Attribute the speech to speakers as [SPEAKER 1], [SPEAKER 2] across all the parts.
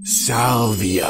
[SPEAKER 1] Salvia.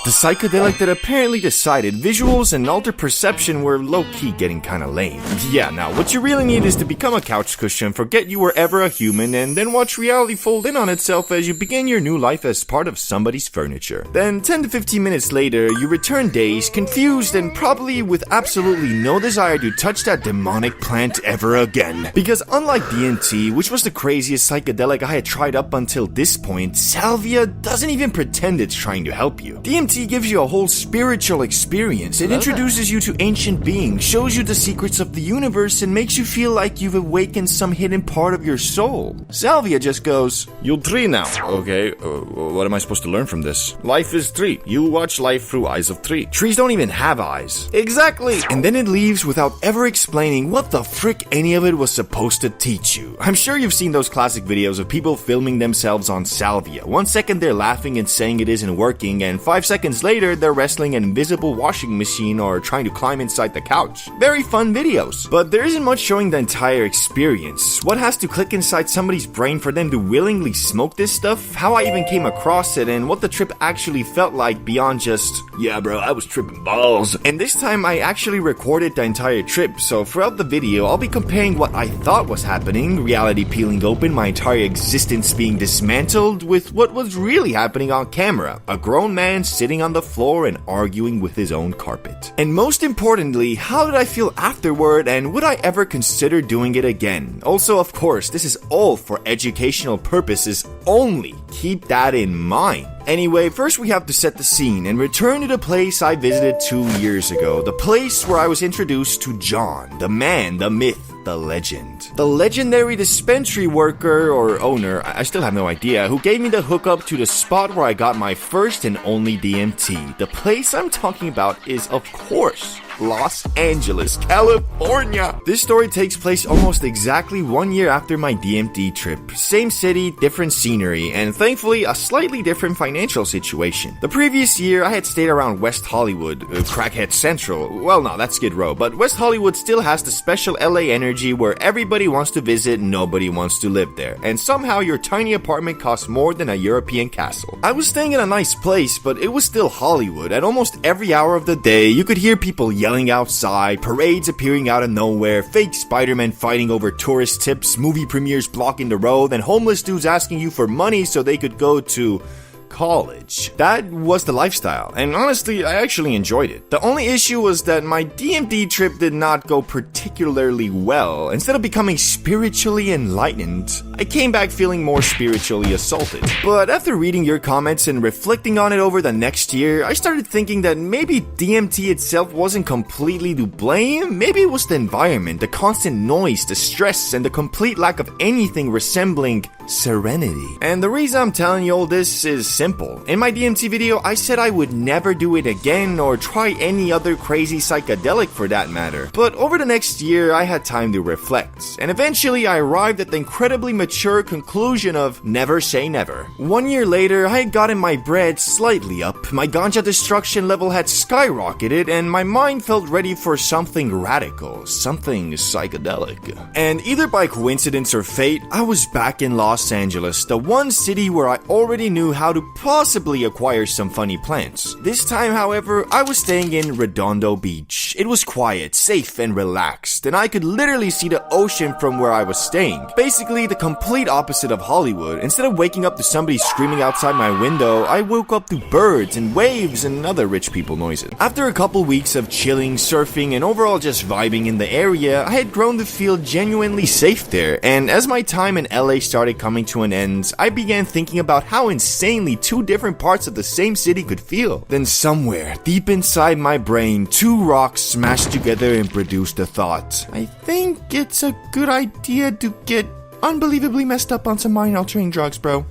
[SPEAKER 1] The psychedelic that apparently decided visuals and altered perception were low-key getting kinda lame. Yeah, now what you really need is to become a couch cushion, forget you were ever a human, and then watch reality fold in on itself as you begin your new life as part of somebody's furniture. Then 10 to 15 minutes later, you return dazed, confused, and probably with absolutely no desire to touch that demonic plant ever again. Because unlike DMT, which was the craziest psychedelic I had tried up until this point, Salvia doesn't even pretend it's trying to help you. DMT gives you a whole spiritual experience. It introduces you to ancient beings, shows you the secrets of the universe, and makes you feel like you've awakened some hidden part of your soul. Salvia just goes, "You're 3 now." Okay, what am I supposed to learn from this? Life is 3. You watch life through eyes of 3. Trees don't even have eyes. Exactly! And then it leaves without ever explaining what the frick any of it was supposed to teach you. I'm sure you've seen those classic videos of people filming themselves on Salvia. 1 second they're laughing and saying it isn't working, and 5 seconds later they're wrestling an invisible washing machine or trying to climb inside the couch. Very fun videos. But there isn't much showing the entire experience. What has to click inside somebody's brain for them to willingly smoke this stuff, how I even came across it, and what the trip actually felt like beyond just, "Yeah bro, I was tripping balls." And this time I actually recorded the entire trip, so throughout the video I'll be comparing what I thought was happening, reality peeling open, my entire existence being dismantled, with what was really happening on camera. A grown man sitting on the floor and arguing with his own carpet. And most importantly, how did I feel afterward, and would I ever consider doing it again? Also, of course, this is all for educational purposes only. Keep that in mind. Anyway, first we have to set the scene and return to the place I visited 2 years ago. The place where I was introduced to John, the man, the myth, the legend. The legendary dispensary worker or owner, I still have no idea, who gave me the hookup to the spot where I got my first and only DMT. The place I'm talking about is, of course, Los Angeles, California. This story takes place almost exactly 1 year after my DMT trip. Same city, different scenery, and thankfully a slightly different financial situation. The previous year, I had stayed around West Hollywood, Crackhead Central. Well, no, that's Skid Row, but West Hollywood still has the special LA energy where everybody wants to visit, nobody wants to live there, and somehow your tiny apartment costs more than a European castle. I was staying in a nice place, but it was still Hollywood. At almost every hour of the day, you could hear people yelling outside, parades appearing out of nowhere, fake Spider-Man fighting over tourist tips, movie premieres blocking the road, and homeless dudes asking you for money so they could go to college. That was the lifestyle, and honestly, I actually enjoyed it. The only issue was that my DMT trip did not go particularly well. Instead of becoming spiritually enlightened, I came back feeling more spiritually assaulted. But after reading your comments and reflecting on it over the next year, I started thinking that maybe DMT itself wasn't completely to blame. Maybe it was the environment, the constant noise, the stress, and the complete lack of anything resembling serenity. And the reason I'm telling you all this is simple. In my DMT video, I said I would never do it again or try any other crazy psychedelic for that matter. But over the next year, I had time to reflect. And eventually, I arrived at the incredibly mature conclusion of never say never. 1 year later, I had gotten my bread slightly up, my ganja destruction level had skyrocketed, and my mind felt ready for something radical, something psychedelic. And either by coincidence or fate, I was back in Los Angeles, the one city where I already knew how to possibly acquire some funny plants. This time, however, I was staying in Redondo Beach. It was quiet, safe, and relaxed, and I could literally see the ocean from where I was staying. Basically, the complete opposite of Hollywood. Instead of waking up to somebody screaming outside my window, I woke up to birds and waves and other rich people noises. After a couple weeks of chilling, surfing, and overall just vibing in the area, I had grown to feel genuinely safe there, and as my time in LA started coming to an end, I began thinking about how insanely two different parts of the same city could feel. Then somewhere, deep inside my brain, two rocks smashed together and produced a thought. I think it's a good idea to get unbelievably messed up on some mind-altering drugs, bro.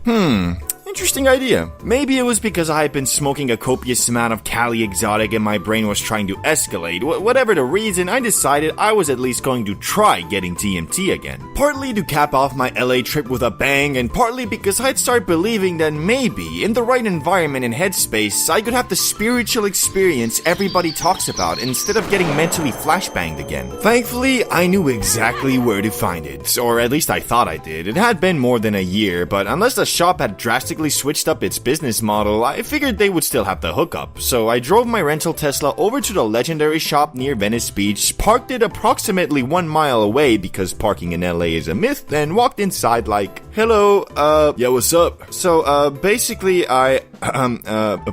[SPEAKER 1] Interesting idea. Maybe it was because I had been smoking a copious amount of Cali Exotic and my brain was trying to escalate. Whatever the reason, I decided I was at least going to try getting DMT again. Partly to cap off my LA trip with a bang, and partly because I'd start believing that maybe, in the right environment and headspace, I could have the spiritual experience everybody talks about instead of getting mentally flashbanged again. Thankfully, I knew exactly where to find it, or at least I thought I did. It had been more than a year, but unless the shop had drastically basically switched up its business model, I figured they would still have the hookup. So I drove my rental Tesla over to the legendary shop near Venice Beach, parked it approximately 1 mile away because parking in LA is a myth, and walked inside like, hello, yeah, what's up? So, basically I,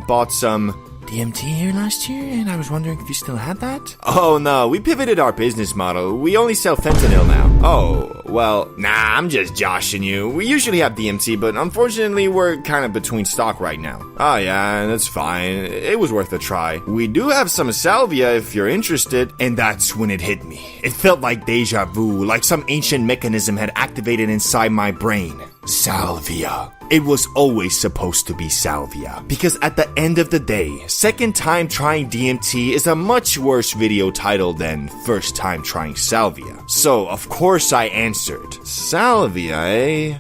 [SPEAKER 1] bought some DMT here last year, and I was wondering if you still had that? Oh no, we pivoted our business model. We only sell fentanyl now. Oh, well, nah, I'm just joshing you. We usually have DMT, but unfortunately we're kind of between stock right now. Oh yeah, that's fine. It was worth a try. We do have some salvia if you're interested. And that's when it hit me. It felt like deja vu, like some ancient mechanism had activated inside my brain. Salvia. It was always supposed to be salvia. Because at the end of the day, second time trying DMT is a much worse video title than first time trying salvia. So, of course I answered. Salvia, eh?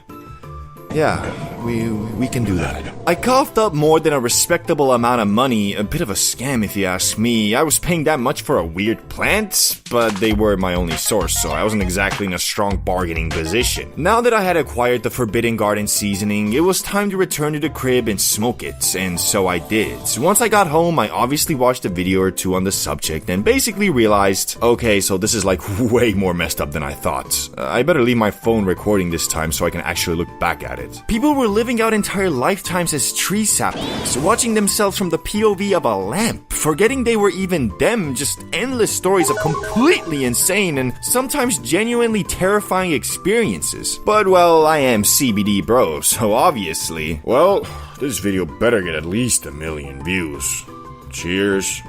[SPEAKER 1] Yeah, we can do that. I coughed up more than a respectable amount of money, a bit of a scam if you ask me. I was paying that much for a weird plant, but they were my only source, so I wasn't exactly in a strong bargaining position. Now that I had acquired the Forbidden Garden seasoning, it was time to return to the crib and smoke it, and so I did. Once I got home, I obviously watched a video or two on the subject and basically realized, okay, so this is like way more messed up than I thought. I better leave my phone recording this time so I can actually look back at it. People were living out entire lifetimes as tree saplings, watching themselves from the POV of a lamp, forgetting they were even them, just endless stories of completely insane and sometimes genuinely terrifying experiences. But well, I am CBD bro, so obviously, well, this video better get at least 1 million views. Cheers.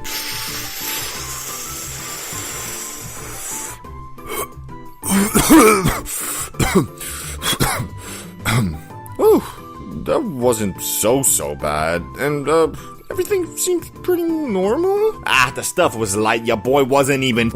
[SPEAKER 1] Ooh, that wasn't so bad, and everything seemed pretty normal. The stuff was light, your boy wasn't even—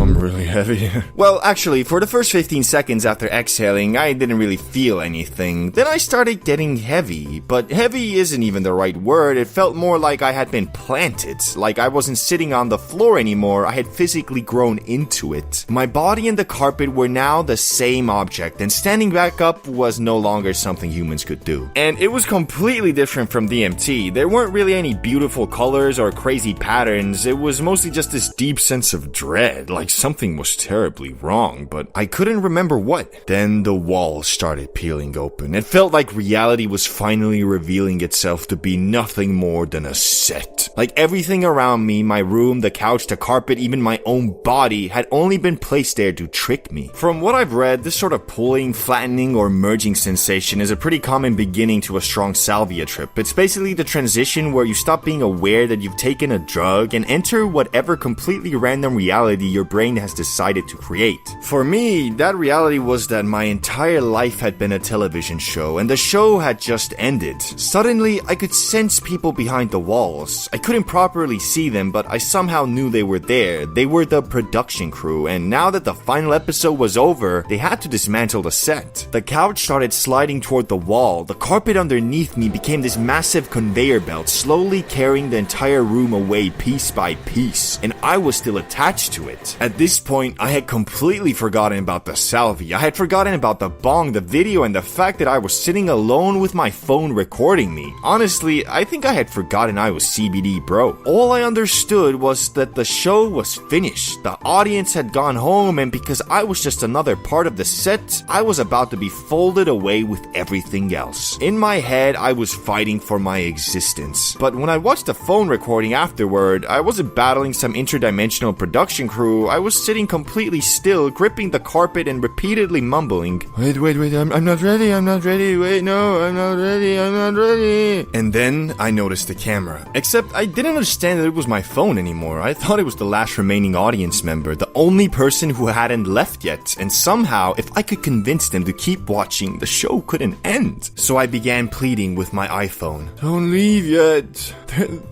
[SPEAKER 1] I'm really heavy. Well, actually, for the first 15 seconds after exhaling, I didn't really feel anything. Then I started getting heavy, but heavy isn't even the right word. It felt more like I had been planted, like I wasn't sitting on the floor anymore. I had physically grown into it. My body and the carpet were now the same object, and standing back up was no longer something humans could do. And it was completely different from DMT. There weren't really any beautiful colors or crazy patterns. It was mostly just this deep sense of dread, like something was terribly wrong, but I couldn't remember what. Then the walls started peeling open. It felt like reality was finally revealing itself to be nothing more than a set. Like everything around me, my room, the couch, the carpet, even my own body, had only been placed there to trick me. From what I've read, this sort of pulling, flattening, or merging sensation is a pretty common beginning to a strong salvia trip. It's basically the transition where you stop being aware that you've taken a drug and enter whatever completely random reality your brain has decided to create. For me, that reality was that my entire life had been a television show, and the show had just ended. Suddenly, I could sense people behind the walls. I couldn't properly see them, but I somehow knew they were there. They were the production crew, and now that the final episode was over, they had to dismantle the set. The couch started sliding toward the wall. The carpet underneath me became this massive conveyor belt, slowly carrying the entire room away piece by piece, and I was still attached to it. At this point, I had completely forgotten about the salvia. I had forgotten about the bong, the video, and the fact that I was sitting alone with my phone recording me. Honestly, I think I had forgotten I was CBD bro. All I understood was that the show was finished. The audience had gone home, and because I was just another part of the set, I was about to be folded away with everything else. In my head, I was fighting for my existence. But when I watched the phone recording afterward, I wasn't battling some interdimensional production crew. I was sitting completely still, gripping the carpet and repeatedly mumbling, Wait, I'm not ready, wait, no, I'm not ready. And then I noticed the camera. Except I didn't understand that it was my phone anymore. I thought it was the last remaining audience member, the only person who hadn't left yet, and somehow, if I could convince them to keep watching, the show couldn't end. So I began pleading with my iPhone. Don't leave yet.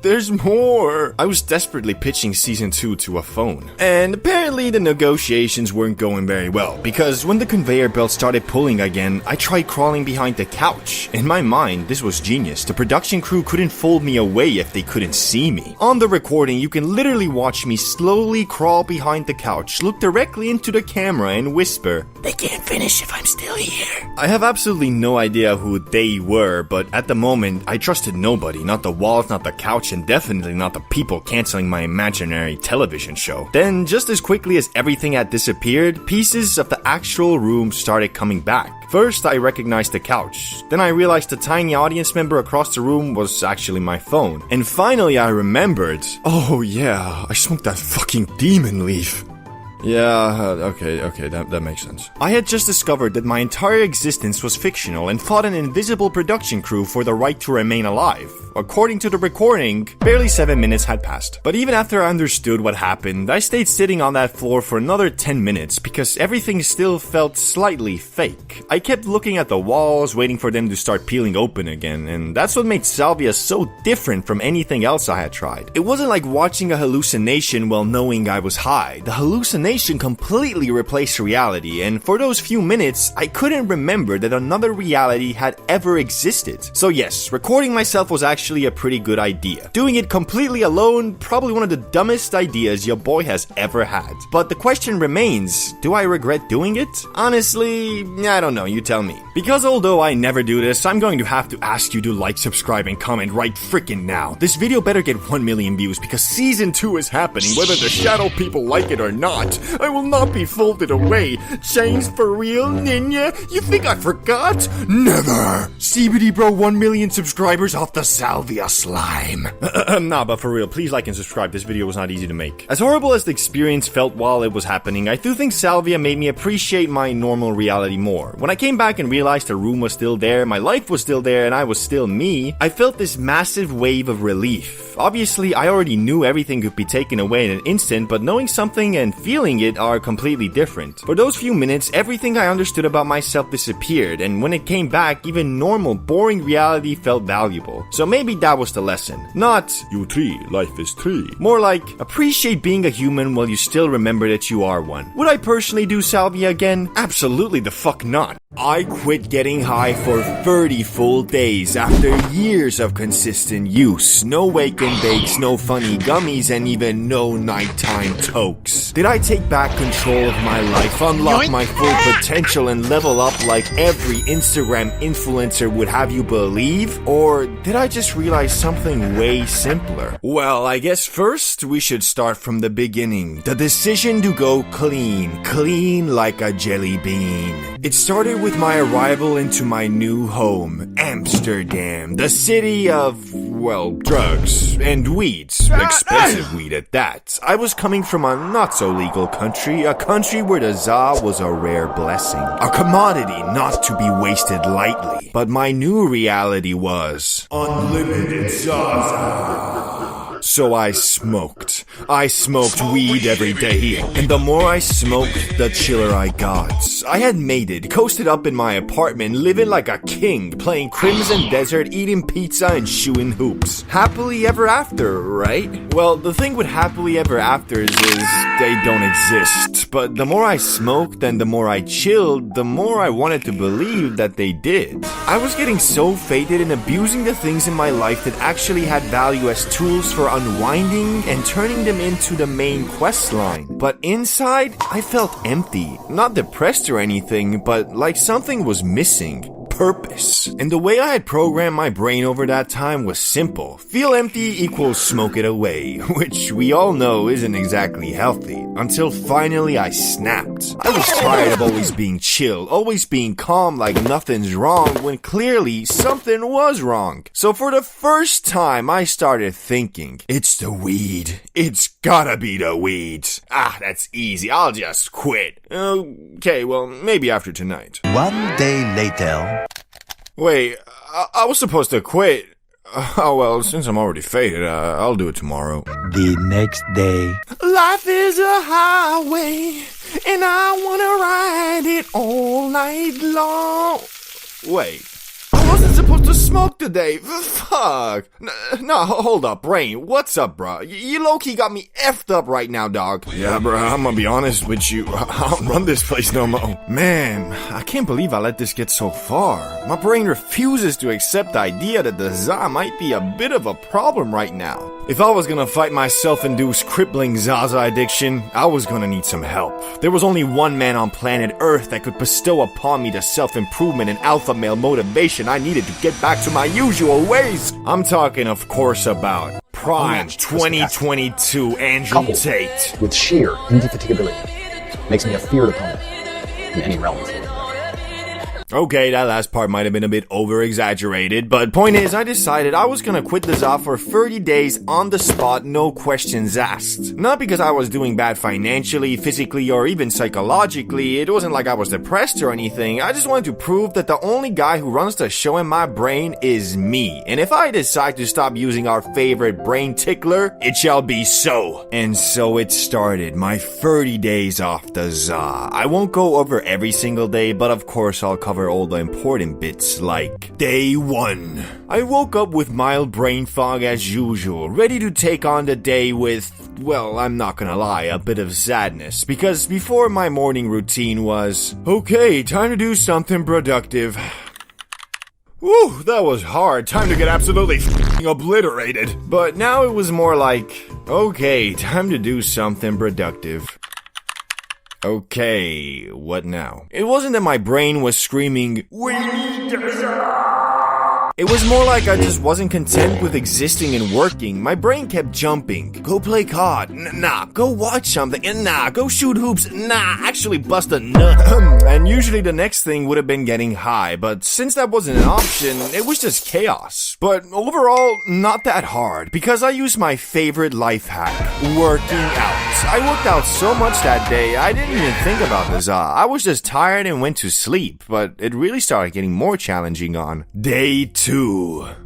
[SPEAKER 1] There's more. I was desperately pitching season 2 to a phone. And apparently the negotiations weren't going very well, because when the conveyor belt started pulling again, I tried crawling behind the couch. In my mind, this was genius. The production crew couldn't fold me away if they couldn't see me. On the recording, you can literally watch me slowly crawl behind the couch, look directly into the camera and whisper, "They can't finish if I'm still here." I have absolutely no idea who they were, but at the moment, I trusted nobody, not the walls, not the couch, and definitely not the people canceling my imaginary television show. Then, just as quickly as everything had disappeared, pieces of the actual room started coming back. First, I recognized the couch. Then I realized the tiny audience member across the room was actually my phone. And finally, I remembered. Oh yeah, I smoked that fucking demon leaf. Yeah, okay, that makes sense. I had just discovered that my entire existence was fictional and fought an invisible production crew for the right to remain alive. According to the recording, barely 7 minutes had passed. But even after I understood what happened, I stayed sitting on that floor for another 10 minutes because everything still felt slightly fake. I kept looking at the walls, waiting for them to start peeling open again, and that's what made Salvia so different from anything else I had tried. It wasn't like watching a hallucination while knowing I was high. The hallucination completely replaced reality, and for those few minutes, I couldn't remember that another reality had ever existed. So yes, recording myself was actually a pretty good idea. Doing it completely alone, probably one of the dumbest ideas your boy has ever had. But the question remains, do I regret doing it? Honestly, I don't know, you tell me. Because although I never do this, I'm going to have to ask you to like, subscribe, and comment right frickin' now. This video better get 1 million views because season 2 is happening, whether the shadow people like it or not. I will not be folded away. Chains for real, Ninja? You think I forgot? Never! CBD bro, 1 million subscribers off the Salvia slime. Nah, but for real, please like and subscribe. This video was not easy to make. As horrible as the experience felt while it was happening, I do think Salvia made me appreciate my normal reality more. When I came back and realized the room was still there, my life was still there, and I was still me, I felt this massive wave of relief. Obviously, I already knew everything could be taken away in an instant, but knowing something and feeling it are completely different. For those few minutes, everything I understood about myself disappeared, and when it came back, even normal, boring reality felt valuable. So maybe that was the lesson. Not, you three, life is three. More like, appreciate being a human while you still remember that you are one. Would I personally do Salvia again? Absolutely the fuck not. I quit getting high for 30 full days after years of consistent use. No wake and bakes, no funny gummies, and even no nighttime tokes. Did I take back control of my life, unlock my full potential, and level up like every Instagram influencer would have you believe? Or did I just realize something way simpler? Well, I guess first we should start from the beginning. The decision to go clean like a jelly bean. It started with my arrival into my new home, Amsterdam, the city of, well, drugs and weeds. Expensive weed at that. I was coming from a not-so-legal country, a country where the za was a rare blessing, a commodity not to be wasted lightly. But my new reality was unlimited zaza. So I smoked. I smoked weed every day, and the more I smoked, the chiller I got. I had made it, coasted up in my apartment, living like a king, playing Crimson Desert, eating pizza, and shooing hoops. Happily ever after, right? Well, the thing with happily ever afters is they don't exist. But the more I smoked and the more I chilled, the more I wanted to believe that they did. I was getting so faded and abusing the things in my life that actually had value as tools for unwinding and turning them into the main quest line. But inside, I felt empty. Not depressed or anything, but like something was missing. Purpose. And the way I had programmed my brain over that time was simple. Feel empty equals smoke it away, which we all know isn't exactly healthy. Until finally I snapped. I was tired of always being chill, always being calm like nothing's wrong when clearly something was wrong. So for the first time I started thinking, it's the weed. It's gotta be the weed. That's easy. I'll just quit. Okay, well, maybe after tonight.
[SPEAKER 2] 1 day later.
[SPEAKER 1] Wait, I was supposed to quit. Oh well, since I'm already faded, I'll do it tomorrow.
[SPEAKER 2] The next day.
[SPEAKER 1] Life is a highway, and I wanna ride it all night long. Wait, I wasn't supposed to smoke today. Fuck. No, hold up, Brain. What's up, bro? You low-key got me effed up right now, dog. Yeah, bro, I'm gonna be honest with you. I don't run this place no more. Man, I can't believe I let this get so far. My brain refuses to accept the idea that the za might be a bit of a problem right now. If I was gonna fight my self-induced crippling Zaza addiction, I was gonna need some help. There was only one man on planet Earth that could bestow upon me the self-improvement and alpha male motivation I needed to get back to my usual ways. I'm talking, of course, about Prime 2022 Andrew Tate.
[SPEAKER 3] With sheer indefatigability, makes me a feared opponent in any realm.
[SPEAKER 1] Okay, that last part might have been a bit over-exaggerated, but point is, I decided I was gonna quit the ZA for 30 days on the spot, no questions asked. Not because I was doing bad financially, physically, or even psychologically. It wasn't like I was depressed or anything. I just wanted to prove that the only guy who runs the show in my brain is me. And if I decide to stop using our favorite brain tickler, it shall be so. And so it started, my 30 days off the ZA. I won't go over every single day, but of course I'll cover all the important bits, like Day 1. I woke up with mild brain fog as usual, ready to take on the day with, well, I'm not gonna lie, a bit of sadness, because before my morning routine was, okay, time to do something productive. Whew, that was hard. Time to get absolutely f***ing obliterated. But now it was more like, okay, time to do something productive. Okay, what now? It wasn't that my brain was screaming, "We need the..." It was more like I just wasn't content with existing and working. My brain kept jumping. Go play COD. Nah. Go watch something. Nah. Go shoot hoops. Nah. Actually bust a nut. And usually the next thing would have been getting high, but since that wasn't an option, it was just chaos. But overall, not that hard, because I used my favorite life hack, working out. I worked out so much that day, I didn't even think about the ZA. I was just tired and went to sleep, but it really started getting more challenging on Day 2.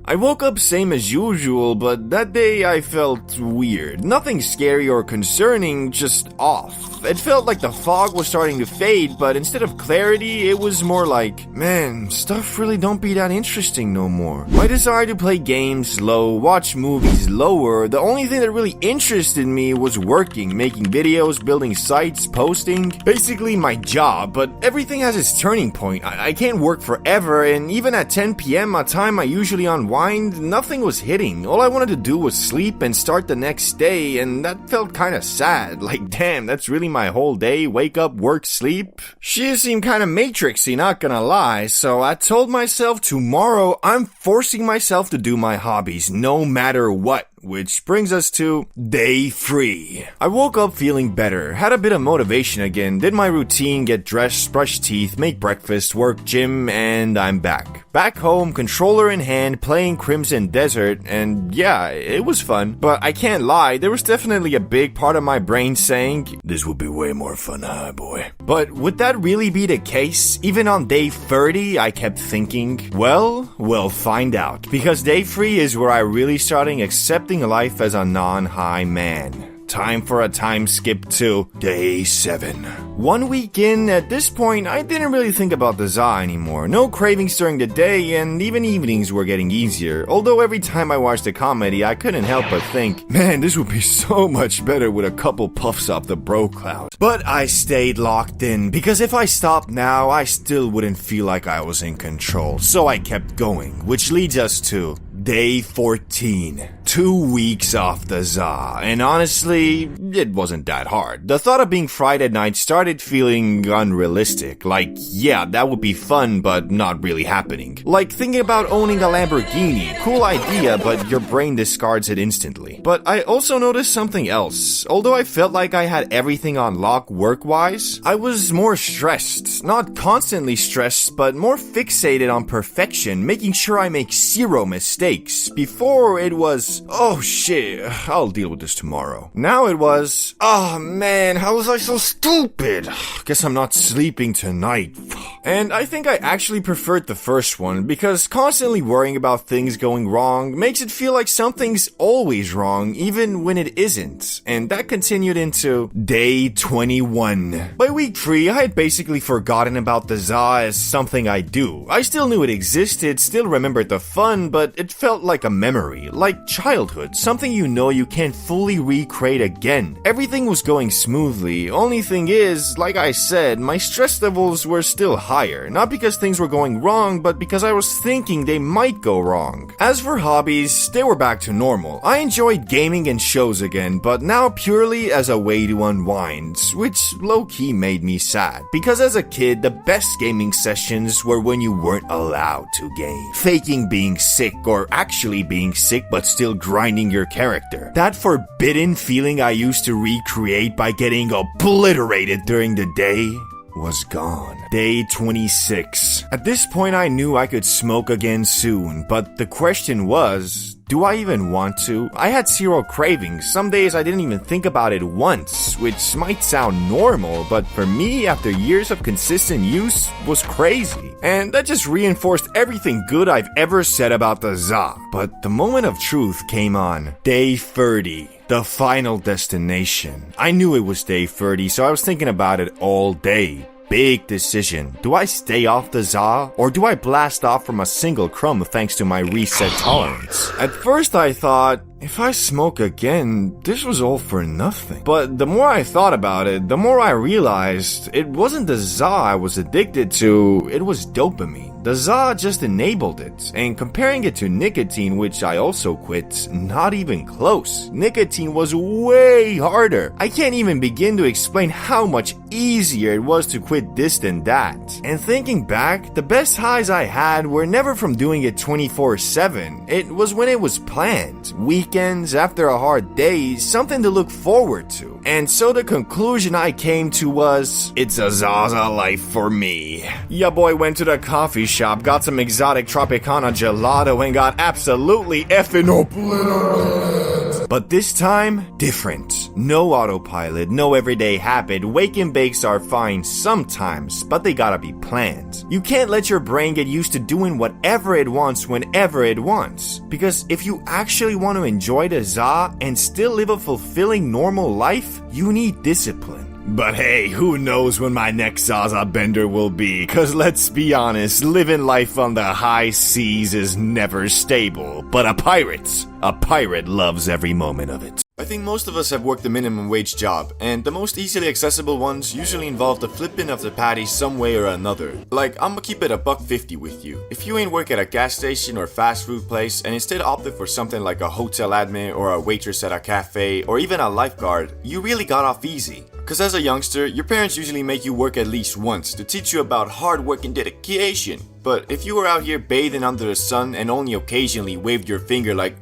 [SPEAKER 1] I woke up same as usual, but that day I felt weird. Nothing scary or concerning, just off. It felt like the fog was starting to fade, but instead of clarity, it was more like, man, stuff really don't be that interesting no more. My desire to play games low, watch movies lower. The only thing that really interested me was working, making videos, building sites, posting. Basically my job, but everything has its turning point. I can't work forever, and even at 10 p.m., a time I usually unwind, nothing was hitting. All I wanted to do was sleep and start the next day, and that felt kinda sad. Like, damn, that's really my whole day? Wake up, work, sleep? Shit seemed kinda matrixy, not gonna lie, so I told myself tomorrow I'm forcing myself to do my hobbies, no matter what. Which brings us to Day 3. I woke up feeling better, had a bit of motivation again, did my routine, get dressed, brush teeth, make breakfast, work, gym, and I'm back. Back home, controller in hand, playing Crimson Desert, and yeah, it was fun. But I can't lie, there was definitely a big part of my brain saying, this will be way more fun, huh, boy? But would that really be the case? Even on Day 30, I kept thinking, well, we'll find out. Because Day 3 is where I really started accepting life as a non-high man. Time for a time skip to Day 7. 1 week in, at this point, I didn't really think about the ZA anymore. No cravings during the day, and even evenings were getting easier. Although every time I watched a comedy, I couldn't help but think, man, this would be so much better with a couple puffs off the bro cloud. But I stayed locked in, because if I stopped now, I still wouldn't feel like I was in control. So I kept going, which leads us to Day 14. 2 weeks off the ZA, and honestly, it wasn't that hard. The thought of being fried at night started feeling unrealistic. Like, yeah, that would be fun, but not really happening. Like thinking about owning a Lamborghini. Cool idea, but your brain discards it instantly. But I also noticed something else. Although I felt like I had everything on lock work-wise, I was more stressed. Not constantly stressed, but more fixated on perfection, making sure I make zero mistakes. Before, it was, oh shit, I'll deal with this tomorrow. Now it was, oh man, how was I so stupid? Guess I'm not sleeping tonight. And I think I actually preferred the first one, because constantly worrying about things going wrong makes it feel like something's always wrong, even when it isn't. And that continued into Day 21. By week 3, I had basically forgotten about the ZA as something I do. I still knew it existed, still remembered the fun, but it felt like a memory, like childhood childhood, something you know you can't fully recreate again. Everything was going smoothly, only thing is, like I said, my stress levels were still higher, not because things were going wrong, but because I was thinking they might go wrong. As for hobbies, they were back to normal. I enjoyed gaming and shows again, but now purely as a way to unwind, which low-key made me sad, because as a kid, the best gaming sessions were when you weren't allowed to game. Faking being sick or actually being sick but still grinding your character. That forbidden feeling I used to recreate by getting obliterated during the day was gone. Day 26. At this point I knew I could smoke again soon, but the question was, do I even want to? I had zero cravings. Some days I didn't even think about it once, which might sound normal, but for me, after years of consistent use, was crazy. And that just reinforced everything good I've ever said about the ZA. But the moment of truth came on. Day 30. The final destination. I knew it was day 30, so I was thinking about it all day. Big decision. Do I stay off the ZA, or do I blast off from a single crumb thanks to my reset tolerance? At first I thought, if I smoke again, this was all for nothing. But the more I thought about it, the more I realized it wasn't the ZA I was addicted to, it was dopamine. The ZA just enabled it, and comparing it to nicotine, which I also quit, not even close. Nicotine was way harder. I can't even begin to explain how much easier it was to quit this than that. And thinking back, the best highs I had were never from doing it 24/7. It was when it was planned. Weekends, after a hard day, something to look forward to. And so the conclusion I came to was, it's a Zaza life for me. Ya boy went to the coffee shop, got some exotic Tropicana gelato, and got absolutely effing obliterated. But this time, different. No autopilot, no everyday habit. Wake and bakes are fine sometimes, but they gotta be planned. You can't let your brain get used to doing whatever it wants whenever it wants. Because if you actually want to enjoy the ZA and still live a fulfilling normal life, you need discipline. But hey, who knows when my next Zaza bender will be, cause let's be honest, living life on the high seas is never stable, but a pirate loves every moment of it. I think most of us have worked a minimum wage job, and the most easily accessible ones usually involve the flipping of the patties some way or another. Like, I'ma keep it $1.50 with you. If you ain't work at a gas station or fast food place and instead opted for something like a hotel admin or a waitress at a cafe or even a lifeguard, you really got off easy. Cause as a youngster, your parents usually make you work at least once to teach you about hard work and dedication. But if you were out here bathing under the sun and only occasionally waved your finger like,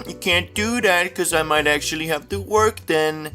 [SPEAKER 1] you can't do that cause I might actually have to work then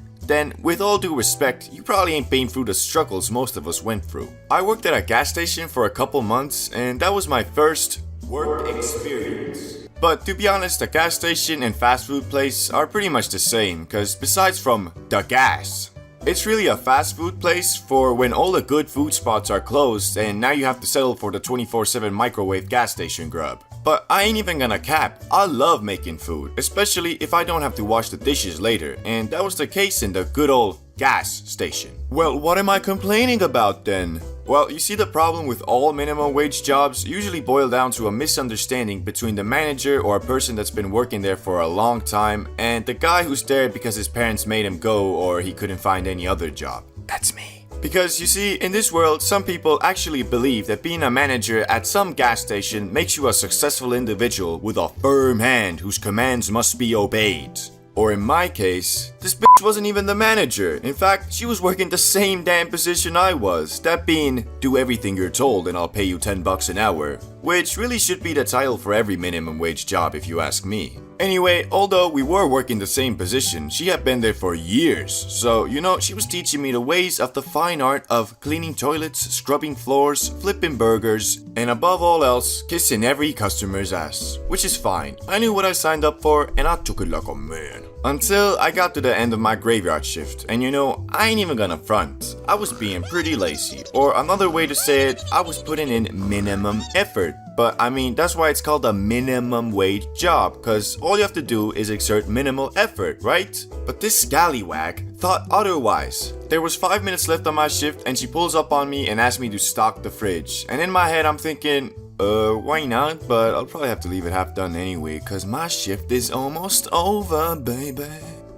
[SPEAKER 1] with all due respect, you probably ain't been through the struggles most of us went through. I worked at a gas station for a couple months and that was my first work experience. But to be honest, a gas station and fast food place are pretty much the same cause besides from the gas, it's really a fast food place for when all the good food spots are closed and now you have to settle for the 24/7 microwave gas station grub. But I ain't even gonna cap, I love making food, especially if I don't have to wash the dishes later, and that was the case in the good old gas station. Well, what am I complaining about then? Well, you see, the problem with all minimum wage jobs usually boil down to a misunderstanding between the manager or a person that's been working there for a long time and the guy who's there because his parents made him go or he couldn't find any other job. That's me. Because you see, in this world, some people actually believe that being a manager at some gas station makes you a successful individual with a firm hand whose commands must be obeyed. Or in my case, this bitch wasn't even the manager. In fact, she was working the same damn position I was. That being, do everything you're told and I'll pay you $10 an hour. Which really should be the title for every minimum wage job if you ask me. Anyway, although we were working the same position, she had been there for years. So, you know, she was teaching me the ways of the fine art of cleaning toilets, scrubbing floors, flipping burgers, and above all else, kissing every customer's ass. Which is fine. I knew what I signed up for and I took it like a man. Until I got to the end of my graveyard shift, and you know, I ain't even gonna front. I was being pretty lazy, or another way to say it, I was putting in minimum effort. But I mean, that's why it's called a minimum wage job, cause all you have to do is exert minimal effort, right? But this scallywag thought otherwise. There was 5 minutes left on my shift and she pulls up on me and asks me to stock the fridge. And in my head I'm thinking, Why not? But I'll probably have to leave it half done anyway, cause my shift is almost over, baby.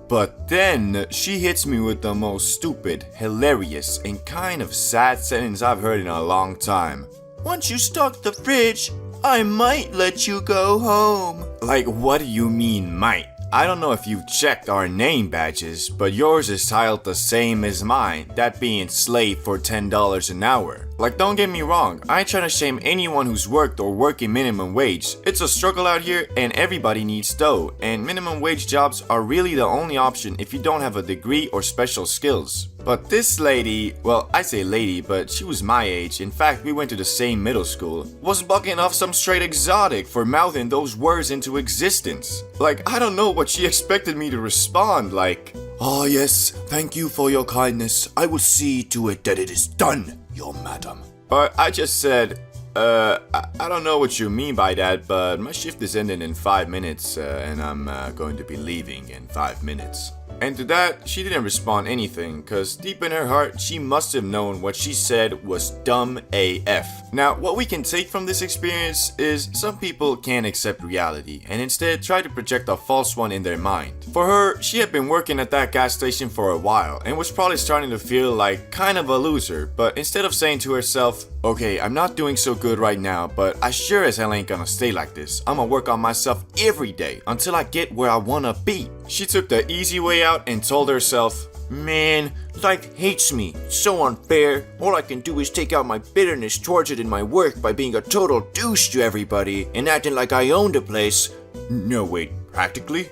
[SPEAKER 1] But then she hits me with the most stupid, hilarious, and kind of sad sentence I've heard in a long time. Once you stock the fridge, I might let you go home. Like, what do you mean, might? I don't know if you've checked our name badges, but yours is tiled the same as mine, that being slave for $10 an hour. Like, don't get me wrong, I ain't trying to shame anyone who's worked or working minimum wage. It's a struggle out here and everybody needs dough, and minimum wage jobs are really the only option if you don't have a degree or special skills. But this lady, well, I say lady, but she was my age. In fact, we went to the same middle school. Was bucking off some straight exotic for mouthing those words into existence. Like, I don't know what she expected me to respond, like, "Ah, yes, thank you for your kindness. I will see to it that it is done, your madam." But I just said, I don't know what you mean by that, but my shift is ending in 5 minutes, and I'm going to be leaving in 5 minutes. And to that, she didn't respond anything, cause deep in her heart, she must have known what she said was dumb AF. Now, what we can take from this experience is some people can't accept reality, and instead try to project a false one in their mind. For her, she had been working at that gas station for a while, and was probably starting to feel like kind of a loser, but instead of saying to herself, "Okay, I'm not doing so good right now, but I sure as hell ain't gonna stay like this. I'ma work on myself every day until I get where I wanna be," she took the easy way out and told herself, "Man, life hates me. It's so unfair. All I can do is take out my bitterness towards it in my work by being a total douche to everybody and acting like I own the place." No, wait, practically?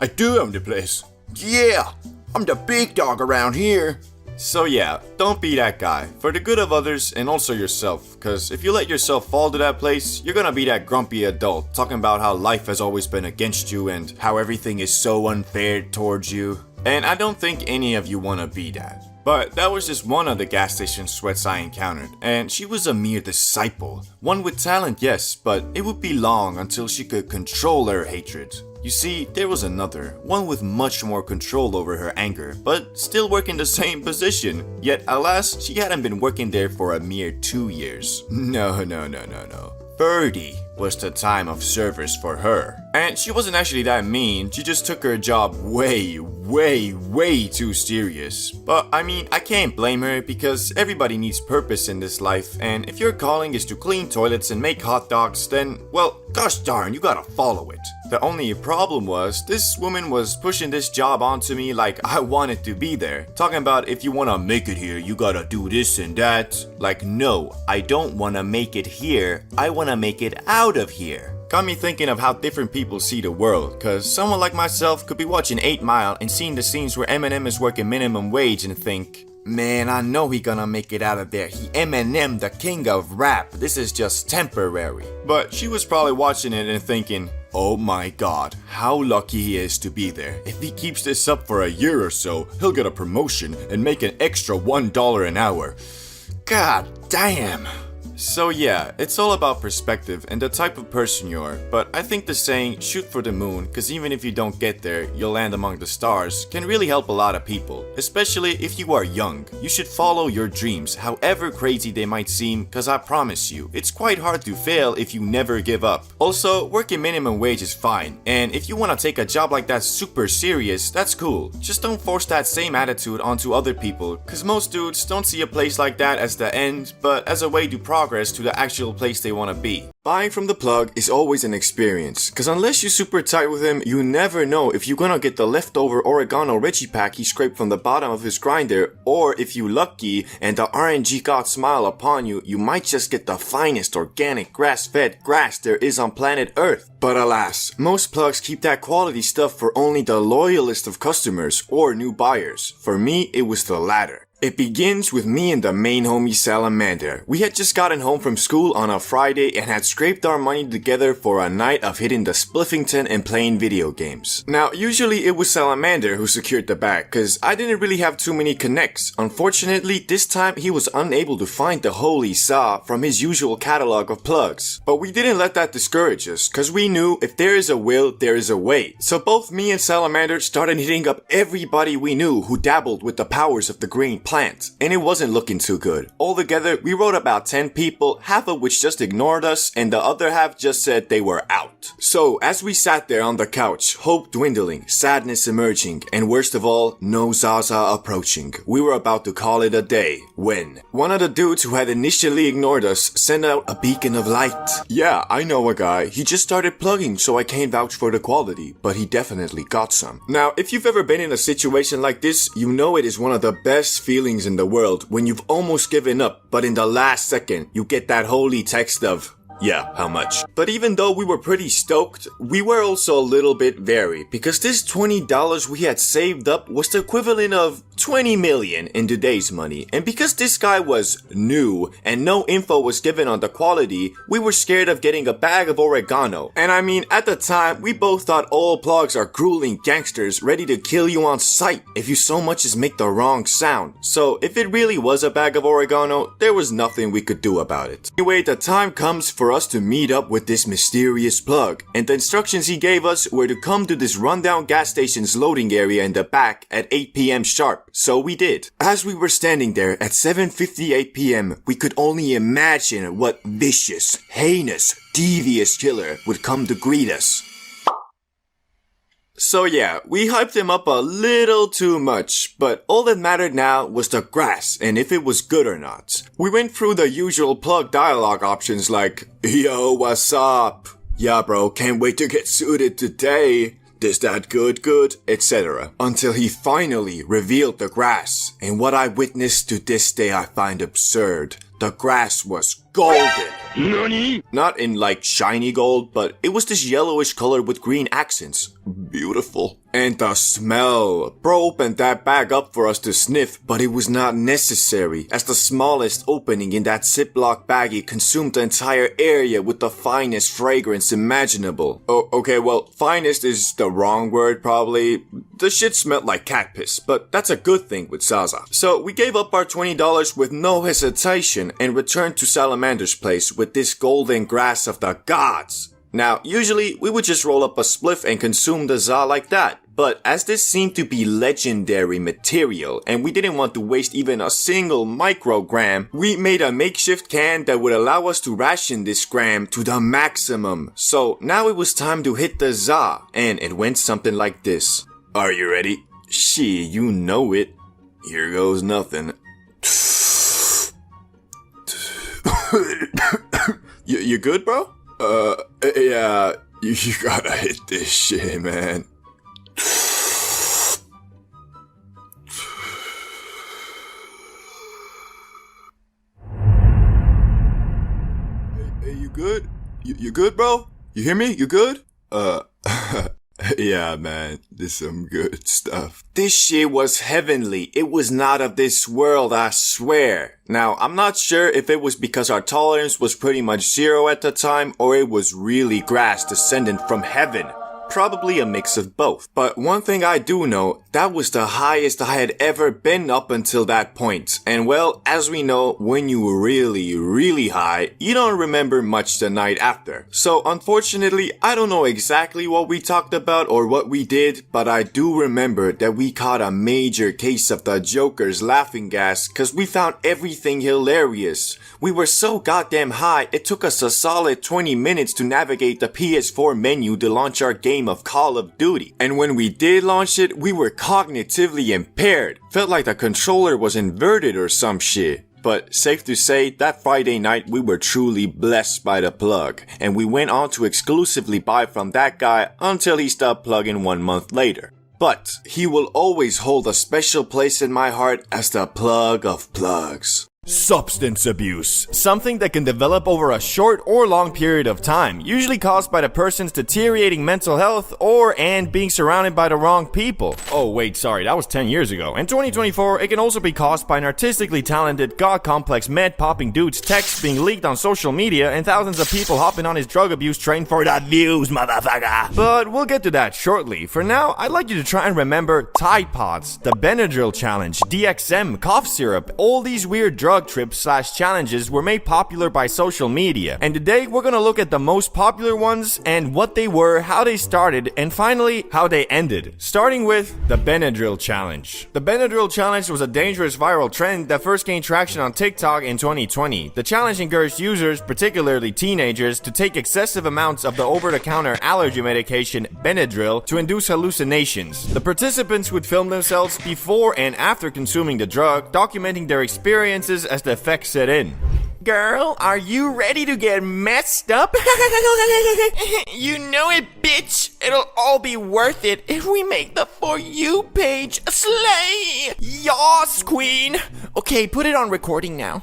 [SPEAKER 1] I do own the place. Yeah, I'm the big dog around here. So yeah, don't be that guy, for the good of others and also yourself, cause if you let yourself fall to that place, you're gonna be that grumpy adult, talking about how life has always been against you and how everything is so unfair towards you. And I don't think any of you wanna be that. But that was just one of the gas station sweats I encountered, and she was a mere disciple. One with talent, yes, but it would be long until she could control her hatred. You see, there was another, one with much more control over her anger, but still working the same position. Yet, alas, she hadn't been working there for a mere 2 years. No. 30 was the time of service for her. And she wasn't actually that mean, she just took her job way too serious. But I mean, I can't blame her because everybody needs purpose in this life, and if your calling is to clean toilets and make hot dogs, then, well, gosh darn, you gotta follow it. The only problem was, this woman was pushing this job onto me like I wanted to be there. Talking about if you wanna make it here, you gotta do this and that. Like, no, I don't wanna make it here, I wanna make it out of here. Got me thinking of how different people see the world, cause someone like myself could be watching 8 Mile and seeing the scenes where Eminem is working minimum wage and think, "Man, I know he gonna make it out of there. He Eminem, the king of rap. This is just temporary." But she was probably watching it and thinking, "Oh my god, how lucky he is to be there. If he keeps this up for a year or so, he'll get a promotion and make an extra $1 an hour. God damn." So yeah, it's all about perspective and the type of person you are, but I think the saying, "shoot for the moon, cause even if you don't get there, you'll land among the stars," can really help a lot of people, especially if you are young. You should follow your dreams, however crazy they might seem, cause I promise you, it's quite hard to fail if you never give up. Also, working minimum wage is fine, and if you wanna take a job like that super serious, that's cool. Just don't force that same attitude onto other people, cause most dudes don't see a place like that as the end, but as a way to progress to the actual place they want to be. Buying from the plug is always an experience, cause unless you're super tight with him, you never know if you're gonna get the leftover oregano Reggie pack he scraped from the bottom of his grinder, or if you lucky and the RNG god smile upon you, you might just get the finest organic grass-fed grass there is on planet Earth. But alas, most plugs keep that quality stuff for only the loyalist of customers or new buyers. For me, it was the latter. It begins with me and the main homie Salamander. We had just gotten home from school on a Friday and had scraped our money together for a night of hitting the Spliffington and playing video games. Now, usually it was Salamander who secured the bag, cause I didn't really have too many connects. Unfortunately, this time he was unable to find the holy saw from his usual catalog of plugs. But we didn't let that discourage us, cause we knew if there is a will, there is a way. So both me and Salamander started hitting up everybody we knew who dabbled with the powers of the green plasma plant, and it wasn't looking too good. Altogether, we wrote about 10 people, half of which just ignored us, and the other half just said they were out. So, as we sat there on the couch, hope dwindling, sadness emerging, and worst of all, no Zaza approaching, we were about to call it a day, when one of the dudes who had initially ignored us sent out a beacon of light. Yeah, I know a guy. He just started plugging, so I can't vouch for the quality, but he definitely got some. Now, if you've ever been in a situation like this, you know it is one of the best feelings in the world when you've almost given up, but in the last second, you get that holy text of, yeah, how much? But even though we were pretty stoked, we were also a little bit wary, because this $20 we had saved up was the equivalent of 20 million in today's money, and because this guy was new and no info was given on the quality, we were scared of getting a bag of oregano. And I mean, at the time, we both thought all plugs are grueling gangsters ready to kill you on sight if you so much as make the wrong sound. So if it really was a bag of oregano, there was nothing we could do about it. Anyway, the time comes for us to meet up with this mysterious plug, and the instructions he gave us were to come to this rundown gas station's loading area in the back at 8 p.m. sharp. So we did. As we were standing there at 7:58 p.m., we could only imagine what vicious, heinous, devious killer would come to greet us. So yeah, we hyped him up a little too much, but all that mattered now was the grass and if it was good or not. We went through the usual plug dialogue options like, yo, what's up? Yeah bro, can't wait to get suited today. This that good, etc. Until he finally revealed the grass, and what I witnessed to this day I find absurd. The grass was golden. NANI? Not in like shiny gold, but it was this yellowish color with green accents. Beautiful. And the smell. Bro opened that bag up for us to sniff, but it was not necessary, as the smallest opening in that Ziploc baggie consumed the entire area with the finest fragrance imaginable. Oh, okay, well, finest is the wrong word probably. The shit smelled like cat piss, but that's a good thing with Zaza. So we gave up our $20 with no hesitation and returned to Salamander's place with this golden grass of the gods. Now, usually we would just roll up a spliff and consume the za like that, but as this seemed to be legendary material and we didn't want to waste even a single microgram, we made a makeshift can that would allow us to ration this gram to the maximum. So now it was time to hit the za, and it went something like this. Are you ready? Shit, you know it. Here goes nothing. You good, bro? Yeah, you gotta hit this shit, man. Hey, you good? You good, bro? You hear me? You good? Yeah, man, this is some good stuff. This shit was heavenly. It was not of this world, I swear. Now, I'm not sure if it was because our tolerance was pretty much zero at the time, or it was really grass descending from heaven. Probably a mix of both. But one thing I do know, that was the highest I had ever been up until that point. And well, as we know, when you were really high, you don't remember much the night after. So unfortunately, I don't know exactly what we talked about or what we did, but I do remember that we caught a major case of the Joker's laughing gas cause we found everything hilarious. We were so goddamn high, it took us a solid 20 minutes to navigate the PS4 menu to launch our game of Call of Duty. And when we did launch it, we were cognitively impaired. Felt like the controller was inverted or some shit. But safe to say, that Friday night we were truly blessed by the plug, and we went on to exclusively buy from that guy until he stopped plugging 1 month later. But he will always hold a special place in my heart as the plug of plugs.
[SPEAKER 4] Substance abuse. Something that can develop over a short or long period of time, usually caused by the person's deteriorating mental health and being surrounded by the wrong people. Oh wait, sorry, that was 10 years ago. In 2024, it can also be caused by an artistically talented, god-complex, med-popping dude's texts being leaked on social media and thousands of people hopping on his drug abuse train for the views, motherfucker. But we'll get to that shortly. For now, I'd like you to try and remember Tide Pods, the Benadryl challenge, DXM, cough syrup, all these weird drugs drug trips / challenges were made popular by social media. And today we're gonna look at the most popular ones and what they were, how they started, and finally how they ended. Starting with the Benadryl Challenge. The Benadryl Challenge was a dangerous viral trend that first gained traction on TikTok in 2020. The challenge encouraged users, particularly teenagers, to take excessive amounts of the over-the-counter allergy medication Benadryl to induce hallucinations. The participants would film themselves before and after consuming the drug, documenting their experiences as the effects set in. Girl, are you ready to get messed up? You know it, bitch. It'll all be worth it if we make the For You page a slay. Yas, queen. Okay, put it on recording now.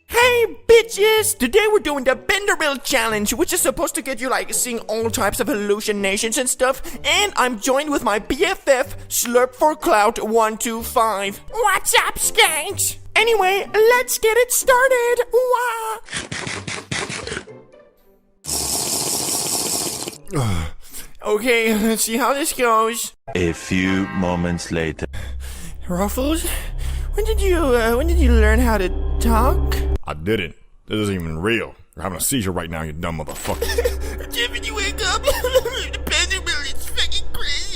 [SPEAKER 4] Hey bitches! Today we're doing the Benadryl Challenge, which is supposed to get you like seeing all types of hallucinations and stuff. And I'm joined with my BFF, Slurp for Clout 125. What's up, skanks? Anyway, let's get it started. Wah. Okay, let's see how this goes.
[SPEAKER 2] A few moments later.
[SPEAKER 4] Ruffles, when did you learn how to talk?
[SPEAKER 1] I didn't. This isn't even real. You're having a seizure right now, you dumb motherfucker.
[SPEAKER 4] Jimmy, wake up! The Benadryl is fucking crazy.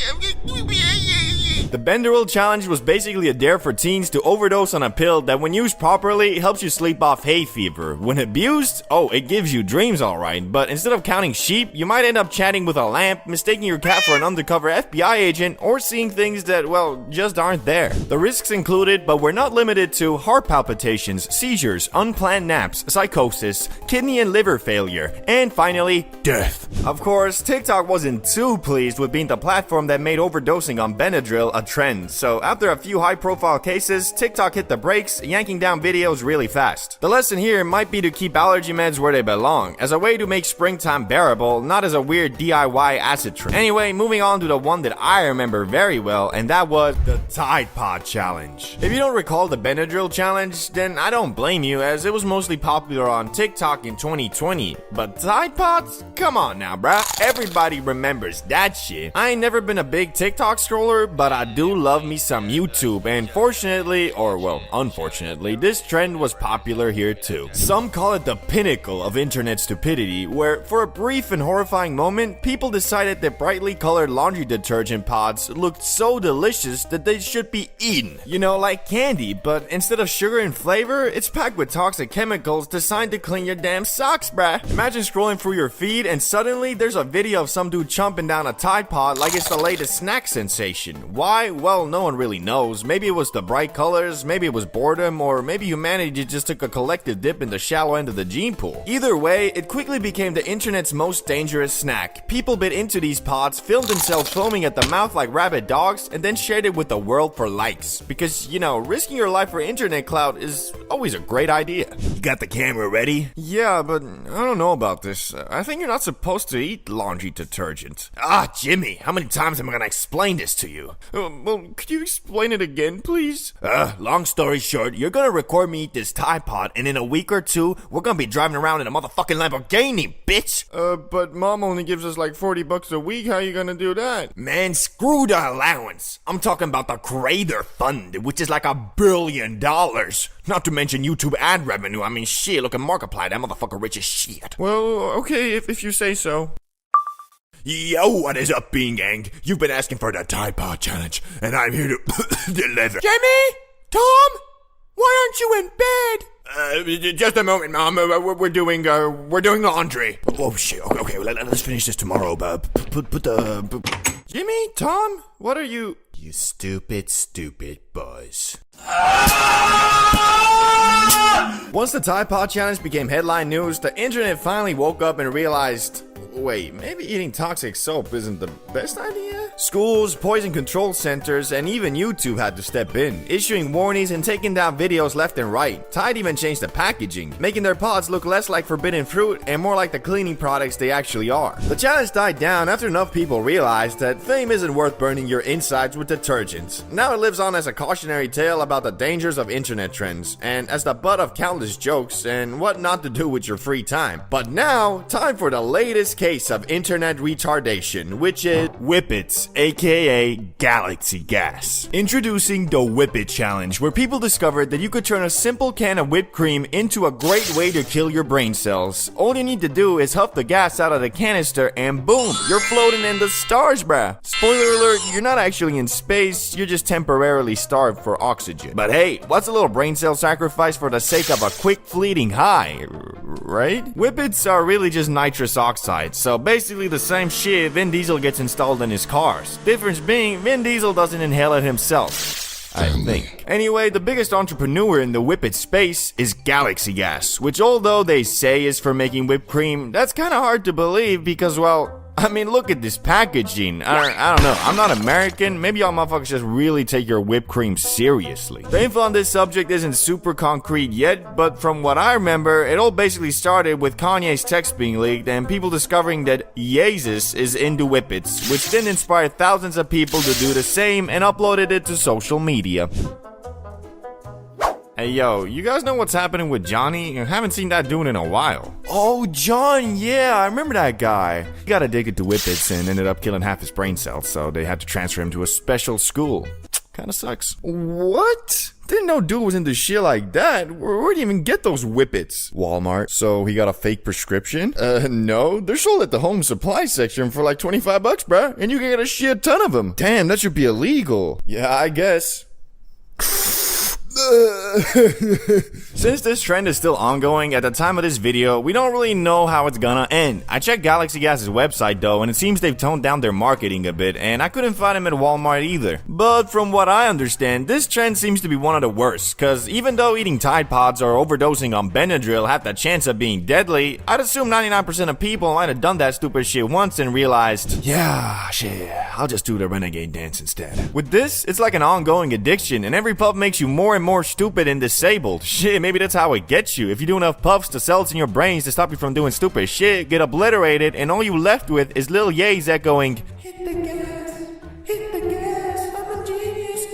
[SPEAKER 4] The Benadryl Challenge was basically a dare for teens to overdose on a pill that, when used properly, helps you sleep off hay fever. When abused, oh, it gives you dreams, alright. But instead of counting sheep, you might end up chatting with a lamp, mistaking your cat for an undercover FBI agent, or seeing things that, well, just aren't there. The risks included, but were not limited to, heart palpitations, seizures, unplanned naps, psychosis, kidney and liver failure, and finally, death. Of course, TikTok wasn't too pleased with being the platform that made overdosing on Benadryl a trend, so after a few high-profile cases, TikTok hit the brakes, yanking down videos really fast. The lesson here might be to keep allergy meds where they belong, as a way to make springtime bearable, not as a weird DIY acid trip. Anyway, moving on to the one that I remember very well, and that was the Tide Pod Challenge. If you don't recall the Benadryl Challenge, then I don't blame you, as it was mostly popular on TikTok in 2020. But Tide Pods? Come on now, bruh. Everybody remembers that shit. I ain't never been a big TikTok scroller, but I do love me some YouTube, and fortunately, or well, unfortunately, this trend was popular here too. Some call it the pinnacle of internet stupidity, where for a brief and horrifying moment, people decided that brightly colored laundry detergent pods looked so delicious that they should be eaten. You know, like candy, but instead of sugar and flavor, it's packed with toxic chemicals designed to clean your damn socks, bruh. Imagine scrolling through your feed and suddenly there's a video of some dude chomping down a Tide Pod like it's the latest snack sensation. Why? Well, no one really knows. Maybe it was the bright colors, maybe it was boredom, or maybe humanity just took a collective dip in the shallow end of the gene pool. Either way, it quickly became the internet's most dangerous snack. People bit into these pods, filmed themselves foaming at the mouth like rabid dogs, and then shared it with the world for likes. Because, you know, risking your life for internet clout is always a great idea. You got the camera ready? Yeah, but I don't know about this. I think you're not supposed to eat laundry detergent. Ah, Jimmy, how many times am I gonna explain this to you? Well, could you explain it again, please? Long story short, you're gonna record me eat this Tide Pod, and in a week or two, we're gonna be driving around in a motherfucking Lamborghini, bitch! But mom only gives us like $40 a week, how you gonna do that? Man, screw the allowance. I'm talking about the Creator Fund, which is like $1 billion. Not to mention YouTube ad revenue. I mean, shit, look at Markiplier, that motherfucker rich as shit. Well, okay, if you say so. Yo, what is up, Bean Gang? You've been asking for the Tide Pod Challenge, and I'm here to deliver. Jimmy? Tom? Why aren't you in bed? Just a moment, Mom. We're doing laundry. Oh shit. Okay. Let's finish this tomorrow. Put the. Jimmy, Tom, what are you? You stupid boys. Once the Tide Pod Challenge became headline news, the internet finally woke up and realized, wait, maybe eating toxic soap isn't the best idea? Schools, poison control centers, and even YouTube had to step in, issuing warnings and taking down videos left and right. Tide even changed the packaging, making their pods look less like forbidden fruit and more like the cleaning products they actually are. The challenge died down after enough people realized that fame isn't worth burning your insides with detergents. Now it lives on as a cautionary tale about the dangers of internet trends, and as the butt of countless jokes and what not to do with your free time. But now, time for the latest case of internet retardation, which is Whippets, aka Galaxy Gas. Introducing the Whippet Challenge, where people discovered that you could turn a simple can of whipped cream into a great way to kill your brain cells. All you need to do is huff the gas out of the canister and boom, you're floating in the stars, bruh. Spoiler alert, you're not actually in space, you're just temporarily starved for oxygen. But hey, what's a little brain cell sacrifice for the sake of a quick fleeting high, right? Whippets are really just nitrous oxide, so basically the same shit Vin Diesel gets installed in his cars. Difference being, Vin Diesel doesn't inhale it himself, I think. Anyway, the biggest entrepreneur in the whippet space is Galaxy Gas, which although they say is for making whipped cream, that's kinda hard to believe because, well, I mean, look at this packaging. I don't know. I'm not American. Maybe y'all motherfuckers just really take your whipped cream seriously. The info on this subject isn't super concrete yet, but from what I remember, it all basically started with Kanye's text being leaked and people discovering that Yeezus is into whippets, which then inspired thousands of people to do the same and uploaded it to social media. Hey yo, you guys know what's happening with Johnny? I haven't seen that dude in a while. Oh, John, yeah, I remember that guy. He got addicted to whippets and ended up killing half his brain cells, so they had to transfer him to a special school. Kinda sucks. What? Didn't know dude was into shit like that. Where'd you even get those whippets? Walmart. So he got a fake prescription? No. They're sold at the home supply section for like $25, bruh. And you can get a shit ton of them. Damn, that should be illegal. Yeah, I guess. Since this trend is still ongoing at the time of this video, we don't really know how it's gonna end. I checked Galaxy Gas's website though, and it seems they've toned down their marketing a bit, and I couldn't find him at Walmart either. But from what I understand, this trend seems to be one of the worst, cause even though eating Tide Pods or overdosing on Benadryl have the chance of being deadly, I'd assume 99% of people might have done that stupid shit once and realized, yeah, shit, I'll just do the renegade dance instead. With this, it's like an ongoing addiction, and every puff makes you more and more stupid and disabled. Shit, maybe that's how it gets you. If you do enough puffs, the cells in your brains to stop you from doing stupid shit get obliterated, and all you left with is Lil Ye's echoing, hit the gas, I'm a genius.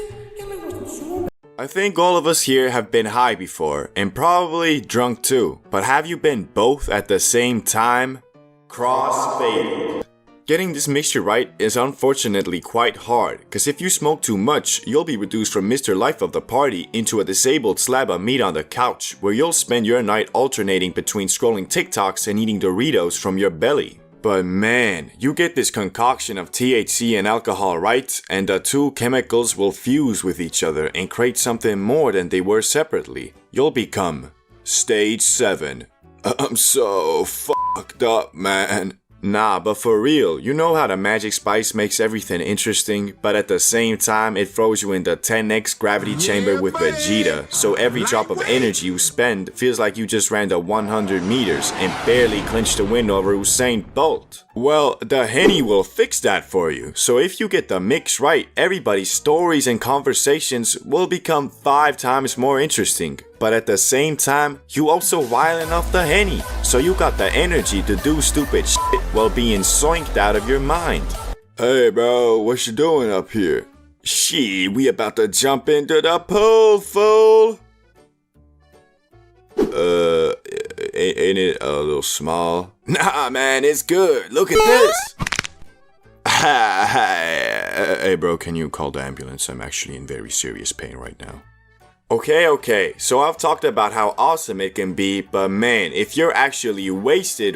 [SPEAKER 4] I think all of us here have been high before, and probably drunk too. But have you been both at the same time? Cross-faded. Getting this mixture right is unfortunately quite hard, cause if you smoke too much, you'll be reduced from Mr. Life of the party into a disabled slab of meat on the couch, where you'll spend your night alternating between scrolling TikToks and eating Doritos from your belly. But man, you get this concoction of THC and alcohol right, and the two chemicals will fuse with each other and create something more than they were separately. You'll become Stage 7. I'm so fucked up, man. Nah, but for real, you know how the magic spice makes everything interesting, but at the same time it throws you in the 10x gravity chamber with Vegeta, so every drop of energy you spend feels like you just ran the 100 meters and barely clinched the win over Usain Bolt. Well, the Henny will fix that for you, so if you get the mix right, everybody's stories and conversations will become 5 times more interesting. But at the same time, you also riling off the Henny, so you got the energy to do stupid shit while being zoinked out of your mind. Hey bro, what you doing up here? Shit, we about to jump into the pool, fool! Ain't it a little small? Nah man, it's good, look at this! Hey bro, can you call the ambulance? I'm actually in very serious pain right now. Okay, so I've talked about how awesome it can be, but man, if you're actually wasted,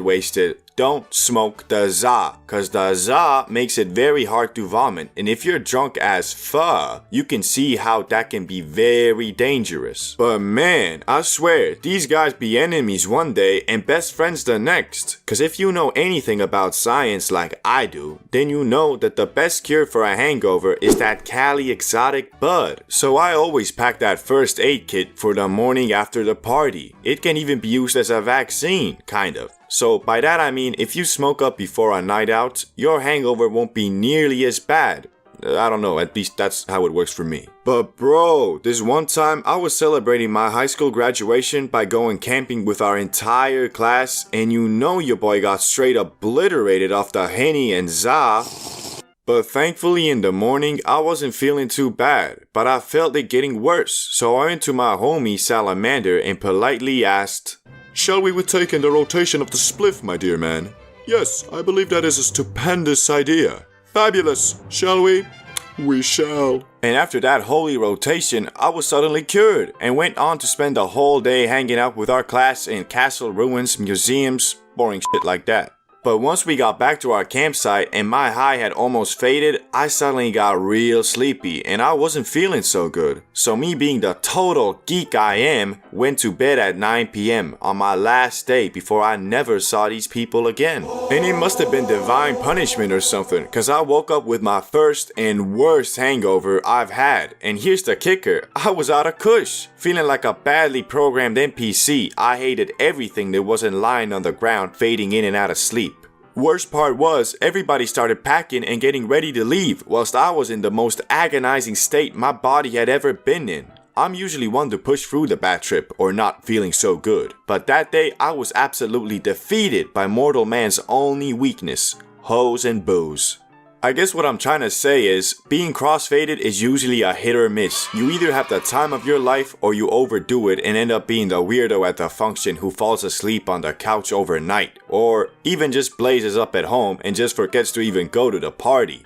[SPEAKER 4] don't smoke the za, cause the za makes it very hard to vomit, and if you're drunk as fuck, you can see how that can be very dangerous. But man, I swear, these guys be enemies one day and best friends the next, cause if you know anything about science like I do, then you know that the best cure for a hangover is that Cali exotic bud. So I always pack that first aid kit for the morning after the party. It can even be used as a vaccine, kind of. So by that I mean if you smoke up before a night out, your hangover won't be nearly as bad. I don't know, at least that's how it works for me. But bro, this one time I was celebrating my high school graduation by going camping with our entire class, and you know your boy got straight obliterated off the Henny and za. But thankfully in the morning I wasn't feeling too bad, but I felt it getting worse, so I went to my homie Salamander and politely asked, "Shall we partake in the rotation of the spliff, my dear man?"
[SPEAKER 5] Yes, I believe that is a stupendous idea. Fabulous, shall we? We shall.
[SPEAKER 4] And after that holy rotation, I was suddenly cured and went on to spend the whole day hanging out with our class in castle ruins, museums, boring shit like that. But once we got back to our campsite and my high had almost faded, I suddenly got real sleepy and I wasn't feeling so good. So me being the total geek I am, went to bed at 9 p.m. on my last day before I never saw these people again. And it must have been divine punishment or something, cause I woke up with my first and worst hangover I've had. And here's the kicker, I was out of kush, feeling like a badly programmed NPC. I hated everything that wasn't lying on the ground, fading in and out of sleep. Worst part was, everybody started packing and getting ready to leave, whilst I was in the most agonizing state my body had ever been in. I'm usually one to push through the bad trip or not feeling so good, but that day I was absolutely defeated by mortal man's only weakness, hoes and booze. I guess what I'm trying to say is, being crossfaded is usually a hit or miss. You either have the time of your life or you overdo it and end up being the weirdo at the function who falls asleep on the couch overnight, or even just blazes up at home and just forgets to even go to the party.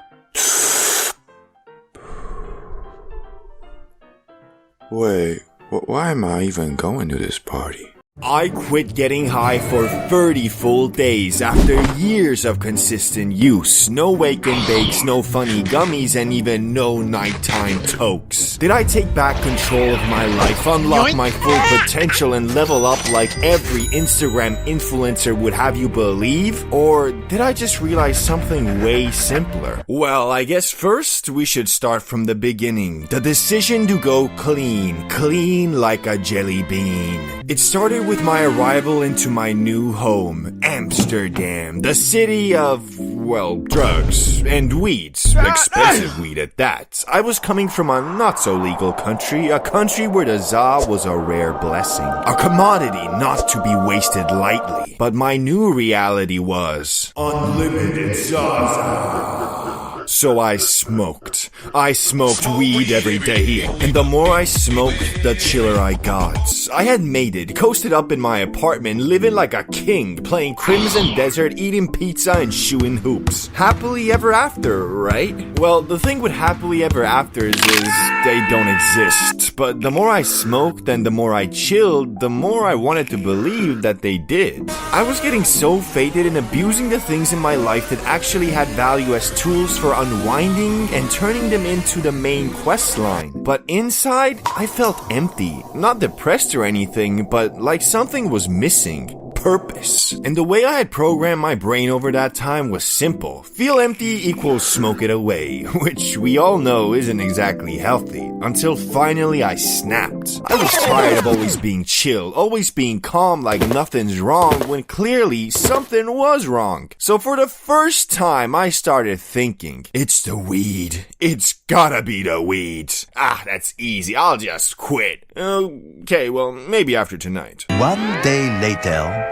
[SPEAKER 5] Wait, why am I even going to this party?
[SPEAKER 1] I quit getting high for 30 full days after years of consistent use. No wake and bakes, no funny gummies, and even no nighttime tokes. Did I take back control of my life, unlock my full potential, and level up like every Instagram influencer would have you believe? Or did I just realize something way simpler? Well, I guess first we should start from the beginning. The decision to go clean like a jelly bean. It started with my arrival into my new home, Amsterdam, the city of, well, drugs and weeds. Expensive weed at that. I was coming from a not-so-legal country, a country where the za was a rare blessing, a commodity not to be wasted lightly. But my new reality was unlimited zaza. So I smoked. I smoked weed every day, and the more I smoked, the chiller I got. I had made it, coasted up in my apartment, living like a king, playing Crimson Desert, eating pizza, and shooing hoops. Happily ever after, right? Well, the thing with happily ever afters is they don't exist. But the more I smoked and the more I chilled, the more I wanted to believe that they did. I was getting so faded and abusing the things in my life that actually had value as tools for unwinding and turning them into the main quest line. But inside, I felt empty. Not depressed or anything, but like something was missing. Purpose. And the way I had programmed my brain over that time was simple. Feel empty equals smoke it away, which we all know isn't exactly healthy. Until finally I snapped. I was tired of always being chill, always being calm like nothing's wrong when clearly something was wrong. So for the first time I started thinking, it's the weed. It's gotta be the weed. Ah, that's easy. I'll just quit. Okay, well, maybe after tonight.
[SPEAKER 2] One day later.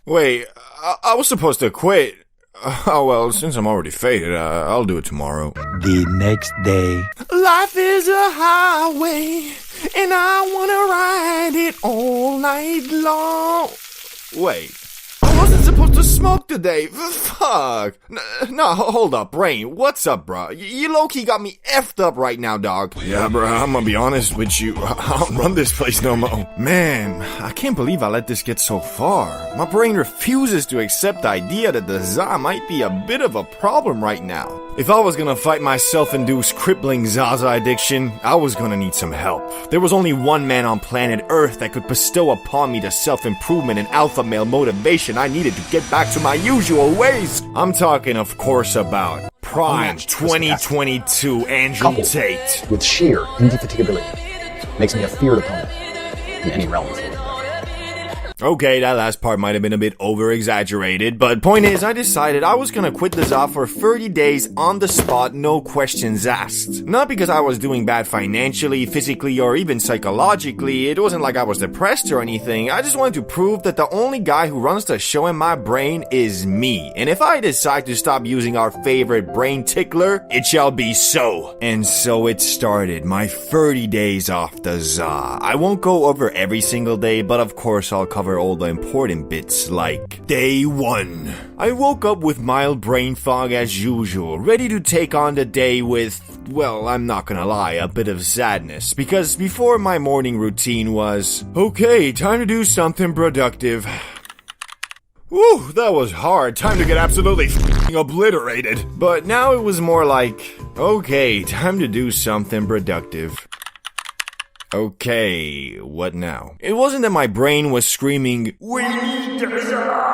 [SPEAKER 1] Wait, I was supposed to quit. Oh well, since I'm already faded, I'll do it tomorrow.
[SPEAKER 2] The next day.
[SPEAKER 1] Life is a highway, and I wanna ride it all night long. Wait, I wasn't supposed to smoke today. Fuck. No, hold up, Brain. What's up, bro? You low-key got me effed up right now, dog. Yeah, bro, I'm gonna be honest with you. I don't run this place no more. Man, I can't believe I let this get so far. My brain refuses to accept the idea that the za might be a bit of a problem right now. If I was gonna fight my self-induced crippling Zaza addiction, I was gonna need some help. There was only one man on planet Earth that could bestow upon me the self-improvement and alpha male motivation I needed to get back to my usual ways. I'm talking, of course, about Prime 2022 Andrew
[SPEAKER 3] Coupled
[SPEAKER 1] Tate.
[SPEAKER 3] with sheer indefatigability, makes me a feared opponent in any realm.
[SPEAKER 1] Okay, that last part might have been a bit over-exaggerated, but point is, I decided I was gonna quit the za for 30 days on the spot, no questions asked. Not because I was doing bad financially, physically, or even psychologically. It wasn't like I was depressed or anything. I just wanted to prove that the only guy who runs the show in my brain is me. And if I decide to stop using our favorite brain tickler, it shall be so. And so it started, my 30 days off the za. I won't go over every single day, but of course I'll cover
[SPEAKER 4] over all the important bits like Day 1. I woke up with mild brain fog as usual, ready to take on the day with, well, I'm not gonna lie, a bit of sadness, because before my morning routine was, okay, time to do something productive. Whew, that was hard. Time to get absolutely f***ing obliterated. But now it was more like, okay, time to do something productive. Okay, what now? It wasn't that my brain was screaming, "We need to..."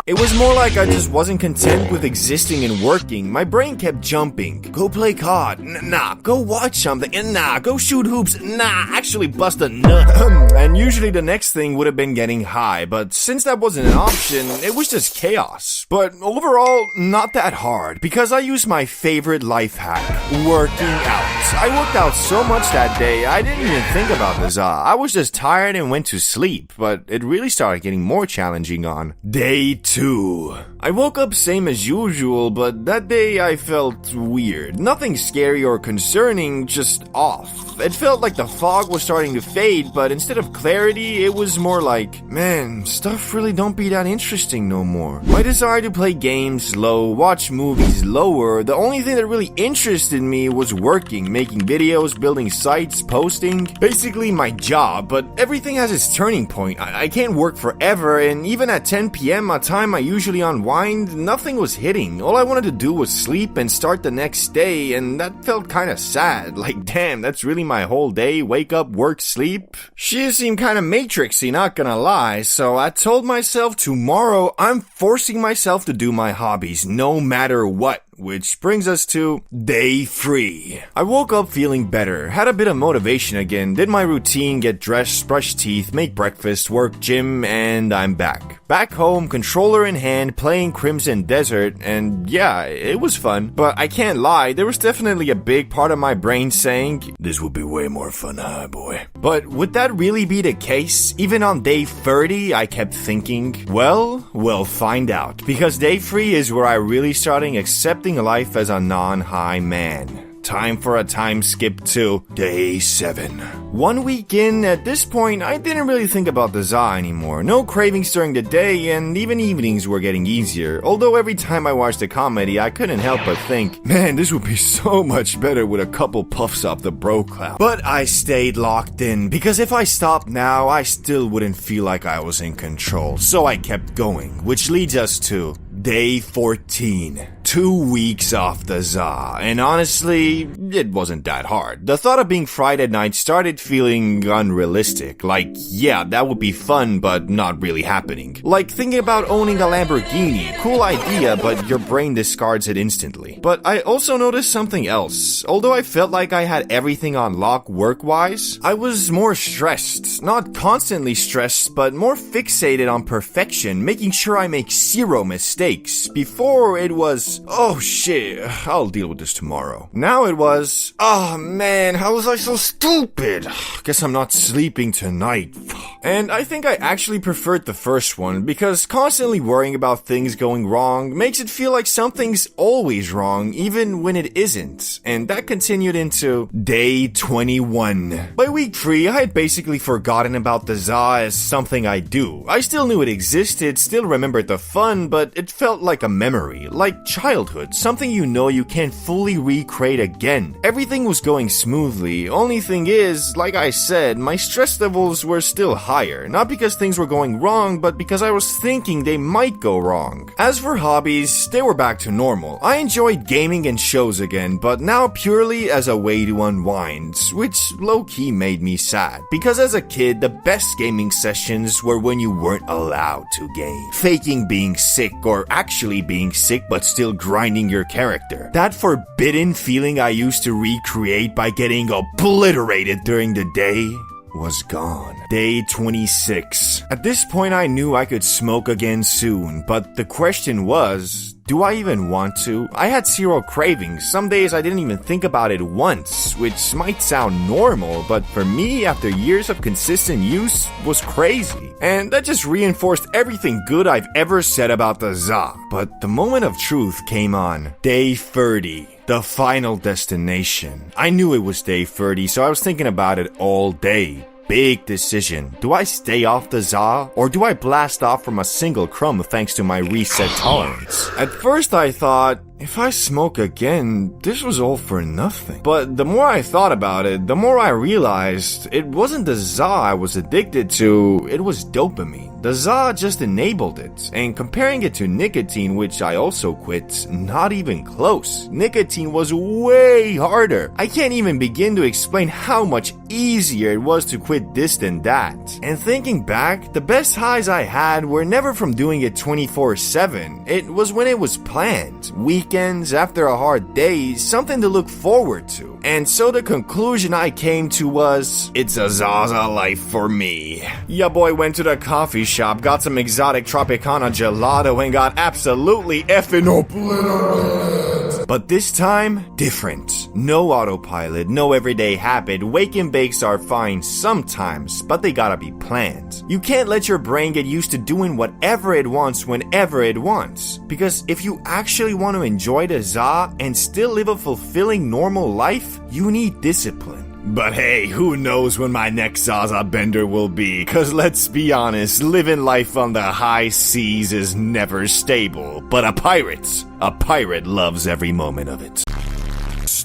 [SPEAKER 4] It was more like I just wasn't content with existing and working. My brain kept jumping. Go play COD. Nah. Go watch something. Nah. Go shoot hoops. Nah. Actually bust a nut. And usually the next thing would have been getting high, but since that wasn't an option, it was just chaos. But overall, not that hard, because I used my favorite life hack, working out. I worked out so much that day, I didn't even think about the za. I was just tired and went to sleep, but it really started getting more challenging on Day 2. I woke up same as usual, but that day I felt weird. Nothing scary or concerning, just off. It felt like the fog was starting to fade, but instead of clarity, it was more like, man, stuff really don't be that interesting no more. My desire to play games low, watch movies lower. The only thing that really interested me was working, making videos, building sites, posting. Basically my job, but everything has its turning point. I can't work forever, and even at 10 p.m., a time I usually unwind, nothing was hitting. All I wanted to do was sleep and start the next day, and that felt kinda sad. Like, damn, that's really my whole day, wake up, work, sleep. Shit seemed kinda matrixy, not gonna lie, so I told myself tomorrow I'm forcing myself to do my hobbies, no matter what. Which brings us to Day 3. I woke up feeling better, had a bit of motivation again, did my routine, get dressed, brush teeth, make breakfast, work, gym, and I'm back. Back home, controller in hand, playing Crimson Desert, and yeah, it was fun. But I can't lie, there was definitely a big part of my brain saying, this would be way more fun, huh, boy? But would that really be the case? Even on Day 30, I kept thinking, well, we'll find out. Because Day 3 is where I really started accepting life as a non-high man. Time for a time skip to Day 7. 1 week in, at this point, I didn't really think about the za anymore. No cravings during the day, and even evenings were getting easier. Although every time I watched a comedy, I couldn't help but think, man, this would be so much better with a couple puffs off the bro cloud. But I stayed locked in, because if I stopped now, I still wouldn't feel like I was in control. So I kept going, which leads us to Day 14. 2 weeks off the za, and honestly, it wasn't that hard. The thought of being fried at night started feeling unrealistic. Like, yeah, that would be fun, but not really happening. Like thinking about owning a Lamborghini. Cool idea, but your brain discards it instantly. But I also noticed something else. Although I felt like I had everything on lock work-wise, I was more stressed. Not constantly stressed, but more fixated on perfection, making sure I make zero mistakes. Before, it was, oh shit, I'll deal with this tomorrow. Now it was, oh man, how was I so stupid? Guess I'm not sleeping tonight. And I think I actually preferred the first one, because constantly worrying about things going wrong makes it feel like something's always wrong, even when it isn't. And that continued into Day 21. By week 3, I had basically forgotten about the za as something I do. I still knew it existed, still remembered the fun, but it felt like a memory, like childhood, something you know you can't fully recreate again. Everything was going smoothly. Only thing is, like I said, my stress levels were still higher, not because things were going wrong, but because I was thinking they might go wrong. As for hobbies, they were back to normal. I enjoyed gaming and shows again, but now purely as a way to unwind, which low-key made me sad, because as a kid, the best gaming sessions were when you weren't allowed to game. Faking being sick or actually being sick but still grinding your character. That forbidden feeling I used to recreate by getting obliterated during the day was gone. Day 26. At this point I knew I could smoke again soon, but the question was, do I even want to? I had zero cravings. Some days I didn't even think about it once, which might sound normal, but for me, after years of consistent use, was crazy. And that just reinforced everything good I've ever said about the za. But the moment of truth came on Day 30. The final destination. I knew it was Day 30, so I was thinking about it all day.
[SPEAKER 1] big decision. Do I stay off the za, or do I blast off from a single crumb thanks to my reset tolerance? At first I thought, if I smoke again, this was all for nothing. But the more I thought about it, the more I realized it wasn't the za I was addicted to, it was dopamine. The za just enabled it, and comparing it to nicotine, which I also quit, not even close. Nicotine was way harder. I can't even begin to explain how much easier it was to quit this than that. And thinking back, the best highs I had were never from doing it 24/7. It was when it was planned. Weekends, after a hard day, something to look forward to. And so the conclusion I came to was, it's a Zaza life for me. Ya boy went to the coffee shop, got some exotic Tropicana gelato, and got absolutely effing obliterated. But this time, different. No autopilot, no everyday habit. Wake and bakes are fine sometimes, but they gotta be planned. You can't let your brain get used to doing whatever it wants whenever it wants. Because if you actually want to enjoy the za and still live a fulfilling normal life, you need discipline. But hey, who knows when my next Zaza bender will be, cause let's be honest, living life on the high seas is never stable. But a pirate loves every moment of it.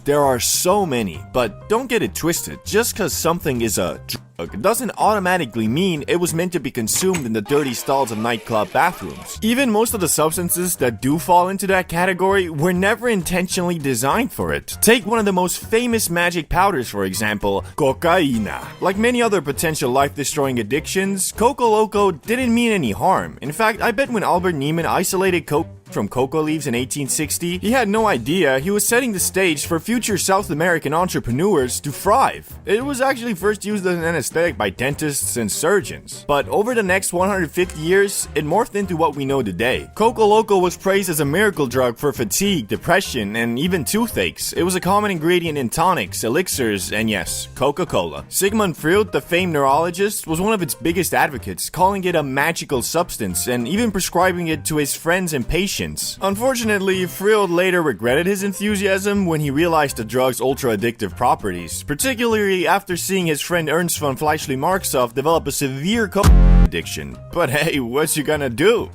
[SPEAKER 1] There are so many, but don't get it twisted. Just cause something is a drug doesn't automatically mean it was meant to be consumed in the dirty stalls of nightclub bathrooms. Even most of the substances that do fall into that category were never intentionally designed for it. Take one of the most famous magic powders, for example, cocaina. Like many other potential life-destroying addictions, Coco Loco didn't mean any harm. In fact, I bet when Albert Neiman isolated coke from cocoa leaves in 1860, he had no idea he was setting the stage for future South American entrepreneurs to thrive. It was actually first used as an anesthetic by dentists and surgeons. But over the next 150 years, it morphed into what we know today. Coco Loco was praised as a miracle drug for fatigue, depression, and even toothaches. It was a common ingredient in tonics, elixirs, and yes, Coca-Cola. Sigmund Freud, the famed neurologist, was one of its biggest advocates, calling it a magical substance and even prescribing it to his friends and patients. Unfortunately, Freud later regretted his enthusiasm when he realized the drug's ultra-addictive properties, particularly after seeing his friend Ernst von Fleischli-Marxoff develop a severe coke addiction. But hey, what you gonna do?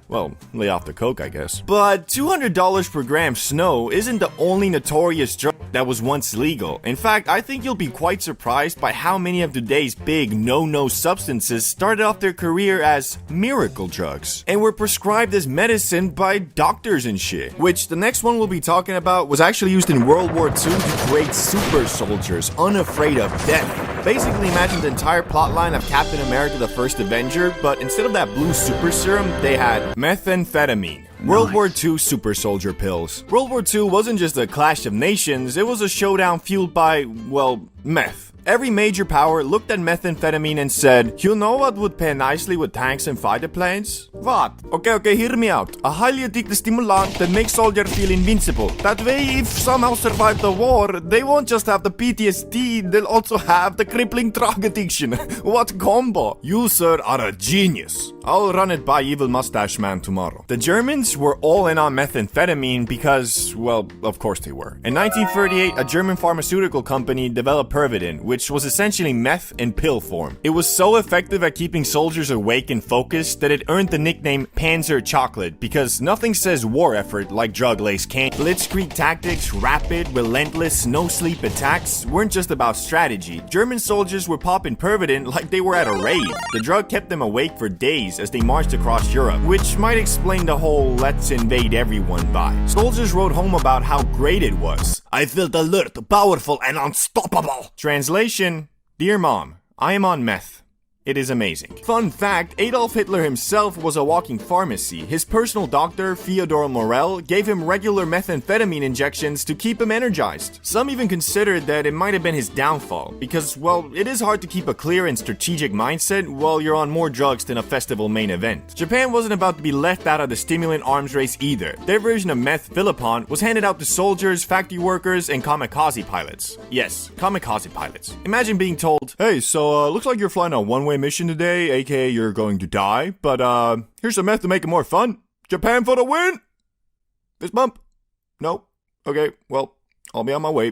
[SPEAKER 1] Well, lay off the coke, I guess. But $200 per gram snow isn't the only notorious drug that was once legal. In fact, I think you'll be quite surprised by how many of today's big no-no substances started off their career as miracle drugs and were prescribed as medicine by doctors and shit. Which the next one we'll be talking about was actually used in World War II to create super soldiers unafraid of death. Basically, imagine the entire plotline of Captain America the First Avenger, but instead of that blue super serum, they had methamphetamine. World War II super soldier pills. World War II wasn't just a clash of nations, it was a showdown fueled by, well, meth. Every major power looked at methamphetamine and said, you know what would pair nicely with tanks and fighter planes? What? Okay, hear me out. A highly addictive stimulant that makes soldiers feel invincible. That way, if somehow survive the war, they won't just have the PTSD, they'll also have the crippling drug addiction. What combo? You, sir, are a genius. I'll run it by Evil Mustache Man tomorrow. The Germans were all in on methamphetamine because, well, of course they were. In 1938, a German pharmaceutical company developed Pervitin, which was essentially meth in pill form. It was so effective at keeping soldiers awake and focused that it earned the nickname Panzer Chocolate, because nothing says war effort like drug-laced can. Blitzkrieg tactics, rapid, relentless, no-sleep attacks weren't just about strategy. German soldiers were popping Pervitin like they were at a rave. The drug kept them awake for days as they marched across Europe, which might explain the whole let's invade everyone vibe. Soldiers wrote home about how great it was. I felt alert, powerful, and unstoppable. Translation, Dear Mom, I am on meth. It is amazing. Fun fact, Adolf Hitler himself was a walking pharmacy. His personal doctor, Theodor Morell, gave him regular methamphetamine injections to keep him energized. Some even considered that it might have been his downfall, because, well, it is hard to keep a clear and strategic mindset while you're on more drugs than a festival main event. Japan wasn't about to be left out of the stimulant arms race either. Their version of meth, Philippon, was handed out to soldiers, factory workers, and kamikaze pilots. Yes, kamikaze pilots. Imagine being told, hey, so looks like you're flying a one-way mission today, aka you're going to die, but here's some meth to make it more fun. Japan for the win! Fist bump? No? Okay, well, I'll be on my way.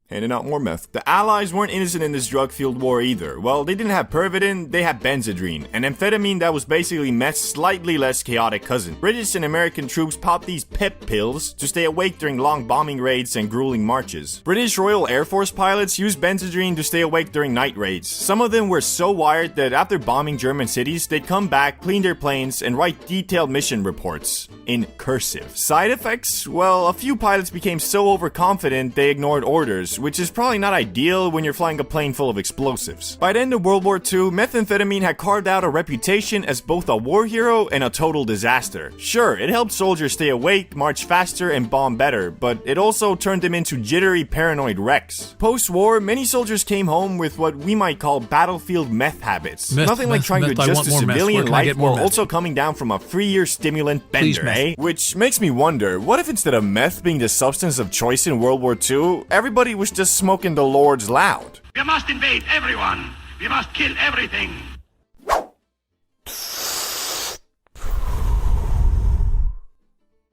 [SPEAKER 4] handing out more meth. The Allies weren't innocent in this drug-fueled war either. Well, they didn't have Pervitin, they had Benzedrine, an amphetamine that was basically meth's slightly less chaotic cousin. British and American troops popped these pep pills to stay awake during long bombing raids and grueling marches. British Royal Air Force pilots used Benzedrine to stay awake during night raids. Some of them were so wired that after bombing German cities, they'd come back, clean their planes, and write detailed mission reports in cursive. Side effects? Well, a few pilots became so overconfident they ignored orders, which is probably not ideal when you're flying a plane full of explosives. By the end of World War II, methamphetamine had carved out a reputation as both a war hero and a total disaster. Sure, it helped soldiers stay awake, march faster, and bomb better, but it also turned them into jittery, paranoid wrecks. Post-war, many soldiers came home with what we might call battlefield meth habits. Nothing like trying to adjust to civilian life while also coming down from a 3-year stimulant bender, eh? Which makes me wonder, what if instead of meth being the substance of choice in World War II, everybody was just smoking the Lord's loud?
[SPEAKER 6] We must invade everyone. We must kill everything.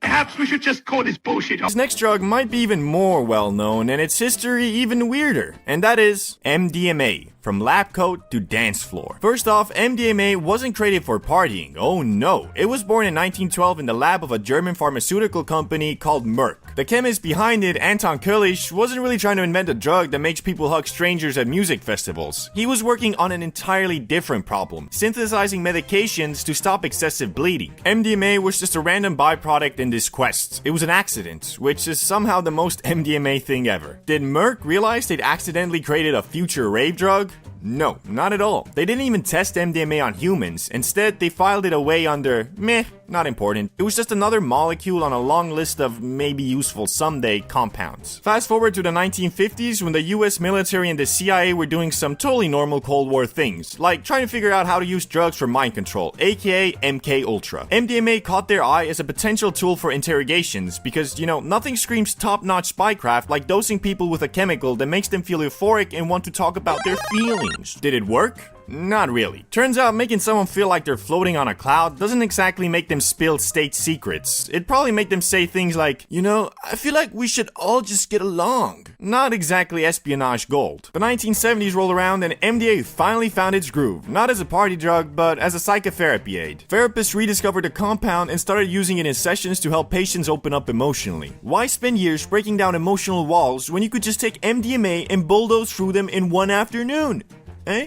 [SPEAKER 6] Perhaps we should just call this bullshit off.
[SPEAKER 4] This next drug might be even more well known and its history even weirder, and that is MDMA. From lab coat to dance floor. First off, MDMA wasn't created for partying. Oh no. It was born in 1912 in the lab of a German pharmaceutical company called Merck. The chemist behind it, Anton Kurlisch, wasn't really trying to invent a drug that makes people hug strangers at music festivals. He was working on an entirely different problem, synthesizing medications to stop excessive bleeding. MDMA was just a random byproduct in this quest. It was an accident, which is somehow the most MDMA thing ever. Did Merck realize they'd accidentally created a future rave drug? No, not at all. They didn't even test MDMA on humans. Instead, they filed it away under meh, not important. It was just another molecule on a long list of maybe useful someday compounds. Fast forward to the 1950s when the US military and the CIA were doing some totally normal Cold War things, like trying to figure out how to use drugs for mind control, aka MK Ultra. MDMA caught their eye as a potential tool for interrogations because, you know, nothing screams top-notch spycraft like dosing people with a chemical that makes them feel euphoric and want to talk about their feelings. Did it work? Not really. Turns out making someone feel like they're floating on a cloud doesn't exactly make them spill state secrets. It'd probably make them say things like, you know, I feel like we should all just get along. Not exactly espionage gold. The 1970s rolled around and MDA finally found its groove, not as a party drug, but as a psychotherapy aid. Therapists rediscovered the compound and started using it in sessions to help patients open up emotionally. Why spend years breaking down emotional walls when you could just take MDMA and bulldoze through them in one afternoon?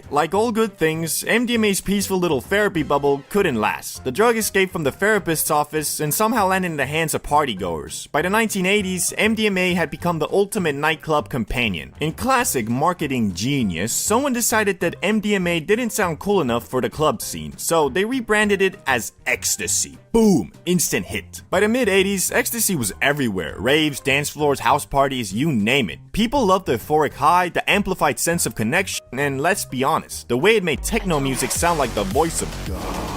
[SPEAKER 4] Like all good things, MDMA's peaceful little therapy bubble couldn't last. The drug escaped from the therapist's office and somehow landed in the hands of partygoers. By the 1980s, MDMA had become the ultimate nightclub companion. In classic marketing genius, someone decided that MDMA didn't sound cool enough for the club scene, so they rebranded it as ecstasy. Boom! Instant hit. By the mid-80s, ecstasy was everywhere. Raves, dance floors, house parties, you name it. People loved the euphoric high, the amplified sense of connection, and let's be honest, the way it made techno music sound like the voice of God.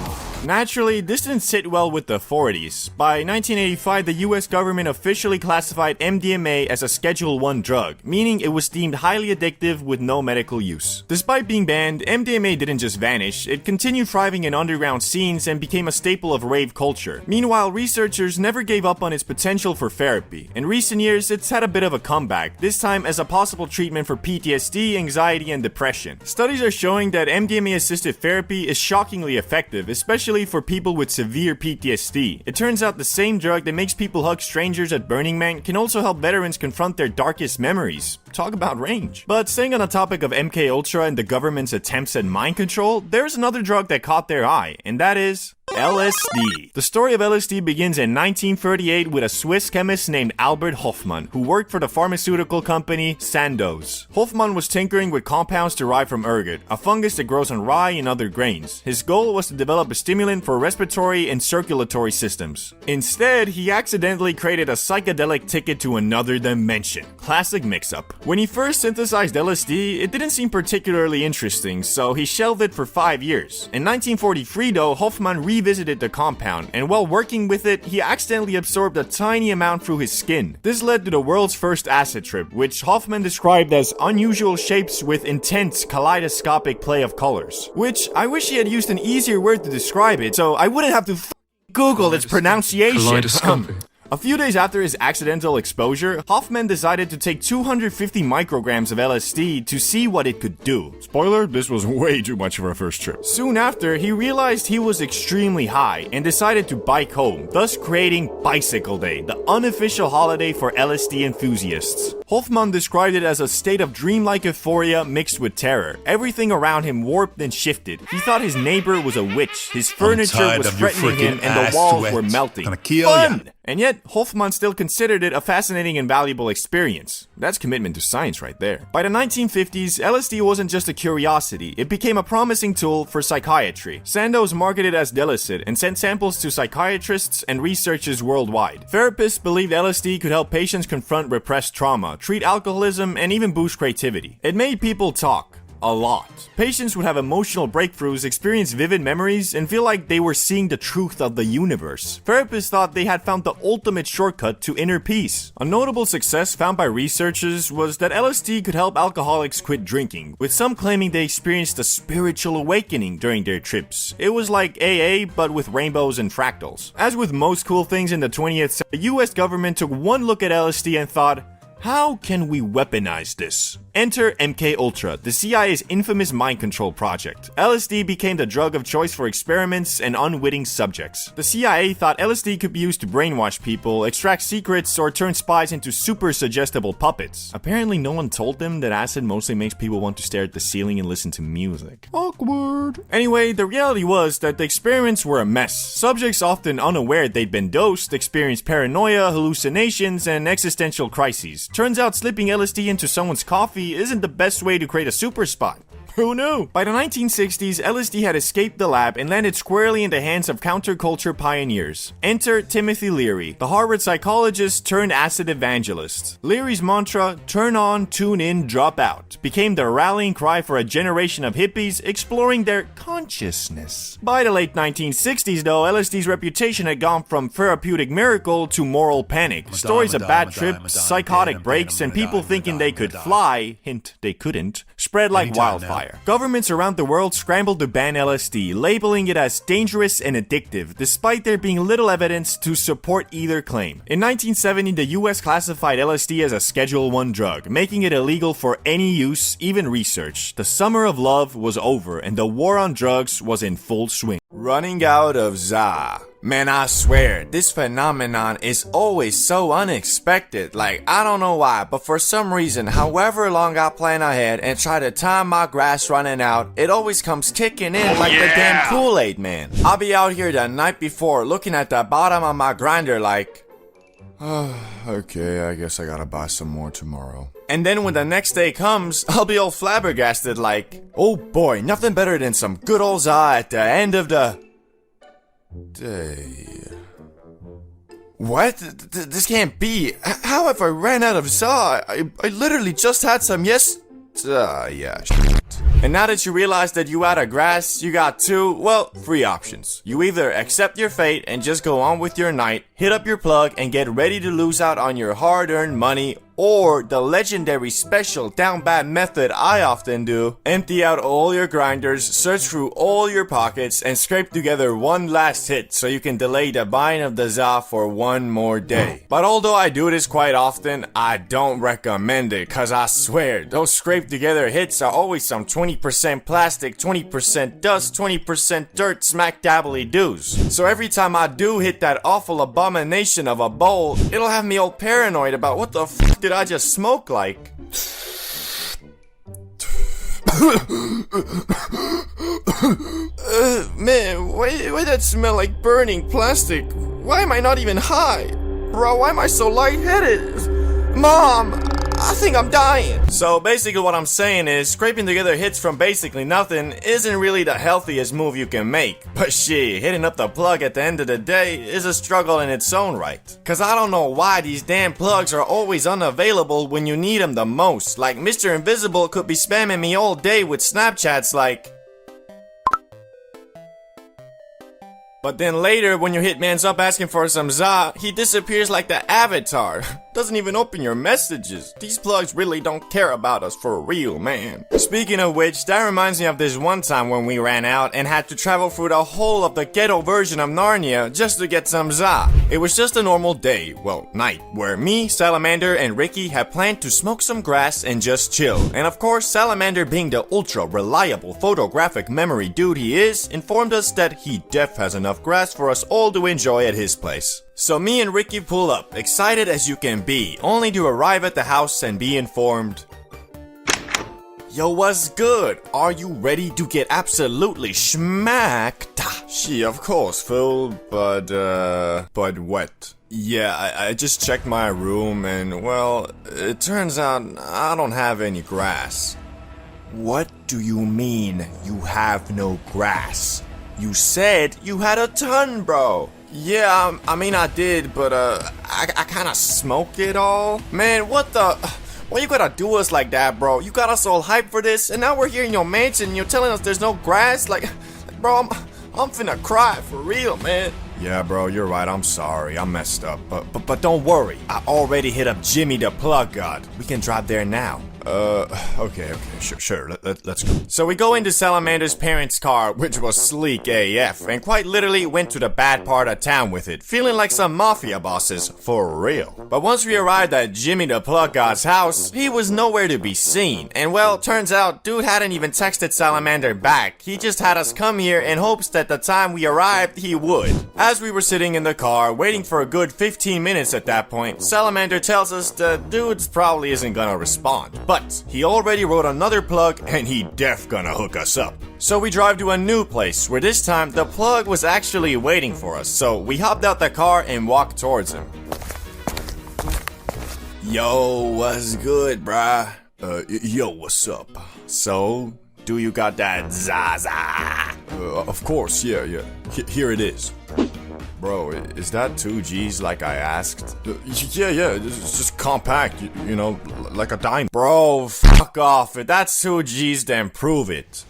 [SPEAKER 4] Naturally, this didn't sit well with the authorities. By 1985, the US government officially classified MDMA as a Schedule I drug, meaning it was deemed highly addictive with no medical use. Despite being banned, MDMA didn't just vanish, it continued thriving in underground scenes and became a staple of rave culture. Meanwhile, researchers never gave up on its potential for therapy. In recent years, it's had a bit of a comeback, this time as a possible treatment for PTSD, anxiety, and depression. Studies are showing that MDMA-assisted therapy is shockingly effective, especially for people with severe PTSD. It turns out the same drug that makes people hug strangers at Burning Man can also help veterans confront their darkest memories. Talk about range. But staying on the topic of MK Ultra and the government's attempts at mind control, there's another drug that caught their eye, and that is LSD. The story of LSD begins in 1938 with a Swiss chemist named Albert Hofmann, who worked for the pharmaceutical company Sandoz. Hofmann was tinkering with compounds derived from ergot, a fungus that grows on rye and other grains. His goal was to develop a stimulant for respiratory and circulatory systems. Instead, he accidentally created a psychedelic ticket to another dimension. Classic mix-up. When he first synthesized LSD, it didn't seem particularly interesting, so he shelved it for 5 years. In 1943 though, Hofmann revisited the compound, and while working with it, he accidentally absorbed a tiny amount through his skin. This led to the world's first acid trip, which Hofmann described as unusual shapes with intense kaleidoscopic play of colors. Which, I wish he had used an easier word to describe it, so I wouldn't have to Google its pronunciation. A few days after his accidental exposure, Hoffman decided to take 250 micrograms of LSD to see what it could do.
[SPEAKER 1] Spoiler, this was way too much for a first trip.
[SPEAKER 4] Soon after, he realized he was extremely high and decided to bike home, thus creating Bicycle Day, the unofficial holiday for LSD enthusiasts. Hoffman described it as a state of dreamlike euphoria mixed with terror. Everything around him warped and shifted. He thought his neighbor was a witch, his furniture was threatening him, and the walls were melting.
[SPEAKER 2] Gonna kill
[SPEAKER 4] Fun!
[SPEAKER 2] ya.
[SPEAKER 4] And yet, Hoffman still considered it a fascinating and valuable experience. That's commitment to science right there. By the 1950s, LSD wasn't just a curiosity, it became a promising tool for psychiatry. Sandoz marketed as Delicit and sent samples to psychiatrists and researchers worldwide. Therapists believed LSD could help patients confront repressed trauma, treat alcoholism, and even boost creativity. It made people talk. A lot. Patients would have emotional breakthroughs, experience vivid memories, and feel like they were seeing the truth of the universe. Therapists thought they had found the ultimate shortcut to inner peace. A notable success found by researchers was that LSD could help alcoholics quit drinking, with some claiming they experienced a spiritual awakening during their trips. It was like AA, but with rainbows and fractals. As with most cool things in the 20th century, the US government took one look at LSD and thought, how can we weaponize this? Enter MK Ultra, the CIA's infamous mind control project. LSD became the drug of choice for experiments and unwitting subjects. The CIA thought LSD could be used to brainwash people, extract secrets, or turn spies into super suggestible puppets. Apparently no one told them that acid mostly makes people want to stare at the ceiling and listen to music. Awkward. Anyway, the reality was that the experiments were a mess. Subjects, often unaware they'd been dosed, experienced paranoia, hallucinations, and existential crises. Turns out slipping LSD into someone's coffee isn't the best way to create a super spy. Who knew? By the 1960s, LSD had escaped the lab and landed squarely in the hands of counterculture pioneers. Enter Timothy Leary, the Harvard psychologist turned acid evangelist. Leary's mantra, turn on, tune in, drop out, became the rallying cry for a generation of hippies exploring their consciousness. By the late 1960s, though, LSD's reputation had gone from therapeutic miracle to moral panic. Stories of bad trips, psychotic breaks, and people thinking they could fly, hint they couldn't, spread like wildfire. Governments around the world scrambled to ban LSD, labeling it as dangerous and addictive, despite there being little evidence to support either claim. In 1970, the US classified LSD as a Schedule I drug, making it illegal for any use, even research. The summer of love was over, and the war on drugs was in full swing. Running out of za. Man, I swear, this phenomenon is always so unexpected. Like, I don't know why, but for some reason, however long I plan ahead and try to time my grass running out, it always comes kicking in like the damn Kool-Aid man. I'll be out here the night before looking at the bottom of my grinder like,
[SPEAKER 1] Okay, I guess I gotta buy some more tomorrow.
[SPEAKER 4] and then when the next day comes, I'll be all flabbergasted like, oh boy, nothing better than some good old za at the end of the
[SPEAKER 1] Day.
[SPEAKER 4] What? This can't be. How have I ran out of za? I literally just had some
[SPEAKER 1] Yeah.
[SPEAKER 4] And now that you realize that you out of grass, you got three options. You either accept your fate and just go on with your night, hit up your plug, and get ready to lose out on your hard-earned money, or the legendary special down bad method I often do, empty out all your grinders, search through all your pockets, and scrape together one last hit so you can delay the buying of the za for one more day. But although I do this quite often, I don't recommend it, cause I swear, those scrape together hits are always some 20% plastic, 20% dust, 20% dirt smack dabbly doos. So every time I do hit that awful abomination of a bowl, it'll have me all paranoid about what the f did I just smoke like? Man, why that smell like burning plastic? Why am I not even high? Bro, why am I so lightheaded? Mom, I think I'm dying. So basically what I'm saying is, scraping together hits from basically nothing isn't really the healthiest move you can make. But shit, hitting up the plug at the end of the day is a struggle in its own right. Cause I don't know why these damn plugs are always unavailable when you need them the most. Like Mr. Invisible could be spamming me all day with Snapchats like, but then later, when your hitman's up asking for some za, he disappears like the Avatar. Doesn't even open your messages. These plugs really don't care about us for real, man. Speaking of which, that reminds me of this one time when we ran out and had to travel through the whole of the ghetto version of Narnia just to get some za. It was just a normal day, well, night, where me, Salamander, and Ricky had planned to smoke some grass and just chill. And of course, Salamander, being the ultra reliable photographic memory dude he is, informed us that he def has enough grass for us all to enjoy at his place. So me and Ricky pull up, excited as you can be, only to arrive at the house and be informed, "Yo, what's good? Are you ready to get absolutely schmacked?" She, of course, Phil, but what? Yeah, I just checked my room and, well, it turns out I don't have any grass. What do you mean you have no grass? You said you had a ton, bro. Yeah, I mean I did, but I kinda smoked it all. Man, what the... Why you gotta do us like that, bro? You got us all hyped for this, and now we're here in your mansion and you're telling us there's no grass? Like bro, I'm finna cry for real, man. Yeah, bro, you're right. I'm sorry. I messed up. But don't worry. I already hit up Jimmy the Plug God. We can drive there now. Okay, sure, let's go. So we go into Salamander's parents' car, which was sleek AF, and quite literally went to the bad part of town with it, feeling like some mafia bosses, for real. But once we arrived at Jimmy the Plug God's house, he was nowhere to be seen, and well, turns out, dude hadn't even texted Salamander back. He just had us come here in hopes that the time we arrived, he would. As we were sitting in the car, waiting for a good 15 minutes at that point, Salamander tells us the dude's probably isn't gonna respond, but he already wrote another plug and he def gonna hook us up. So we drive to a new place where this time the plug was actually waiting for us, so we hopped out the car and walked towards him. Yo, what's good, bruh? Yo, what's up? So, do you got that Zaza? Of course, yeah. Here it is. Bro, is that 2 G's like I asked? Yeah, it's just compact, you know, like a dime. Bro, fuck off. If that's 2 G's, then prove it.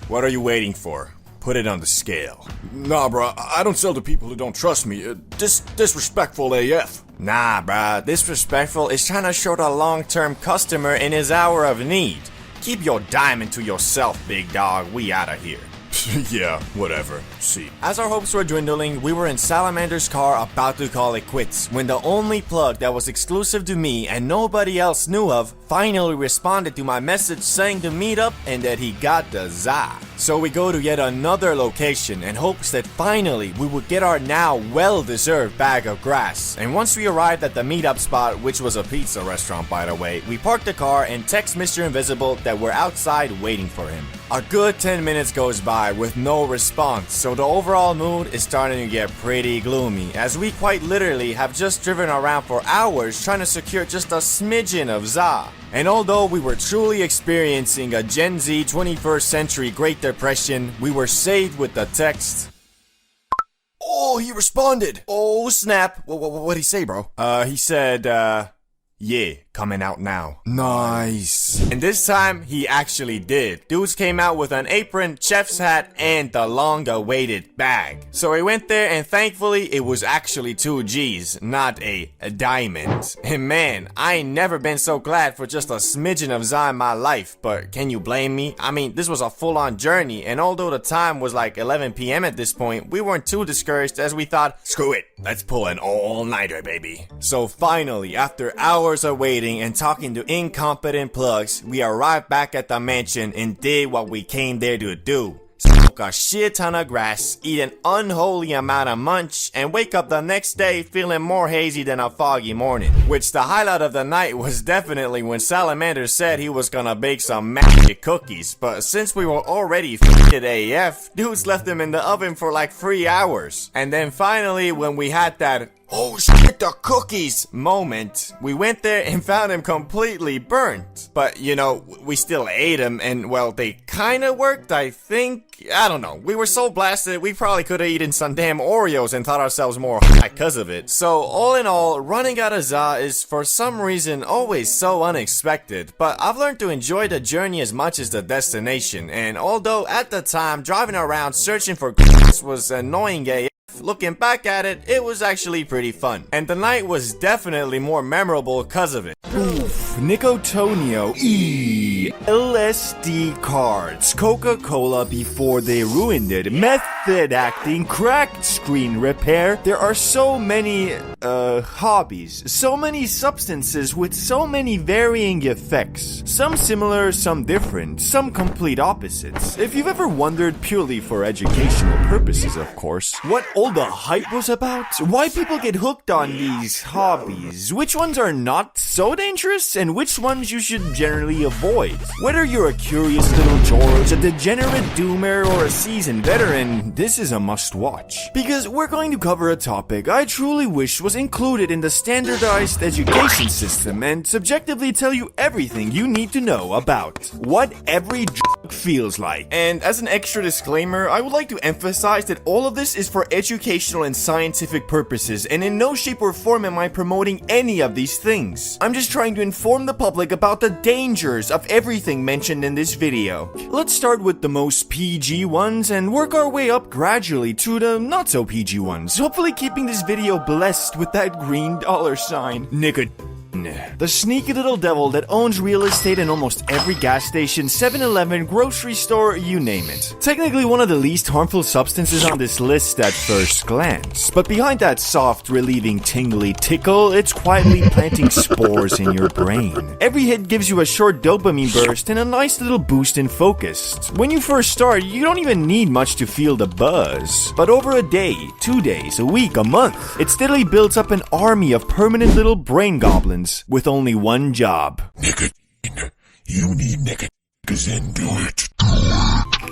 [SPEAKER 4] What are you waiting for? Put it on the scale. Nah, bro, I don't sell to people who don't trust me. Disrespectful AF. Nah, bruh, disrespectful is trying to show the long-term customer in his hour of need. Keep your diamond to yourself, big dog. We outta here. Yeah, whatever. See. As our hopes were dwindling, we were in Salamander's car about to call it quits when the only plug that was exclusive to me and nobody else knew of finally responded to my message saying to meet up and that he got the za. So we go to yet another location in hopes that finally we would get our now well-deserved bag of grass. And once we arrived at the meetup spot, which was a pizza restaurant by the way, we parked the car and text Mr. Invisible that we're outside waiting for him. A good 10 minutes goes by with no response, so the overall mood is starting to get pretty gloomy, as we quite literally have just driven around for hours trying to secure just a smidgen of za. And although we were truly experiencing a Gen Z 21st century Great Depression, we were saved with the text, "Oh, he responded! Oh, snap! What'd he say, bro?" He said, "Yeah, coming out now." Nice. And this time, he actually did. Dudes came out with an apron, chef's hat, and the long-awaited bag. So we went there, and thankfully, it was actually 2 G's, not a diamond. And man, I ain't never been so glad for just a smidgen of za in my life, but can you blame me? I mean, this was a full-on journey, and although the time was like 11 PM at this point, we weren't too discouraged as we thought, screw it, let's pull an all-nighter, baby. So finally, after hours of waiting and talking to incompetent plugs, we arrived back at the mansion and did what we came there to do. Smoke a shit ton of grass, eat an unholy amount of munch, and wake up the next day feeling more hazy than a foggy morning. Which the highlight of the night was definitely when Salamander said he was gonna bake some magic cookies, but since we were already f***ed AF, dudes left them in the oven for like 3 hours. And then finally, when we had that "oh shit, the cookies" moment, we went there and found them completely burnt. But, you know, we still ate them and, well, they kinda worked, I think. I don't know. We were so blasted, we probably could've eaten some damn Oreos and thought ourselves more high because of it. So, all in all, running out of za is, for some reason, always so unexpected. But I've learned to enjoy the journey as much as the destination. And although, at the time, driving around searching for grass was annoying AF, Looking back at it, it was actually pretty fun. And the night was definitely more memorable because of it. Oof, Nicotonio, LSD cards, Coca-Cola before they ruined it, method acting, cracked screen repair. There are so many, hobbies, so many substances with so many varying effects. Some similar, some different, some complete opposites. If you've ever wondered, purely for educational purposes of course, what all the hype was about, why people get hooked on these hobbies, which ones are not so dangerous, and which ones you should generally avoid. Whether you're a curious little George, a degenerate doomer, or a seasoned veteran, this is a must-watch. Because we're going to cover a topic I truly wish was included in the standardized education system and subjectively tell you everything you need to know about what every drug feels like. And as an extra disclaimer, I would like to emphasize that all of this is for educational and scientific purposes, and in no shape or form am I promoting any of these things. I'm just trying to inform the public about the dangers of everything mentioned in this video. Let's start with the most PG ones and work our way up gradually to the not so PG ones, hopefully keeping this video blessed with that green dollar sign. The sneaky little devil that owns real estate in almost every gas station, 7-Eleven, grocery store, you name it. Technically one of the least harmful substances on this list at first glance, but behind that soft, relieving, tingly tickle, it's quietly planting spores in your brain. Every hit gives you a short dopamine burst and a nice little boost in focus. When you first start, you don't even need much to feel the buzz. But over a day, 2 days, a week, a month, it steadily builds up an army of permanent little brain goblins with only one job.
[SPEAKER 7] Nicotine. You need nicotine, then do it.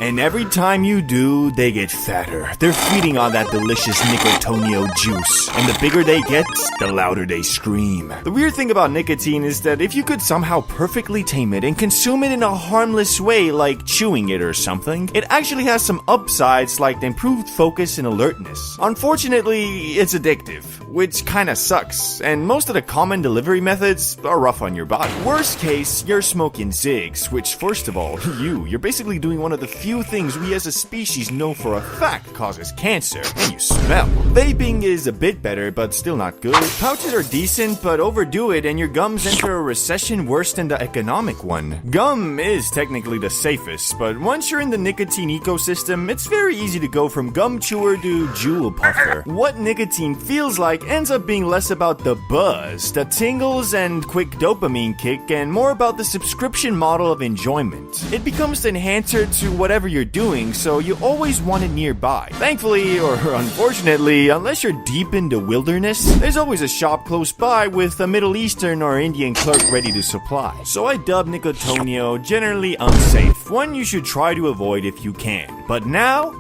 [SPEAKER 4] And every time you do, they get fatter. They're feeding on that delicious Nicotonio juice. And the bigger they get, the louder they scream. The weird thing about nicotine is that if you could somehow perfectly tame it and consume it in a harmless way, like chewing it or something, it actually has some upsides like improved focus and alertness. Unfortunately, it's addictive, which kinda sucks. And most of the common delivery methods are rough on your body. Worst case, you're smoking cigs, which first of all, you're basically doing one of the few things we as a species know for a fact causes cancer. You smell. Vaping is a bit better, but still not good. Pouches are decent, but overdo it and your gums enter a recession worse than the economic one. Gum is technically the safest, but once you're in the nicotine ecosystem, it's very easy to go from gum chewer to jewel puffer. What nicotine feels like ends up being less about the buzz, the tingles and quick dopamine kick, and more about the subscription model of enjoyment. It becomes the enhancer to whatever you're doing, so you always want it nearby. Thankfully, or unfortunately, unless you're deep in the wilderness, there's always a shop close by with a Middle Eastern or Indian clerk ready to supply. So I dub Nicotonio generally unsafe, one you should try to avoid if you can. But now,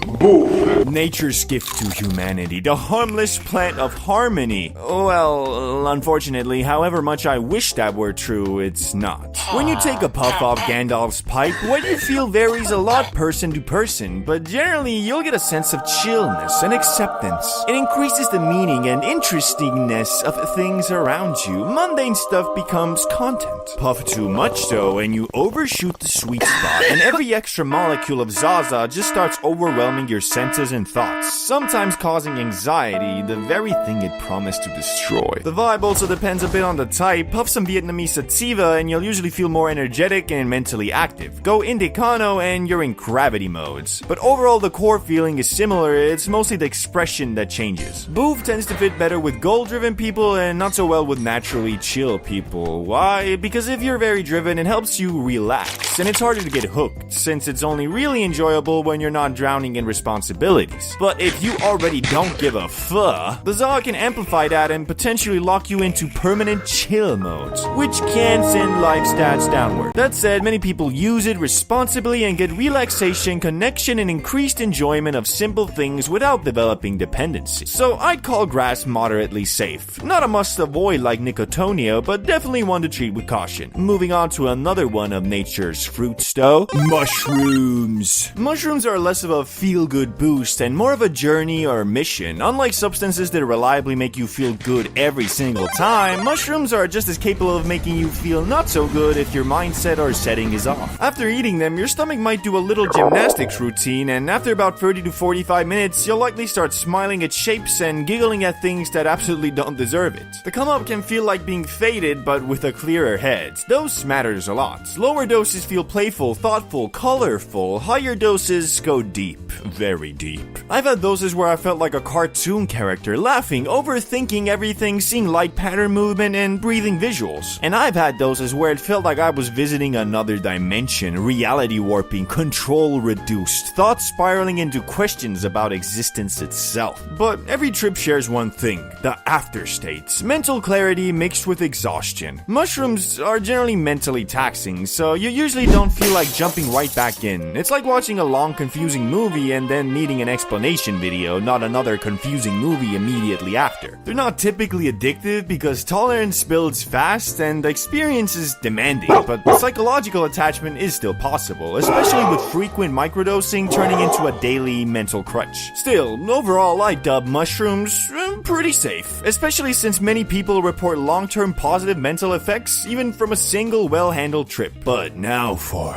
[SPEAKER 4] nature's gift to humanity, the harmless plant of harmony. Well, unfortunately, however much I wish that were true, it's not. When you take a puff off Gandalf's pipe, what you feel varies a lot person to person, but generally you'll get a sense of chillness and acceptance. It increases the meaning and interestingness of things around you. Mundane stuff becomes content. Puff too much though, and you overshoot the sweet spot, and every extra molecule of Zaza just starts overwhelming your senses and thoughts, sometimes causing anxiety, the very thing it promised to destroy. The vibe also depends a bit on the type. Puff some Vietnamese sativa and you'll usually feel more energetic and mentally active. Go Indicano and you're in gravity modes. But overall the core feeling is similar, it's mostly the expression that changes. Boof tends to fit better with goal-driven people and not so well with naturally chill people. Why? Because if you're very driven, it helps you relax, and it's harder to get hooked, since it's only really enjoyable when you're not drowning in responsibilities. But if you already don't give a fuck, the Zaw can amplify that and potentially lock you into permanent chill modes, which can send life stats downward. That said, many people use it responsibly and get relaxation, connection, and increased enjoyment of simple things without developing dependency. So I'd call grass moderately safe. Not a must avoid like Nicotonio, but definitely one to treat with caution. Moving on to another one of nature's fruits though, mushrooms. Mushrooms are less of a feel-good boost and more of a journey or mission. Unlike substances that reliably make you feel good every single time, mushrooms are just as capable of making you feel not so good if your mindset or setting is off. After eating them, your stomach might do a little gymnastics routine, and after about 30 to 45 minutes, you'll likely start smiling at shapes and giggling at things that absolutely don't deserve it. The come up can feel like being faded, but with a clearer head. Dose matters a lot. Lower doses feel playful, thoughtful, colorful. Higher doses go deep. Very deep. I've had doses where I felt like a cartoon character, laughing, overthinking everything, seeing light pattern movement, and breathing visuals. And I've had doses where it felt like I was visiting another dimension, reality warping, control reduced, thoughts spiraling into questions about existence itself. But every trip shares one thing, the after states. Mental clarity mixed with exhaustion. Mushrooms are generally mentally taxing, so you usually don't feel like jumping right back in. It's like watching a long confusing movie and then needing an explanation video, not another confusing movie immediately after. They're not typically addictive because tolerance builds fast and the experience is demanding, but psychological attachment is still possible, especially with frequent microdosing turning into a daily mental crutch. Still, overall I dub mushrooms pretty safe, especially since many people report long-term positive mental effects even from a single well-handled trip. But now for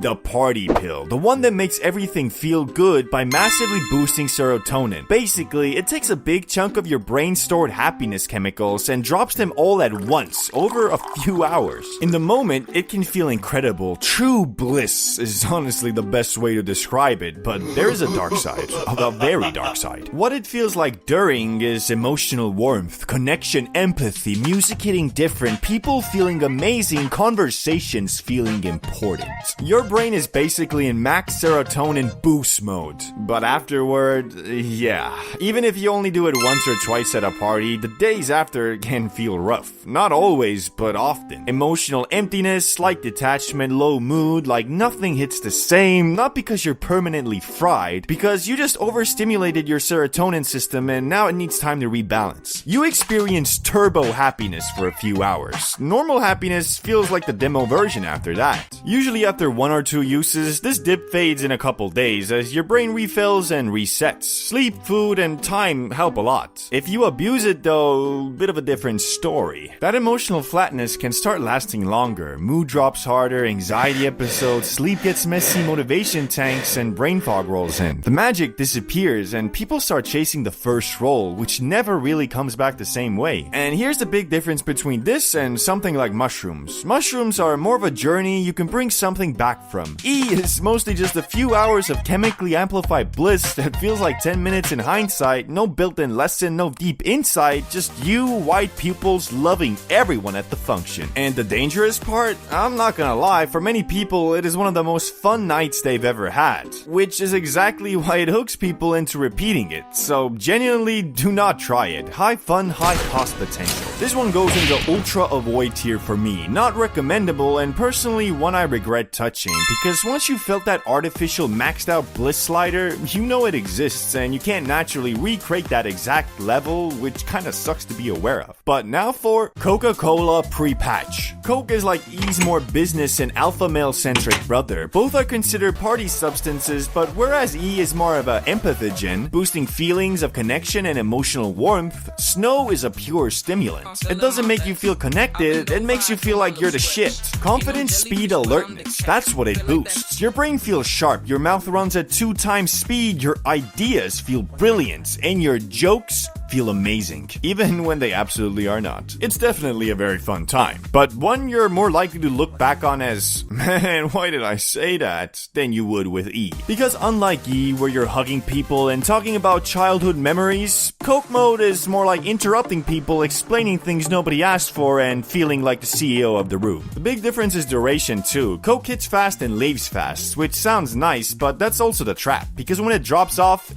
[SPEAKER 4] the party pill, the one that makes everything feel good by massively boosting serotonin. Basically, it takes a big chunk of your brain's stored happiness chemicals and drops them all at once over a few hours. In the moment, it can feel incredible. True bliss is honestly the best way to describe it, but there is a dark side, a very dark side. What it feels like during is emotional warmth, connection, empathy, music hitting different, people feeling amazing, conversations feeling important. Your brain is basically in max serotonin boost mode. But afterward, yeah. Even if you only do it once or twice at a party, the days after can feel rough. Not always, but often. Emotional emptiness, slight detachment, low mood, like nothing hits the same. Not because you're permanently fried, because you just overstimulated your serotonin system and now it needs time to rebalance. You experience turbo happiness for a few hours. Normal happiness feels like the demo version after that. Usually after one or two uses, this dip fades in a couple days as your brain refills and resets. Sleep, food, and time help a lot. If you abuse it though, bit of a different story. That emotional flatness can start lasting longer. Mood drops harder, anxiety episodes, sleep gets messy, motivation tanks, and brain fog rolls in. The magic disappears and people start chasing the first roll, which never really comes back the same way. And here's the big difference between this and something like mushrooms. Mushrooms are more of a journey you can bring something back from. E is mostly just a few hours of chemically amplified bliss that feels like 10 minutes in hindsight, no built-in lesson, no deep insight, just you, white pupils, loving everyone at the function. And the dangerous part? I'm not gonna lie, for many people, it is one of the most fun nights they've ever had, which is exactly why it hooks people into repeating it. So genuinely, do not try it. High fun, high cost potential. This one goes in the ultra avoid tier for me. Not recommendable, and personally one I regret touching, because once you felt that artificial maxed out bliss slider, you know it exists and you can't naturally recreate that exact level, which kinda sucks to be aware of. But now for Coca-Cola pre-patch. Coke is like E's more business and alpha male centric brother. Both are considered party substances, but whereas E is more of a empathogen, boosting feelings of connection and emotional warmth, Snow is a pure stimulant. It doesn't make you feel connected, it makes you feel like you're the shit. Confidence, speed, alertness. That's what it boosts. Your brain feels sharp, your mouth runs at 2 times speed, your ideas feel brilliant, and your jokes feel amazing, even when they absolutely are not. It's definitely a very fun time, but one you're more likely to look back on as, man, why did I say that, than you would with E. Because unlike E, where you're hugging people and talking about childhood memories, Coke mode is more like interrupting people, explaining things nobody asked for, and feeling like the CEO of the room. The big difference is duration too. Coke hits fast and leaves fast, which sounds nice, but that's also the trap, because when it drops off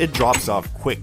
[SPEAKER 4] quick.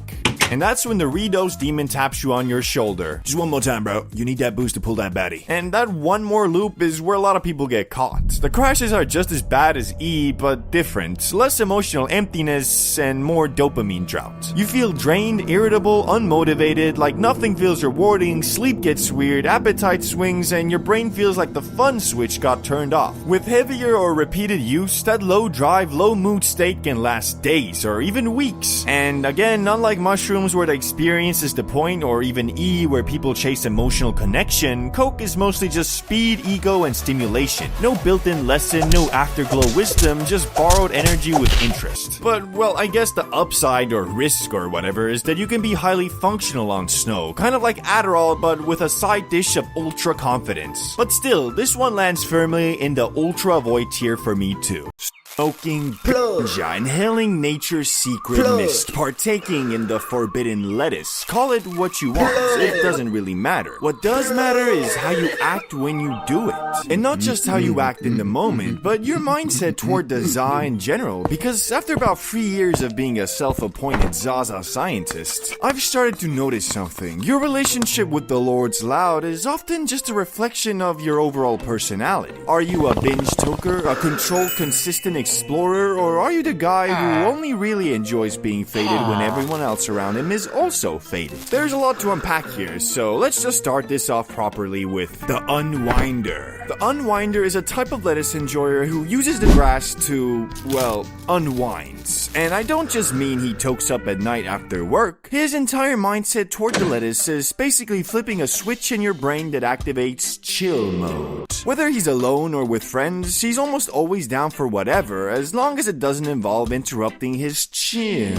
[SPEAKER 4] And that's when the redose demon taps you on your shoulder. Just one more time, bro. You need that boost to pull that baddie. And that one more loop is where a lot of people get caught. The crashes are just as bad as E, but different. Less emotional emptiness and more dopamine drought. You feel drained, irritable, unmotivated, like nothing feels rewarding, sleep gets weird, appetite swings, and your brain feels like the fun switch got turned off. With heavier or repeated use, that low drive, low mood state can last days or even weeks. And again, unlike mushrooms, rooms where the experience is the point, or even E where people chase emotional connection, Coke is mostly just speed, ego, and stimulation. No built-in lesson, no afterglow wisdom, just borrowed energy with interest. But, well, I guess the upside or risk or whatever is that you can be highly functional on snow, kind of like Adderall but with a side dish of ultra confidence. But still, this one lands firmly in the ultra avoid tier for me too. Smoking ganja, inhaling nature's secret mist, partaking in the forbidden lettuce. Call it what you want, it doesn't really matter. What does matter is how you act when you do it. And not just how you act in the moment, but your mindset toward the Za in general. Because after about 3 years of being a self-appointed Zaza scientist, I've started to notice something. Your relationship with the Lord's Loud is often just a reflection of your overall personality. Are you a binge toker, a controlled, consistent explorer, or are you the guy who only really enjoys being faded when everyone else around him is also faded? There's a lot to unpack here, so let's just start this off properly with the Unwinder. The Unwinder is a type of lettuce enjoyer who uses the grass to, well, unwind. And I don't just mean he tokes up at night after work. His entire mindset toward the lettuce is basically flipping a switch in your brain that activates chill mode. Whether he's alone or with friends, he's almost always down for whatever, as long as it doesn't involve interrupting his chill.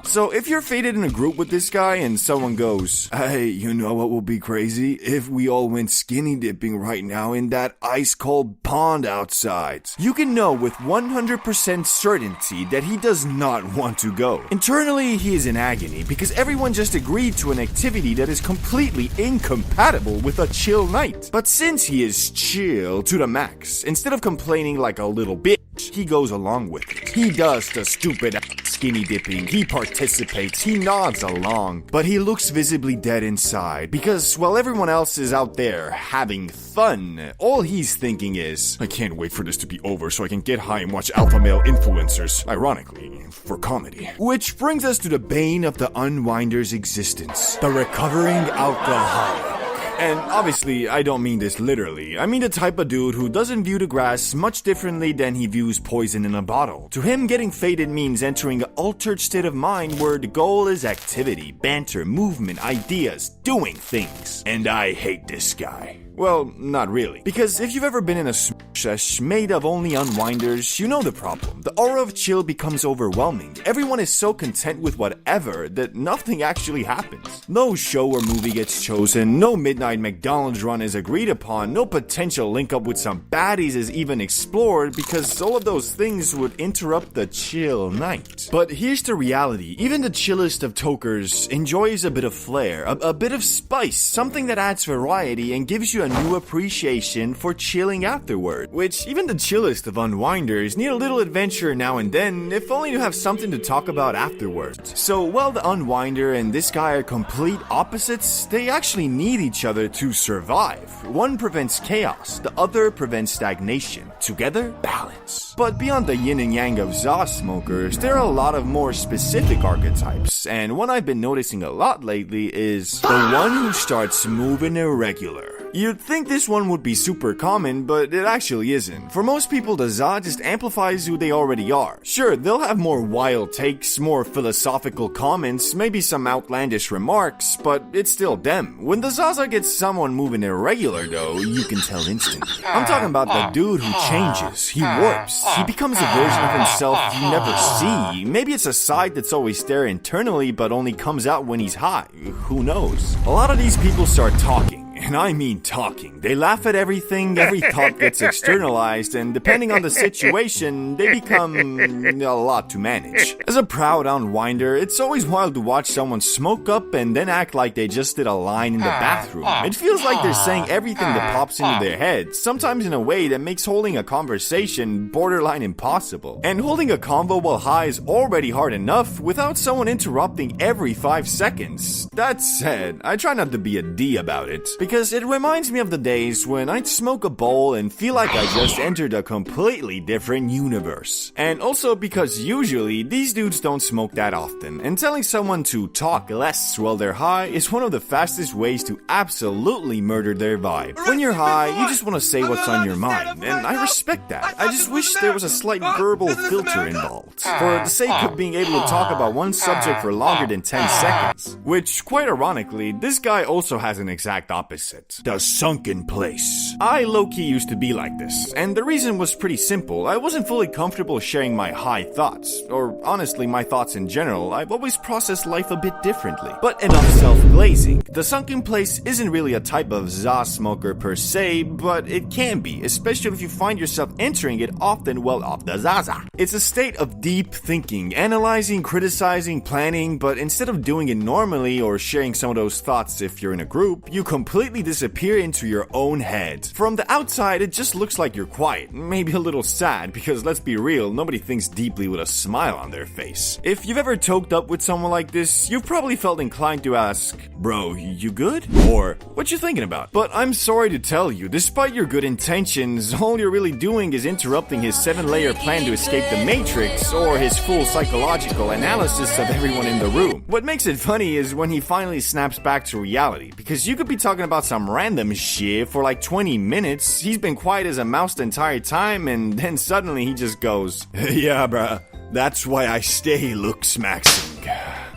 [SPEAKER 4] So if you're faded in a group with this guy and someone goes, "Hey, you know what will be crazy? If we all went skinny dipping right now in that ice cold pond outside," you can know with 100% certainty that he does not want to go. Internally, he is in agony because everyone just agreed to an activity that is completely incompatible with a chill night. But since he is chill to the max, instead of complaining like a little bitch, he goes along with it. He does the stupid skinny dipping, he participates, he nods along, but he looks visibly dead inside because while everyone else is out there having fun, all he's thinking is, "I can't wait for this to be over so I can get high and watch alpha male influencers," ironically, for comedy. Which brings us to the bane of the Unwinder's existence, the recovering alcoholic. And obviously, I don't mean this literally. I mean the type of dude who doesn't view the grass much differently than he views poison in a bottle. To him, getting faded means entering an altered state of mind where the goal is activity, banter, movement, ideas, doing things. And I hate this guy. Well, not really. Because if you've ever been in a sesh made of only unwinders, you know the problem. The aura of chill becomes overwhelming. Everyone is so content with whatever that nothing actually happens. No show or movie gets chosen, no midnight McDonald's run is agreed upon, no potential link up with some baddies is even explored because all of those things would interrupt the chill night. But here's the reality. Even the chillest of tokers enjoys a bit of flair, a bit of spice, something that adds variety and gives you a new appreciation for chilling afterward, which even the chillest of unwinders need a little adventure now and then, if only to have something to talk about afterwards. So while the unwinder and this guy are complete opposites, they actually need each other to survive. One prevents chaos, the other prevents stagnation. Together, balance. But beyond the yin and yang of Za smokers, there are a lot of more specific archetypes, and one I've been noticing a lot lately is the one who starts moving irregular. You'd think this one would be super common, but it actually isn't. For most people, the Za just amplifies who they already are. Sure, they'll have more wild takes, more philosophical comments, maybe some outlandish remarks, but it's still them. When the Zaza gets someone moving irregular though, you can tell instantly. I'm talking about the dude who changes, he warps, he becomes a version of himself you never see. Maybe it's a side that's always there internally but only comes out when he's high. Who knows? A lot of these people start talking. And I mean talking. They laugh at everything, every thought gets externalized, and depending on the situation, they become a lot to manage. As a proud unwinder, it's always wild to watch someone smoke up and then act like they just did a line in the bathroom. It feels like they're saying everything that pops into their head, sometimes in a way that makes holding a conversation borderline impossible. And holding a convo while high is already hard enough without someone interrupting every 5 seconds. That said, I try not to be a D about it, because because it reminds me of the days when I'd smoke a bowl and feel like I just entered a completely different universe. And also because usually these dudes don't smoke that often, and telling someone to talk less while they're high is one of the fastest ways to absolutely murder their vibe. When you're high, you just want to say what's on your mind, and I respect that. I just wish there was a slight verbal filter involved, for the sake of being able to talk about one subject for longer than 10 seconds. Which, quite ironically, this guy also has an exact opposite. The sunken place. I low-key used to be like this, and the reason was pretty simple. I wasn't fully comfortable sharing my high thoughts, or honestly my thoughts in general. I've always processed life a bit differently. But enough self-glazing. The sunken place isn't really a type of za smoker per se, but it can be, especially if you find yourself entering it often well off the zaza. It's a state of deep thinking, analyzing, criticizing, planning, but instead of doing it normally or sharing some of those thoughts if you're in a group, you completely disappear into your own head. From the outside, it just looks like you're quiet, maybe a little sad, because let's be real, nobody thinks deeply with a smile on their face. If you've ever toked up with someone like this, you've probably felt inclined to ask, "Bro, you good?" Or, "What you thinking about?" But I'm sorry to tell you, despite your good intentions, all you're really doing is interrupting his 7-layer plan to escape the Matrix, or his full psychological analysis of everyone in the room. What makes it funny is when he finally snaps back to reality, because you could be talking about some random shit for like 20 minutes, he's been quiet as a mouse the entire time, and then suddenly he just goes, "Yeah, bruh, that's why I stay looks-maxing."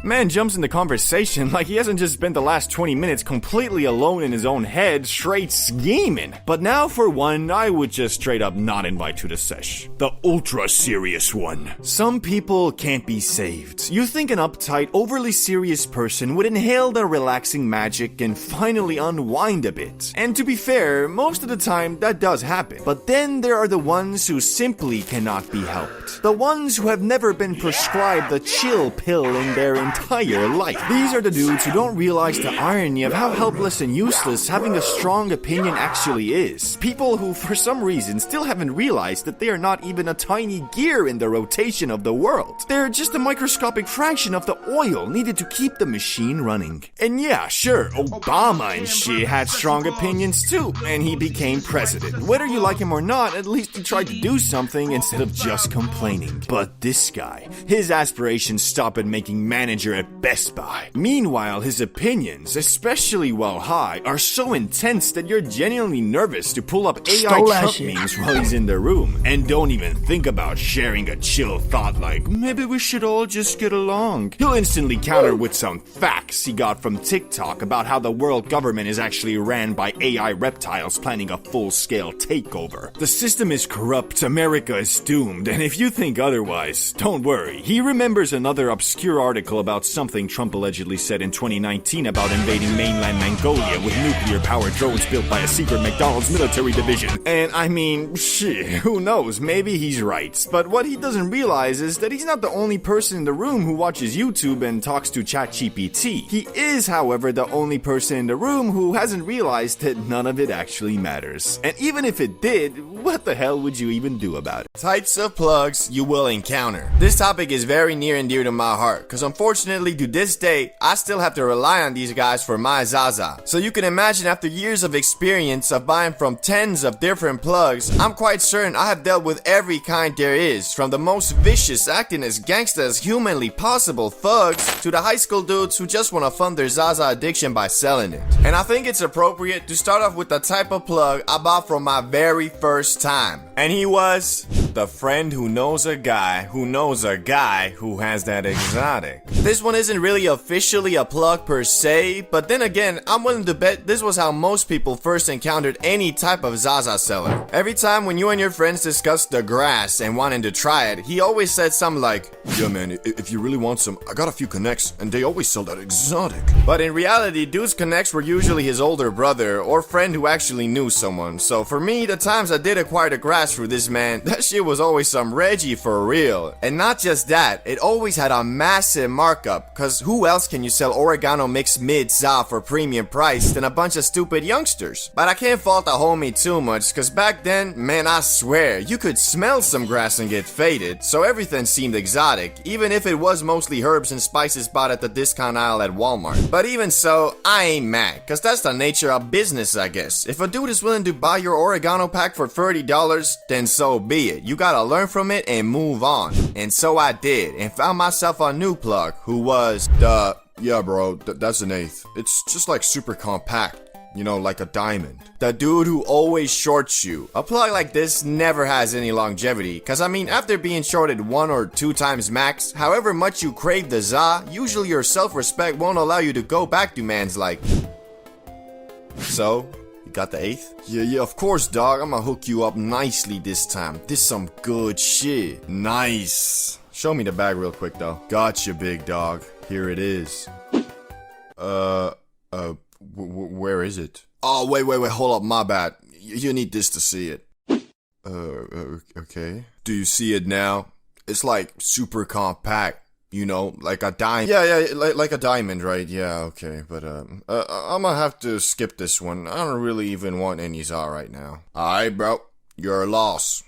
[SPEAKER 4] Man jumps into conversation like he hasn't just spent the last 20 minutes completely alone in his own head, straight scheming. But now, for one, I would just straight up not invite you to sesh. The ultra serious one. Some people can't be saved. You think an uptight, overly serious person would inhale the relaxing magic and finally unwind a bit. And to be fair, most of the time that does happen. But then there are the ones who simply cannot be helped. The ones who have never been prescribed the chill pill in their entire life. These are the dudes who don't realize the irony of how helpless and useless having a strong opinion actually is. People who, for some reason, still haven't realized that they are not even a tiny gear in the rotation of the world. They're just a microscopic fraction of the oil needed to keep the machine running. And yeah, sure, Obama and shit had strong opinions too, and he became president. Whether you like him or not, at least he tried to do something instead of just complaining. But this guy, his aspirations stop at making manager at Best Buy. Meanwhile, his opinions, especially while high, are so intense that you're genuinely nervous to pull up AI Trump memes while he's in the room. And don't even think about sharing a chill thought like, "Maybe we should all just get along." He'll instantly counter with some facts he got from TikTok about how the world government is actually ran by AI reptiles planning a full-scale takeover. The system is corrupt, America is doomed, and if you think otherwise, don't worry. He remembers another obscure article about something Trump allegedly said in 2019 about invading mainland Mongolia with nuclear-powered drones built by a secret McDonald's military division. And I mean, shit, who knows, maybe he's right. But what he doesn't realize is that he's not the only person in the room who watches YouTube and talks to ChatGPT. He is, however, the only person in the room who hasn't realized that none of it actually matters. And even if it did, what the hell would you even do about it? Types of plugs you will encounter. This topic is very near and dear to my heart, because unfortunately to this day, I still have to rely on these guys for my Zaza. So you can imagine after years of experience of buying from tens of different plugs, I'm quite certain I have dealt with every kind there is, from the most vicious acting as gangsta as humanly possible thugs, to the high school dudes who just want to fund their Zaza addiction by selling it. And I think it's appropriate to start off with the type of plug I bought from my very first time. And he was the friend who knows a guy who knows a guy who has that exotic. This one isn't really officially a plug per se, but then again, I'm willing to bet this was how most people first encountered any type of Zaza seller. Every time when you and your friends discussed the grass and wanting to try it, he always said something like, "Yeah man, if you really want some, I got a few connects and they always sell that exotic." But in reality, dude's connects were usually his older brother or friend who actually knew someone. So for me, the times I did acquire the grass through this man, that shit it was always some Reggie for real. And not just that, it always had a massive markup, cause who else can you sell oregano mixed mid-za for premium price than a bunch of stupid youngsters? But I can't fault the homie too much, cause back then, man, I swear, you could smell some grass and get faded, so everything seemed exotic, even if it was mostly herbs and spices bought at the discount aisle at Walmart. But even so, I ain't mad, cause that's the nature of business, I guess. If a dude is willing to buy your oregano pack for $30, then so be it. You gotta learn from it and move on. And so I did, and found myself a new plug, who was
[SPEAKER 5] Yeah, bro, that's an eighth. It's just like super compact. You know, like a diamond.
[SPEAKER 4] the dude who always shorts you. A plug like this never has any longevity, cause I mean, after being shorted 1 or 2 times max, however much you crave the za, usually your self-respect won't allow you to go back to mans like. So, you got the 8th? Yeah, of course, dog. I'ma hook you up nicely this time. This some good shit. Nice. Show me the bag real quick, though. Gotcha, big dog. Here it is. Where is it? Oh, wait, hold up, my bad. You need this to see it. Okay. Do you see it now? It's like super compact. You know, like a diamond. Yeah, like a diamond, right? Yeah, okay. But, I'm gonna have to skip this one. I don't really even want any za right now. Alright, bro. You're a loss.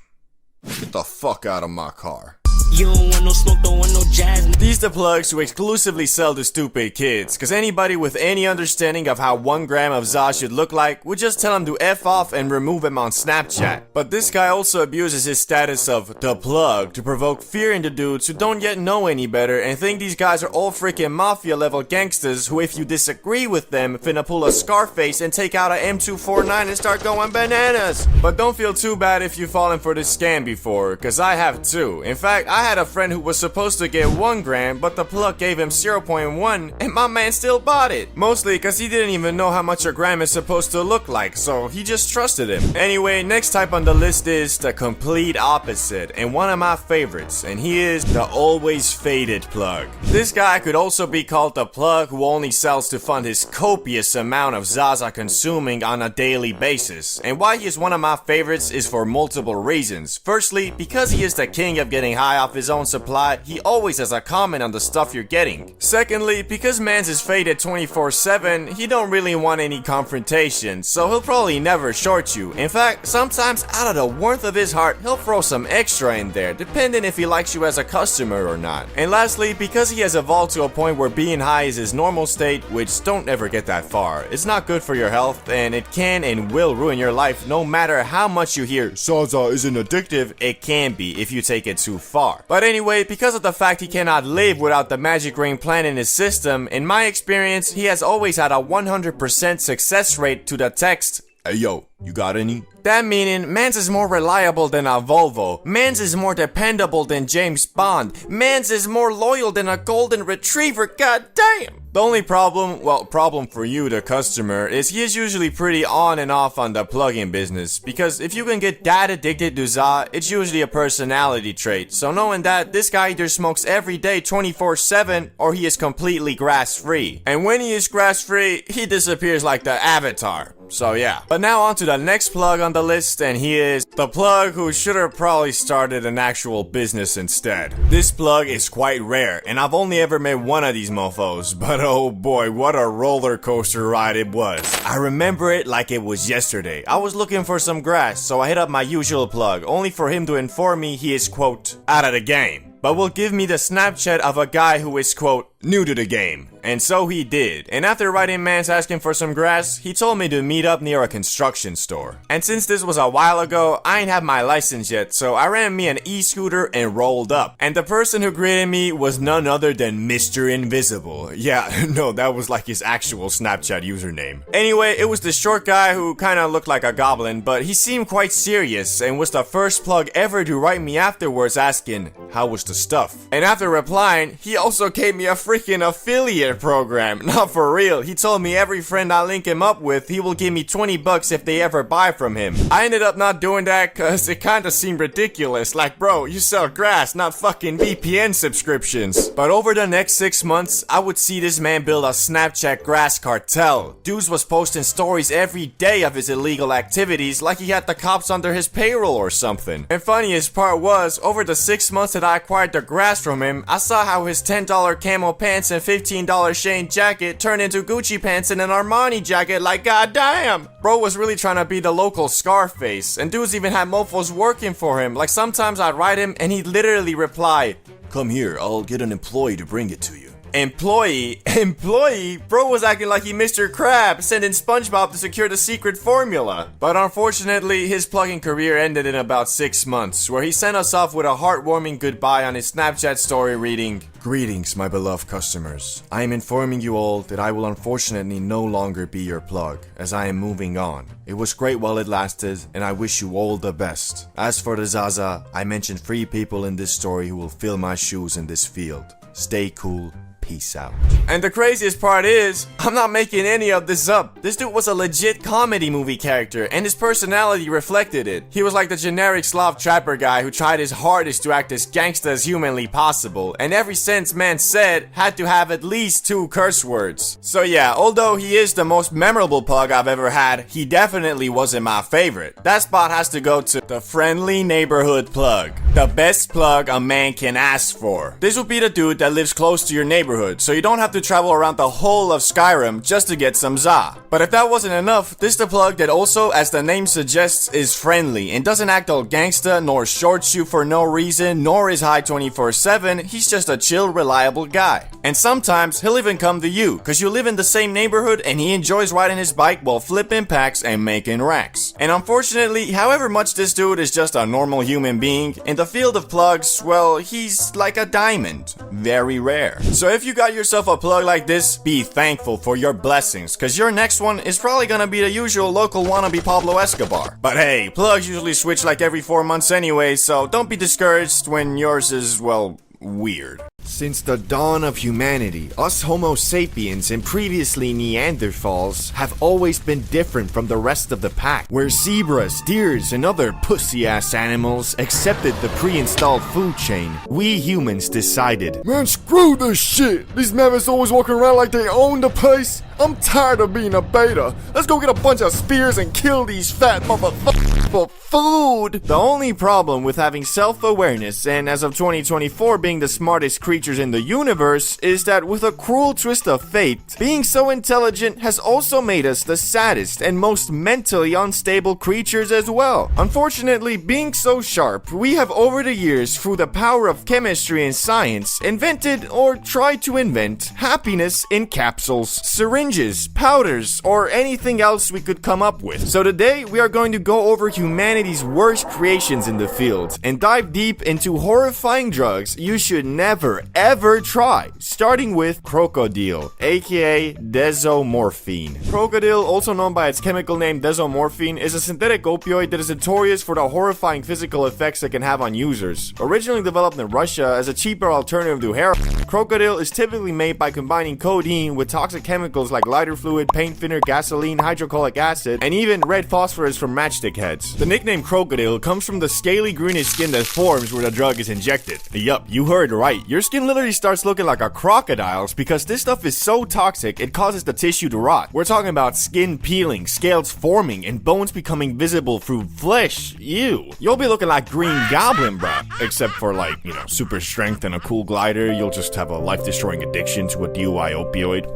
[SPEAKER 4] Get the fuck out of my car.
[SPEAKER 8] You don't want no smoke, don't want no jazz.
[SPEAKER 4] These the plugs who exclusively sell to stupid kids, cause anybody with any understanding of how 1 gram of za should look like would just tell him to F off and remove him on Snapchat. But this guy also abuses his status of the plug to provoke fear into dudes who don't yet know any better and think these guys are all freaking mafia level gangsters who, if you disagree with them, finna pull a Scarface and take out a M249 and start going bananas. But don't feel too bad if you've fallen for this scam before, cause I have too. In fact, I had a friend who was supposed to get 1 gram, but the plug gave him 0.1, and my man still bought it. Mostly cause he didn't even know how much a gram is supposed to look like, so he just trusted him. Anyway, next type on the list is the complete opposite, and one of my favorites, and he is the always faded plug. This guy could also be called the plug who only sells to fund his copious amount of Zaza consuming on a daily basis. And why he is one of my favorites is for multiple reasons. Firstly, because he is the king of getting high off his own supply, he always has a comment on the stuff you're getting. Secondly, because mans is faded 24/7, he don't really want any confrontation, so he'll probably never short you. In fact, sometimes out of the warmth of his heart, he'll throw some extra in there, depending if he likes you as a customer or not. And lastly, because he has evolved to a point where being high is his normal state, which don't ever get that far. It's not good for your health, and it can and will ruin your life no matter how much you hear Zaza isn't addictive. It can be if you take it too far. But anyway, because of the fact he cannot live without the magic ring plant in his system, in my experience, he has always had a 100% success rate to the text, "Hey yo, you got any?" That meaning, mans is more reliable than a Volvo, mans is more dependable than James Bond, mans is more loyal than a golden retriever, goddamn! The only problem, well, problem for you, the customer, is he is usually pretty on and off on the plug-in business, because if you can get that addicted to za, it's usually a personality trait, so knowing that, this guy either smokes every day 24/7, or he is completely grass-free. And when he is grass-free, he disappears like the Avatar. So yeah. But now on to the next plug on the list, and he is the plug who should have probably started an actual business instead. This plug is quite rare, and I've only ever met one of these mofos, but oh boy, what a roller coaster ride it was. I remember it like it was yesterday. I was looking for some grass, so I hit up my usual plug, only for him to inform me he is, quote, out of the game, but will give me the Snapchat of a guy who is, quote, new to the game. And so he did. And after writing mans asking for some grass, he told me to meet up near a construction store. And since this was a while ago, I ain't have my license yet, so I ran me an e-scooter and rolled up. And the person who greeted me was none other than Mr. Invisible. Yeah, no, that was like his actual Snapchat username. Anyway, it was the short guy who kinda looked like a goblin, but he seemed quite serious and was the first plug ever to write me afterwards asking, how was the stuff? And after replying, he also gave me a free freaking affiliate program. Not for real. He told me every friend I link him up with, he will give me $20 if they ever buy from him. I ended up not doing that cause it kinda seemed ridiculous. Like, bro, you sell grass, not fucking VPN subscriptions. But over the next 6 months, I would see this man build a Snapchat grass cartel. Dudes was posting stories every day of his illegal activities like he had the cops under his payroll or something. And funniest part was, over the 6 months that I acquired the grass from him, I saw how his $10 camo pants and $15 Shane jacket turned into Gucci pants and an Armani jacket. Like, goddamn! Bro was really trying to be the local Scarface, and dudes even had mofos working for him. Like, sometimes I'd write him and he'd literally reply, "Come here, I'll get an employee to bring it to you." Employee? Bro was acting like he Mr. Krabs, sending SpongeBob to secure the secret formula. But unfortunately, his plugging career ended in about 6 months, where he sent us off with a heartwarming goodbye on his Snapchat story reading, "Greetings, my beloved customers. I am informing you all that I will unfortunately no longer be your plug, as I am moving on. It was great while it lasted, and I wish you all the best. As for the Zaza, I mentioned 3 people in this story who will fill my shoes in this field. Stay cool. Peace out." And the craziest part is, I'm not making any of this up. This dude was a legit comedy movie character, and his personality reflected it. He was like the generic Slav trapper guy who tried his hardest to act as gangsta as humanly possible, and every sentence man said had to have at least 2 curse words. So yeah, although he is the most memorable plug I've ever had, he definitely wasn't my favorite. That spot has to go to the friendly neighborhood plug. The best plug a man can ask for. This would be the dude that lives close to your neighborhood, so you don't have to travel around the whole of Skyrim just to get some za. But if that wasn't enough, this the plug that also, as the name suggests, is friendly and doesn't act all gangsta, nor shorts you for no reason, nor is high 24/7. He's just a chill, reliable guy. And sometimes he'll even come to you, cause you live in the same neighborhood and he enjoys riding his bike while flipping packs and making racks. And unfortunately, however much this dude is just a normal human being, in the field of plugs, well, he's like a diamond. Very rare. So if you got yourself a plug like this, be thankful for your blessings, cause your next one is probably gonna be the usual local wannabe Pablo Escobar. But hey, plugs usually switch like every 4 months anyway, so don't be discouraged when yours is, well, weird. Since the dawn of humanity, us Homo sapiens and previously Neanderthals have always been different from the rest of the pack, where zebras, deers, and other pussy-ass animals accepted the pre-installed food chain. We humans decided, "Man, screw this shit! These mammoths always walking around like they own the place. I'm tired of being a beta. Let's go get a bunch of spears and kill these fat motherfuckers for food." The only problem with having self-awareness and, as of 2024, being the smartest creatures in the universe is that, with a cruel twist of fate, being so intelligent has also made us the saddest and most mentally unstable creatures as well. Unfortunately, being so sharp, we have over the years, through the power of chemistry and science, invented or tried to invent happiness in capsules, syringes, powders, or anything else we could come up with. So today we are going to go over humanity's worst creations in the field and dive deep into horrifying drugs you should never ever try, starting with crocodile, aka desomorphine. Crocodile, also known by its chemical name desomorphine, is a synthetic opioid that is notorious for the horrifying physical effects it can have on users. Originally developed in Russia as a cheaper alternative to heroin, crocodile is typically made by combining codeine with toxic chemicals like lighter fluid, paint thinner, gasoline, hydrochloric acid, and even red phosphorus from matchstick heads. The nickname crocodile comes from the scaly greenish skin that forms where the drug is injected. Yup, you heard right. Your skin literally starts looking like a crocodile's because this stuff is so toxic it causes the tissue to rot. We're talking about skin peeling, scales forming, and bones becoming visible through flesh. Ew. You'll be looking like Green Goblin, bruh. Except for, like, super strength and a cool glider, you'll just have a life-destroying addiction to a DUI opioid.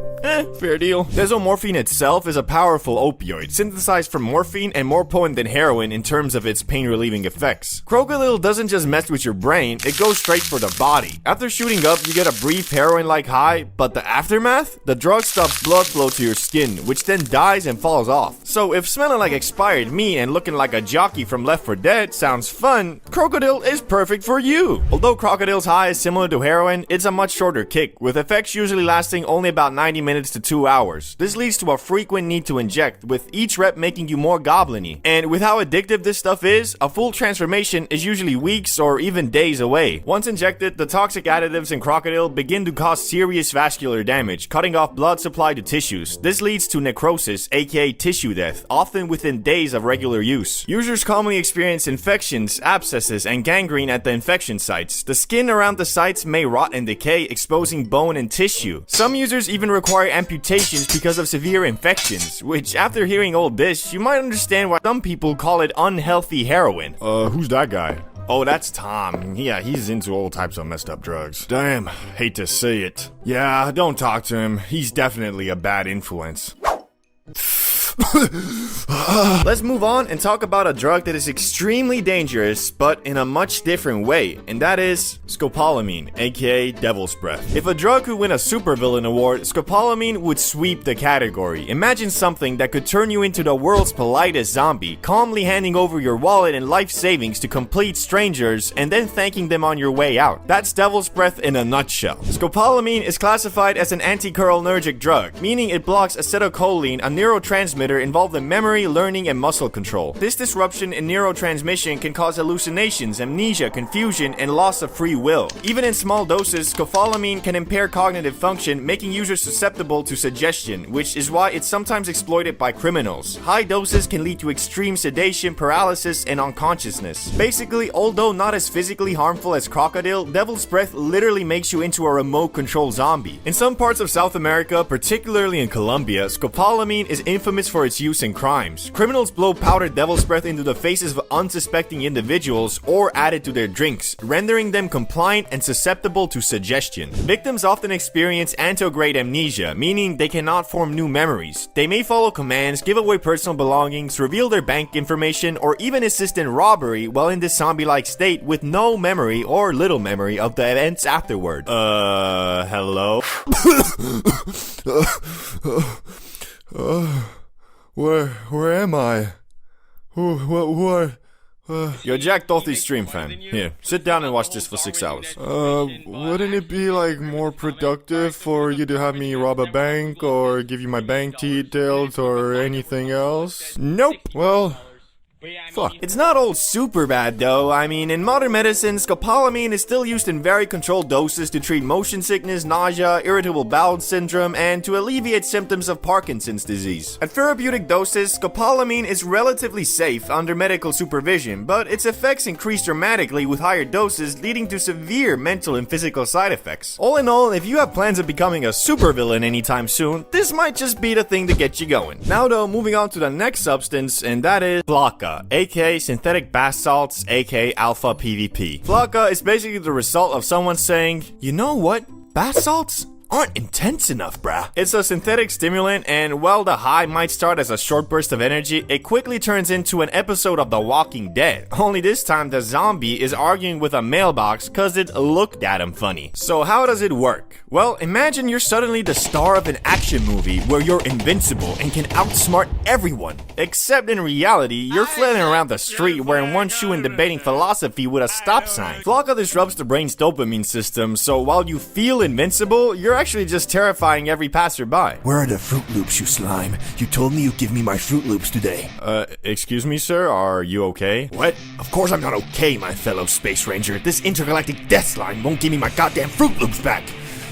[SPEAKER 4] Fair deal. Desomorphine itself is a powerful opioid, synthesized from morphine and more potent than heroin in terms of its pain-relieving effects. Crocodile doesn't just mess with your brain, it goes straight for the body. After shooting up, you get a brief heroin-like high, but the aftermath? The drug stops blood flow to your skin, which then dies and falls off. So if smelling like expired meat and looking like a jockey from Left 4 Dead sounds fun, crocodile is perfect for you. Although crocodile's high is similar to heroin, it's a much shorter kick, with effects usually lasting only about 90 minutes minutes to 2 hours. This leads to a frequent need to inject, with each rep making you more goblin-y. And with how addictive this stuff is, a full transformation is usually weeks or even days away. Once injected, the toxic additives in Crocodile begin to cause serious vascular damage, cutting off blood supply to tissues. This leads to necrosis, aka tissue death, often within days of regular use. Users commonly experience infections, abscesses, and gangrene at the infection sites. The skin around the sites may rot and decay, exposing bone and tissue. Some users even require amputations because of severe infections, which after hearing all this, you might understand why some people call it unhealthy heroin.
[SPEAKER 1] Who's that guy? Oh, that's Tom. Yeah, he's into all types of messed up drugs. Damn, hate to say it. Yeah, don't talk to him. He's definitely a bad influence.
[SPEAKER 4] Let's move on and talk about a drug that is extremely dangerous, but in a much different way, and that is scopolamine, aka Devil's Breath. If a drug could win a supervillain award, scopolamine would sweep the category. Imagine something that could turn you into the world's politest zombie, calmly handing over your wallet and life savings to complete strangers, and then thanking them on your way out. That's Devil's Breath in a nutshell. Scopolamine is classified as an anticholinergic drug, meaning it blocks acetylcholine, a neurotransmitter involved in memory, learning, and muscle control. This disruption in neurotransmission can cause hallucinations, amnesia, confusion, and loss of free will. Even in small doses, scopolamine can impair cognitive function, making users susceptible to suggestion, which is why it's sometimes exploited by criminals. High doses can lead to extreme sedation, paralysis, and unconsciousness. Basically, although not as physically harmful as Crocodile, Devil's Breath literally makes you into a remote control zombie. In some parts of South America, particularly in Colombia, scopolamine is infamous for its use in crimes. Criminals blow powdered Devil's Breath into the faces of unsuspecting individuals or add it to their drinks, rendering them compliant and susceptible to suggestion. Victims often experience antegrade amnesia, meaning they cannot form new memories. They may follow commands, give away personal belongings, reveal their bank information, or even assist in robbery while in this zombie-like state with no memory or little memory of the events afterward. Hello?
[SPEAKER 1] Where am I? What?
[SPEAKER 4] You're Jack Doherty's stream fan. Here, sit down and watch this for 6 hours.
[SPEAKER 1] Wouldn't it be like more productive for you to have me rob a bank or give you my bank details or anything else?
[SPEAKER 4] Nope.
[SPEAKER 1] Well,
[SPEAKER 4] fuck. It's not all super bad though. I mean, in modern medicine, scopolamine is still used in very controlled doses to treat motion sickness, nausea, irritable bowel syndrome, and to alleviate symptoms of Parkinson's disease. At therapeutic doses, scopolamine is relatively safe under medical supervision, but its effects increase dramatically with higher doses, leading to severe mental and physical side effects. All in all, if you have plans of becoming a supervillain anytime soon, this might just be the thing to get you going. Now though, moving on to the next substance, and that is Flakka, aka synthetic bath salts, aka alpha PvP. Flakka is basically the result of someone saying, you know what, bath salts aren't intense enough, bruh. It's a synthetic stimulant, and while the high might start as a short burst of energy, it quickly turns into an episode of The Walking Dead. Only this time the zombie is arguing with a mailbox cause it looked at him funny. So how does it work? Well, imagine you're suddenly the star of an action movie where you're invincible and can outsmart everyone. Except in reality, you're flailing around the street wearing one shoe and debating philosophy with a stop sign. Flakka disrupts the brain's dopamine system, so while you feel invincible, you're actually just terrifying every passerby.
[SPEAKER 7] Where are the Fruit Loops, you slime? You told me you'd give me my Fruit Loops today.
[SPEAKER 4] Excuse me, sir? Are you okay?
[SPEAKER 7] What? Of course I'm not okay, my fellow Space Ranger. This intergalactic death slime won't give me my goddamn Fruit Loops back.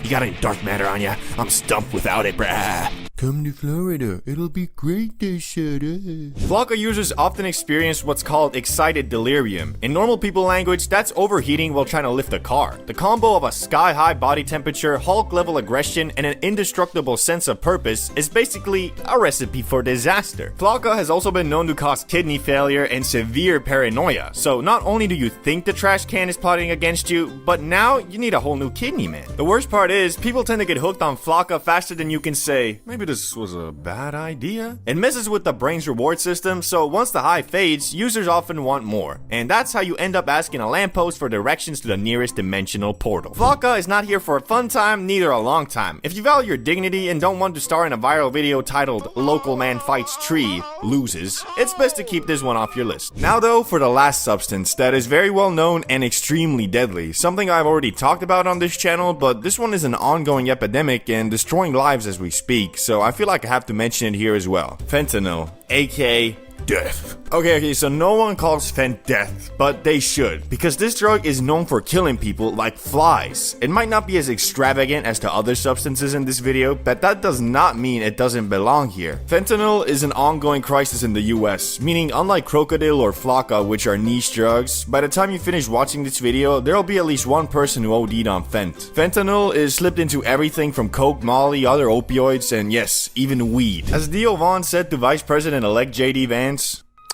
[SPEAKER 7] You got any dark matter on ya? I'm stumped without it, brah.
[SPEAKER 1] come to Florida. It'll be great this shit.
[SPEAKER 4] Flakka users often experience what's called excited delirium. In normal people language, that's overheating while trying to lift a car. The combo of a sky-high body temperature, Hulk-level aggression, and an indestructible sense of purpose is basically a recipe for disaster. Flakka has also been known to cause kidney failure and severe paranoia. So not only do you think the trash can is plotting against you, but now you need a whole new kidney, man. The worst part is, people tend to get hooked on Flakka faster than you can say, maybe
[SPEAKER 1] this was a bad idea?
[SPEAKER 4] It messes with the brain's reward system, so once the high fades, users often want more. And that's how you end up asking a lamppost for directions to the nearest dimensional portal. Flocka is not here for a fun time, neither a long time. If you value your dignity and don't want to star in a viral video titled Local Man Fights Tree, Loses, it's best to keep this one off your list. Now though, for the last substance that is very well known and extremely deadly, something I've already talked about on this channel, but this one is an ongoing epidemic and destroying lives as we speak, so I feel like I have to mention it here as well. Fentanyl, aka death. Okay, so no one calls fent death, but they should, because this drug is known for killing people like flies. It might not be as extravagant as the other substances in this video, but that does not mean it doesn't belong here. Fentanyl is an ongoing crisis in the US, meaning unlike Crocodile or Flocka, which are niche drugs, by the time you finish watching this video, there'll be at least one person who OD'd on fent. Fentanyl is slipped into everything from coke, molly, other opioids, and yes, even weed. As Theo Vaughn said to Vice President-elect JD Vance,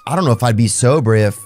[SPEAKER 9] I don't know if I'd be sober if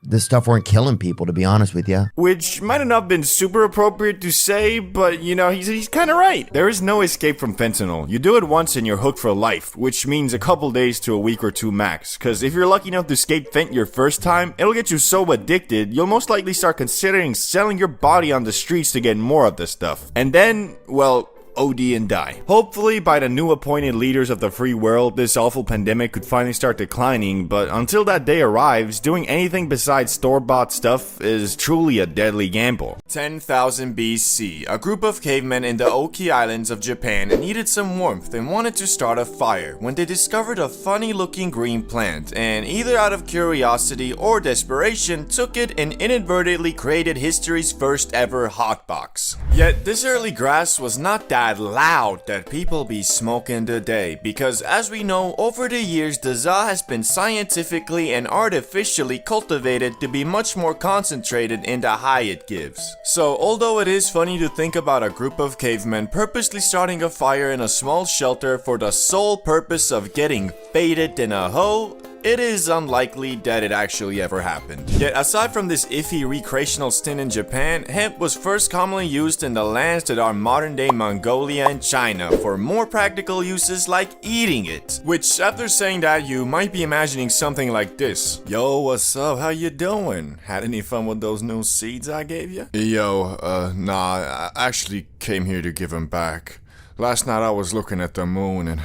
[SPEAKER 9] this stuff weren't killing people, to be honest with you.
[SPEAKER 4] which might have not been super appropriate to say, but you know, he's kind of right. There is no escape from fentanyl. You do it once and you're hooked for life, which means a couple days to a week or two max. Cause if you're lucky enough to escape fent your first time, it'll get you so addicted, you'll most likely start considering selling your body on the streets to get more of this stuff. And then, well, OD and die. Hopefully, by the new appointed leaders of the free world, this awful pandemic could finally start declining, but until that day arrives, doing anything besides store-bought stuff is truly a deadly gamble. 10,000 BC, a group of cavemen in the Oki Islands of Japan needed some warmth and wanted to start a fire when they discovered a funny-looking green plant, and either out of curiosity or desperation, took it and inadvertently created history's first ever hotbox. Yet, this early grass was not that loud that people be smoking today, because as we know, over the years the za has been scientifically and artificially cultivated to be much more concentrated in the high it gives. So although it is funny to think about a group of cavemen purposely starting a fire in a small shelter for the sole purpose of getting faded in a hoe, it is unlikely that it actually ever happened. Yet aside from this iffy recreational stint in Japan, hemp was first commonly used in the lands that are modern day Mongolia and China for more practical uses like eating it. Which, after saying that, you might be imagining something like this. Yo, what's up? How you doing? Had any fun with those new seeds I gave you?
[SPEAKER 5] Yo, nah, I actually came here to give them back. Last night I was looking at the moon and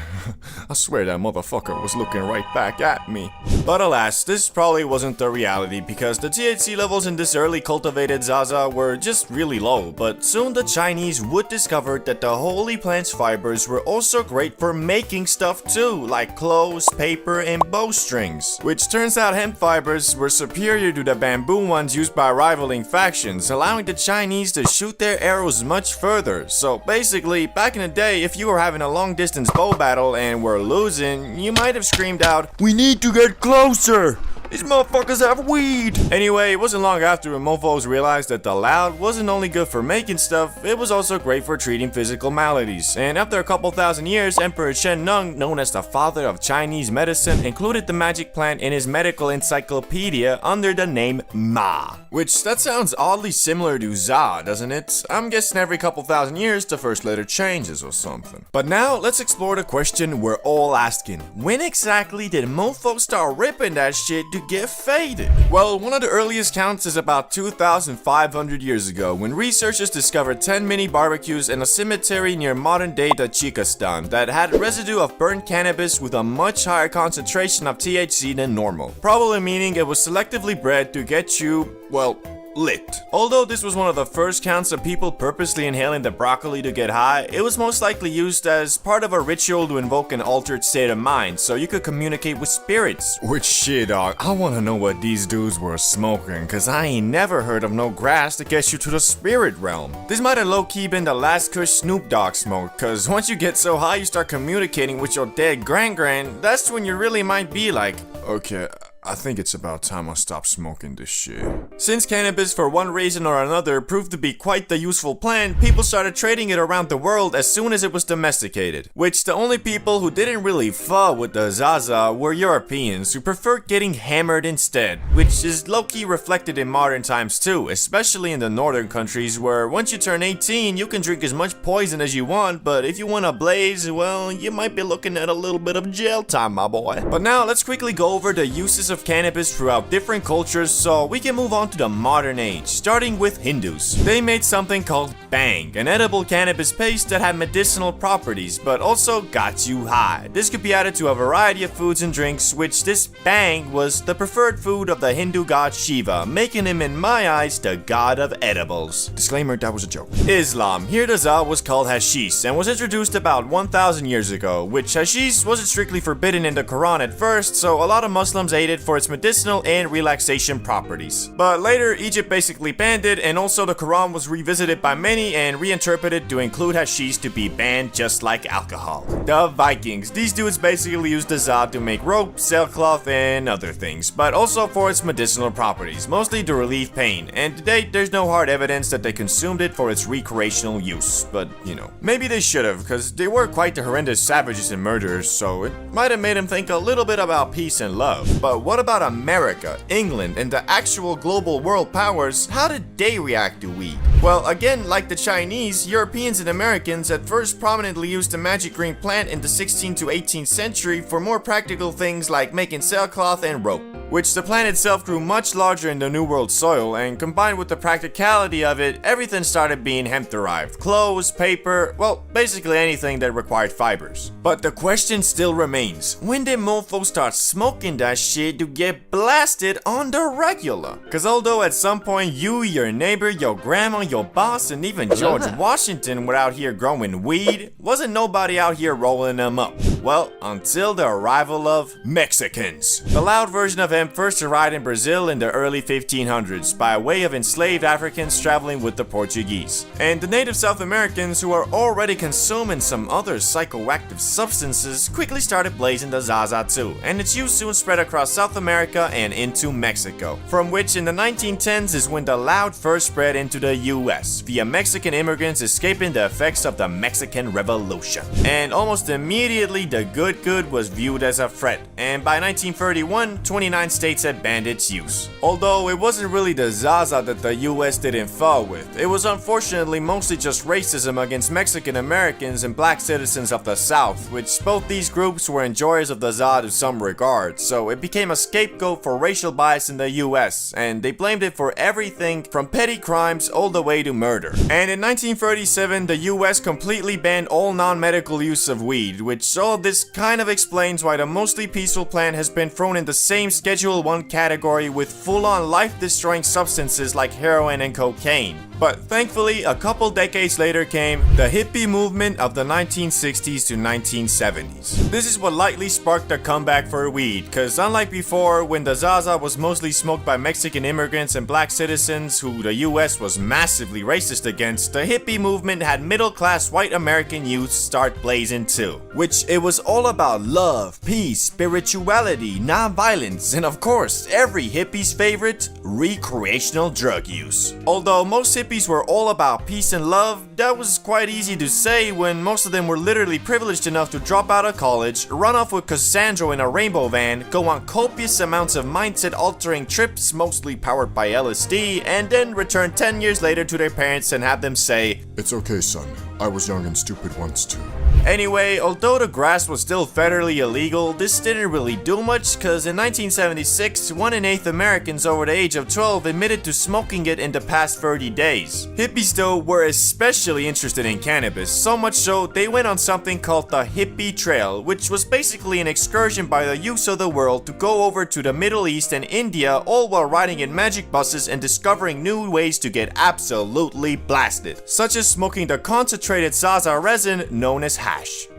[SPEAKER 5] I swear that motherfucker was looking right back at me.
[SPEAKER 4] But alas, this probably wasn't the reality because the THC levels in this early cultivated Zaza were just really low, but soon the Chinese would discover that the holy plant's fibers were also great for making stuff too, like clothes, paper, and bowstrings. Which turns out hemp fibers were superior to the bamboo ones used by rivaling factions, allowing the Chinese to shoot their arrows much further. So basically, back in the day, if you were having a long distance bow battle and were losing, you might have screamed out, "We need to get closer! These motherfuckers have weed!" Anyway, it wasn't long after mofos realized that the loud wasn't only good for making stuff, it was also great for treating physical maladies. And after a couple thousand years, Emperor Shen Nung, known as the father of Chinese medicine, included the magic plant in his medical encyclopedia under the name Ma. Which, that sounds oddly similar to Za, doesn't it? I'm guessing every couple thousand years, the first letter changes or something. But now, let's explore the question we're all asking. When exactly did mofos start ripping that shit to get faded? Well, one of the earliest counts is about 2,500 years ago, when researchers discovered 10 mini barbecues in a cemetery near modern-day Tajikistan that had residue of burnt cannabis with a much higher concentration of THC than normal, probably meaning it was selectively bred to get you, well, lit. Although this was one of the first counts of people purposely inhaling the broccoli to get high, it was most likely used as part of a ritual to invoke an altered state of mind so you could communicate with spirits. Which shit, dog, I wanna know what these dudes were smoking, cause I ain't never heard of no grass that gets you to the spirit realm. This might have low-key been the last kush Snoop Dogg smoked, cause once you get so high you start communicating with your dead gran-gran, that's when you really might be like,
[SPEAKER 5] Okay, I think it's about time I stop smoking this shit.
[SPEAKER 4] Since cannabis, for one reason or another, proved to be quite the useful plant, people started trading it around the world as soon as it was domesticated. Which the only people who didn't really fuck with the Zaza were Europeans, who preferred getting hammered instead. Which is low-key reflected in modern times too, especially in the northern countries where once you turn 18, you can drink as much poison as you want, but if you want a blaze, well, you might be looking at a little bit of jail time, my boy. But now, let's quickly go over the uses of cannabis throughout different cultures so we can move on to the modern age, starting with Hindus. They made something called Bang, an edible cannabis paste that had medicinal properties, but also got you high. This could be added to a variety of foods and drinks, which this Bang was the preferred food of the Hindu god Shiva, making him in my eyes the god of edibles.
[SPEAKER 5] Disclaimer, that was a joke.
[SPEAKER 4] Islam. Here the Za was called hashish and was introduced about 1,000 years ago, which hashish wasn't strictly forbidden in the Quran at first, so a lot of Muslims ate it for its medicinal and relaxation properties. But later, Egypt basically banned it, and also the Quran was revisited by many and reinterpreted to include hashish to be banned just like alcohol. The Vikings. These dudes basically used the Za to make rope, sailcloth, and other things, but also for its medicinal properties, mostly to relieve pain, and to date there's no hard evidence that they consumed it for its recreational use, but you know, maybe they should have, because they were quite the horrendous savages and murderers, so it might have made them think a little bit about peace and love. But what about America, England, and the actual global world powers? How did they react to weed? Well, again, like the Chinese, Europeans and Americans at first prominently used the magic green plant in the 16th to 18th century for more practical things like making sailcloth and rope, which the plant itself grew much larger in the New World soil, and combined with the practicality of it, everything started being hemp-derived. Clothes, paper, well, basically anything that required fibers. But the question still remains, when did mofos start smoking that shit to get blasted on the regular? Cause although at some point you, your neighbor, your grandma, your boss, and even George Washington were out here growing weed, wasn't nobody out here rolling them up. Well, until the arrival of Mexicans. The loud version of hemp first arrived in Brazil in the early 1500s by way of enslaved Africans traveling with the Portuguese. And the native South Americans, who are already consuming some other psychoactive substances, quickly started blazing the Zaza too, and its use soon spread across South America and into Mexico, from which in the 1910s is when the loud first spread into the US, via Mexican immigrants escaping the effects of the Mexican Revolution. And almost immediately the good was viewed as a threat, and by 1931, 29 states had banned its use. Although it wasn't really the Zaza that the US didn't fall with, it was unfortunately mostly just racism against Mexican Americans and black citizens of the South, which both these groups were enjoyers of the Za to some regard, so it became a scapegoat for racial bias in the US, and they blamed it for everything from petty crimes all the way to murder. And in 1937, the US completely banned all non-medical use of weed, which all this kind of explains why the mostly peaceful plant has been thrown in the same Schedule 1 category with full-on life-destroying substances like heroin and cocaine. But thankfully, a couple decades later came the hippie movement of the 1960s to 1970s. This is what lightly sparked the comeback for weed, cause unlike before, when the Zaza was mostly smoked by Mexican immigrants and black citizens who the US was massively racist against, the hippie movement had middle-class white American youth start blazing too. Which it was all about love, peace, spirituality, non-violence, and of course, every hippie's favorite, recreational drug use. Although most hippies were all about peace and love, that was quite easy to say when most of them were literally privileged enough to drop out of college, run off with Cassandra in a rainbow van, go on copious amounts of mindset-altering trips, mostly powered by LSD, and then return 10 years later to their parents and have them say,
[SPEAKER 5] "It's okay, son. I was young and stupid once too."
[SPEAKER 4] Anyway, although the grass was still federally illegal, this didn't really do much, cause in 1976, 1 in 8 Americans over the age of 12 admitted to smoking it in the past 30 days. Hippies though were especially interested in cannabis, so much so they went on something called the Hippie Trail, which was basically an excursion by the youths of the world to go over to the Middle East and India, all while riding in magic buses and discovering new ways to get absolutely blasted, such as smoking the concentrated Zaza resin known as hash.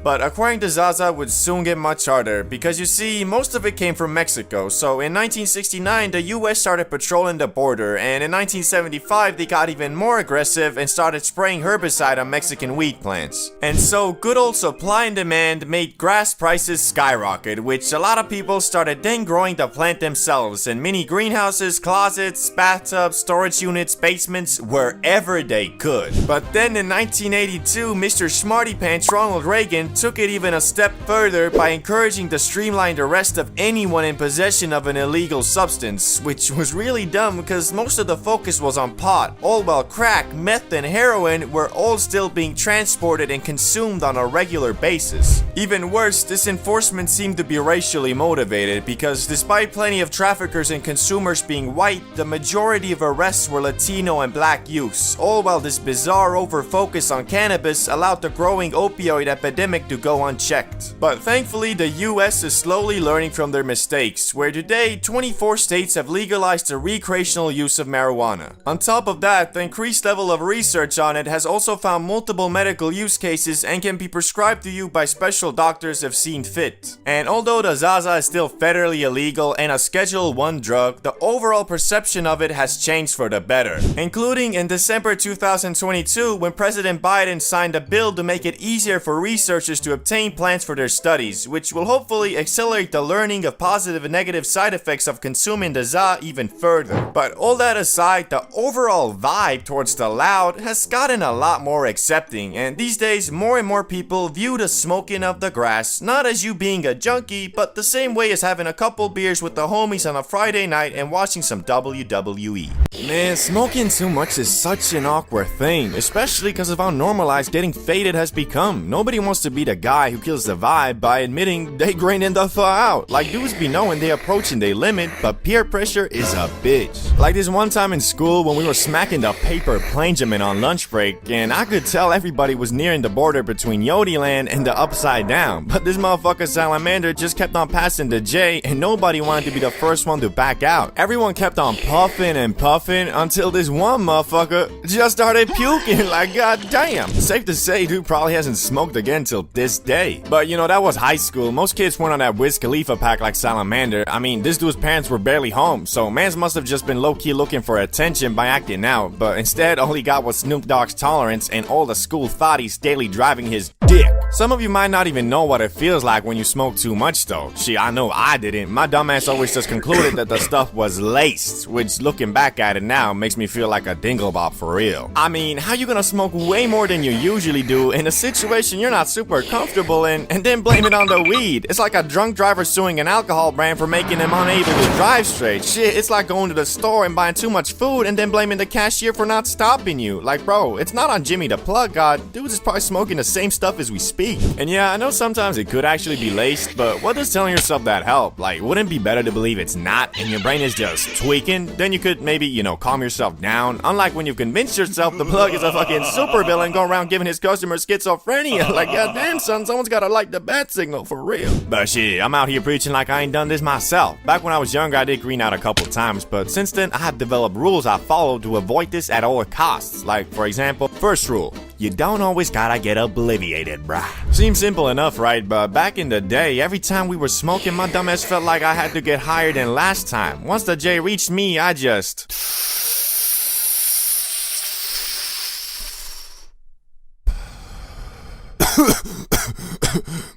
[SPEAKER 4] But acquiring the Zaza would soon get much harder, because you see, most of it came from Mexico, so in 1969 the US started patrolling the border, and in 1975 they got even more aggressive and started spraying herbicide on Mexican wheat plants. And so good old supply and demand made grass prices skyrocket, which a lot of people started then growing the plant themselves in mini greenhouses, closets, bathtubs, storage units, basements, wherever they could. But then in 1982, Mr. Smarty Pants Ronald Reagan took it even a step further by encouraging the streamlined arrest of anyone in possession of an illegal substance, which was really dumb because most of the focus was on pot, all while crack, meth, and heroin were all still being transported and consumed on a regular basis. Even worse, this enforcement seemed to be racially motivated because despite plenty of traffickers and consumers being white, the majority of arrests were Latino and black youths, all while this bizarre over-focus on cannabis allowed the growing opioid epidemic to go unchecked. But thankfully, the US is slowly learning from their mistakes, where today 24 states have legalized the recreational use of marijuana. On top of that, the increased level of research on it has also found multiple medical use cases and can be prescribed to you by special doctors if seen fit. And although the Zaza is still federally illegal and a Schedule I drug, the overall perception of it has changed for the better, including in December 2022 when President Biden signed a bill to make it easier for researchers to obtain plants for their studies, which will hopefully accelerate the learning of positive and negative side effects of consuming the Za even further. But all that aside, the overall vibe towards the loud has gotten a lot more accepting, and these days more and more people view the smoking of the grass not as you being a junkie, but the same way as having a couple beers with the homies on a Friday night and watching some WWE. Man, smoking too much is such an awkward thing, especially because of how normalized getting faded has become. Nobody wants to be the guy who kills the vibe by admitting they graining the thaw out. Like, dudes be knowing they approaching their limit, but peer pressure is a bitch. Like this one time in school when we were smacking the paper planejamin on lunch break, and I could tell everybody was nearing the border between Yodiland and the Upside Down, but this motherfucker Salamander just kept on passing the J, and nobody wanted to be the first one to back out. Everyone kept on puffing and puffing until this one motherfucker just started puking. Like, goddamn. Safe to say, dude probably hasn't smoked again till this day. But you know, that was high school. Most kids weren't on that Wiz Khalifa pack like Salamander. I mean, this dude's parents were barely home, so mans must have just been low-key looking for attention by acting out, but instead all he got was Snoop Dogg's tolerance and all the school thotties daily driving his dick. Some of you might not even know what it feels like when you smoke too much though. Shit, I know I didn't. My dumbass always just concluded that the stuff was laced, which looking back at it now makes me feel like a dinglebop for real. I mean, how you gonna smoke way more than you usually do in a situation you're not super comfortable in and then blame it on the weed? It's like a drunk driver suing an alcohol brand for making him unable to drive straight. Shit, it's like going to the store and buying too much food and then blaming the cashier for not stopping you. Like, bro, it's not on Jimmy the Plug God. Dude is probably smoking the same stuff as we speak. And yeah, I know sometimes it could actually be laced, but what does telling yourself that help? Like, wouldn't it be better to believe it's not and your brain is just tweaking? Then you could maybe, you know, calm yourself down. Unlike when you've convinced yourself the Plug is a fucking supervillain going around giving his customers schizophrenia. Like, goddamn son, someone's gotta like the bat signal for real. But shit, I'm out here preaching like I ain't done this myself. Back when I was younger, I did green out a couple times, but since then, I have developed rules I follow to avoid this at all costs. Like, for example, first rule, you don't always gotta get obliviated, bruh. Seems simple enough, right? But back in the day, every time we were smoking, my dumbass felt like I had to get higher than last time. Once the J reached me, I just...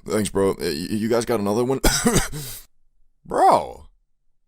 [SPEAKER 5] Thanks, bro. You guys got another one?
[SPEAKER 4] Bro.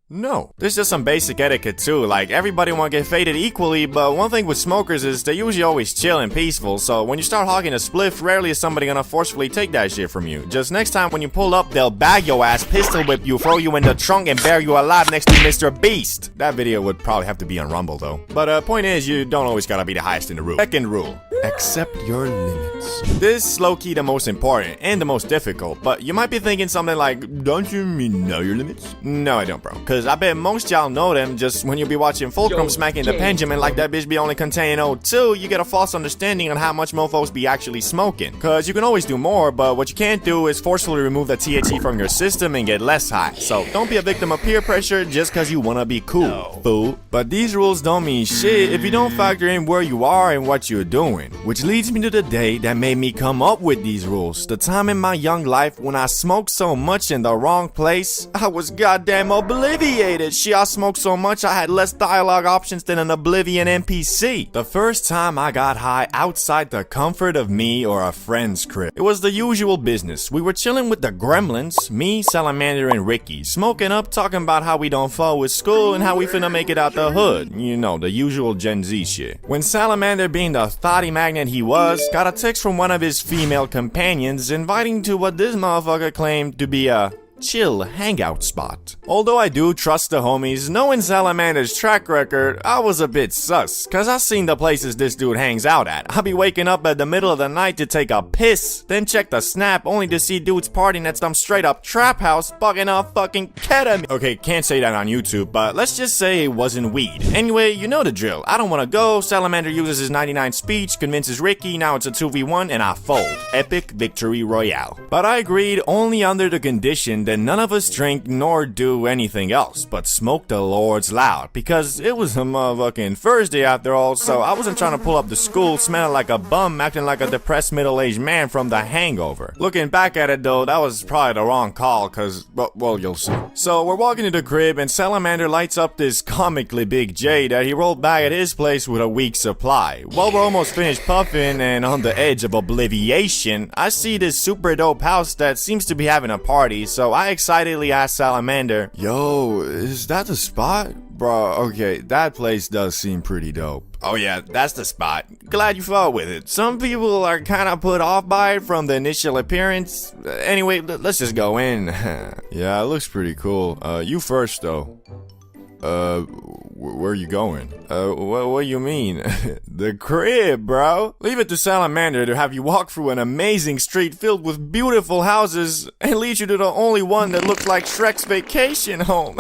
[SPEAKER 4] No. There's just some basic etiquette too, like everybody wanna get faded equally, but one thing with smokers is they usually always chill and peaceful, so when you start hogging a spliff, rarely is somebody gonna forcefully take that shit from you. Just next time when you pull up, they'll bag your ass, pistol whip you, throw you in the trunk, and bury you alive next to Mr. Beast. That video would probably have to be on Rumble though. But point is, you don't always gotta be the highest in the room. Second rule, accept your limits. This is low-key the most important and the most difficult, but you might be thinking something like, don't you mean know your limits? No, I don't, bro. Cause I bet most y'all know them. Just when you be watching Fulcrum smacking the Benjamin like that bitch be only containing O2, you get a false understanding on how much mofos be actually smoking. Cause you can always do more, but what you can't do is forcefully remove the THC from your system and get less high. So don't be a victim of peer pressure just cause you wanna be cool, fool. But these rules don't mean shit if you don't factor in where you are and what you're doing. time. Which leads me to the day that made me come up with these rules. The time in my young life when I smoked so much in the wrong place, I was goddamn obliviated. Shit, I smoked so much I had less dialogue options than an Oblivion NPC. The first time I got high outside the comfort of me or a friend's crib, it was the usual business. We were chilling with the gremlins, me, Salamander, and Ricky, smoking up, talking about how we don't fall with school and how we finna make it out the hood. You know, the usual Gen Z shit. When Salamander, being the thotty magnet he was, got a text from one of his female companions inviting to what this motherfucker claimed to be a chill hangout spot. Although I do trust the homies, knowing Salamander's track record, I was a bit sus, cause I seen the places this dude hangs out at. I'll be waking up at the middle of the night to take a piss, then check the snap only to see dudes partying at some straight up trap house bugging off fucking ketamine. Okay, can't say that on YouTube, but let's just say it wasn't weed. Anyway, you know the drill. I don't wanna go, Salamander uses his 99 speech, convinces Ricky, now it's a 2v1, and I fold. Epic victory royale. But I agreed only under the condition that none of us drink nor do anything else but smoke the Lords loud, because it was a motherfucking Thursday after all, so I wasn't trying to pull up to school smelling like a bum, acting like a depressed middle-aged man from The Hangover. Looking back at it though, that was probably the wrong call, cause, well, you'll see. So we're walking to the crib and Salamander lights up this comically big J that he rolled back at his place with a week's supply. While we're almost finished puffing and on the edge of obliviation, I see this super dope house that seems to be having a party, so I excitedly asked Salamander, "Yo, is that the spot?" Bro, okay, that place does seem pretty dope. Oh yeah, that's the spot. Glad you fought with it. Some people are kinda put off by it from the initial appearance. Anyway, let's just go in. Yeah, it looks pretty cool. You first though. Where are you going? What do you mean? The crib, bro. Leave it to Salamander to have you walk through an amazing street filled with beautiful houses and lead you to the only one that looks like Shrek's vacation home.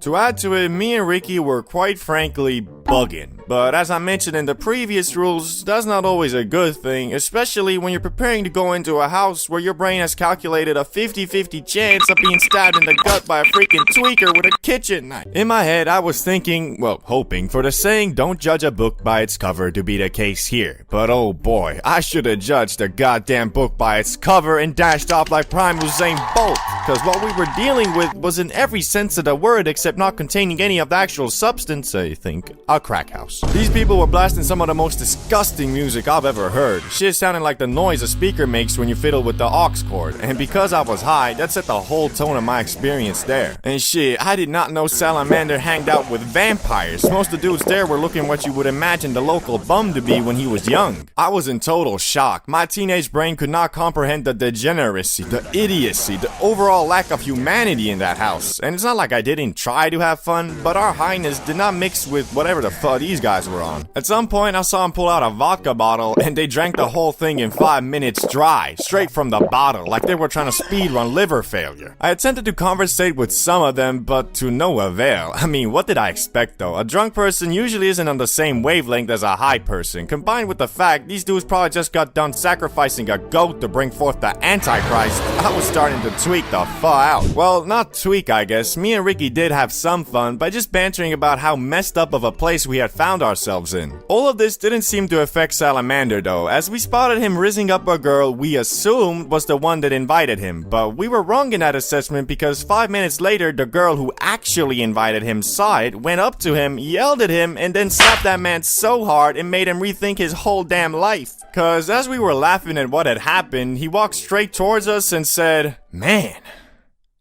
[SPEAKER 4] To add to it, me and Ricky were quite frankly bugging. But as I mentioned in the previous rules, that's not always a good thing, especially when you're preparing to go into a house where your brain has calculated a 50-50 chance of being stabbed in the gut by a freaking tweaker with a kitchen knife. In my head, I was thinking, well, hoping for the saying, don't judge a book by its cover to be the case here. But oh boy, I should have judged the goddamn book by its cover and dashed off like Prime Usain Bolt. Cause what we were dealing with was in every sense of the word except not containing any of the actual substance, I think, a crack house. These people were blasting some of the most disgusting music I've ever heard. Shit sounding like the noise a speaker makes when you fiddle with the aux cord. And because I was high, that set the whole tone of my experience there. And shit, I did not know Salamander hanged out with vampires. Most of the dudes there were looking what you would imagine the local bum to be when he was young. I was in total shock. My teenage brain could not comprehend the degeneracy, the idiocy, the overall lack of humanity in that house. And it's not like I didn't try to have fun, but our highness did not mix with whatever the fuck these guys were on. At some point, I saw him pull out a vodka bottle, and they drank the whole thing in 5 minutes dry, straight from the bottle, like they were trying to speedrun liver failure. I attempted to conversate with some of them, but to no avail. I mean, what did I expect though? A drunk person usually isn't on the same wavelength as a high person, combined with the fact these dudes probably just got done sacrificing a goat to bring forth the Antichrist. I was starting to tweak the fuck out. Well, not tweak, I guess. Me and Ricky did have some fun by just bantering about how messed up of a place we had found ourselves in. All of this didn't seem to affect Salamander though, as we spotted him rizzing up a girl we assumed was the one that invited him, but we were wrong in that assessment because 5 minutes later the girl who actually invited him saw it, went up to him, yelled at him, and then slapped that man so hard it made him rethink his whole damn life. Cause as we were laughing at what had happened, he walked straight towards us and said, "Man,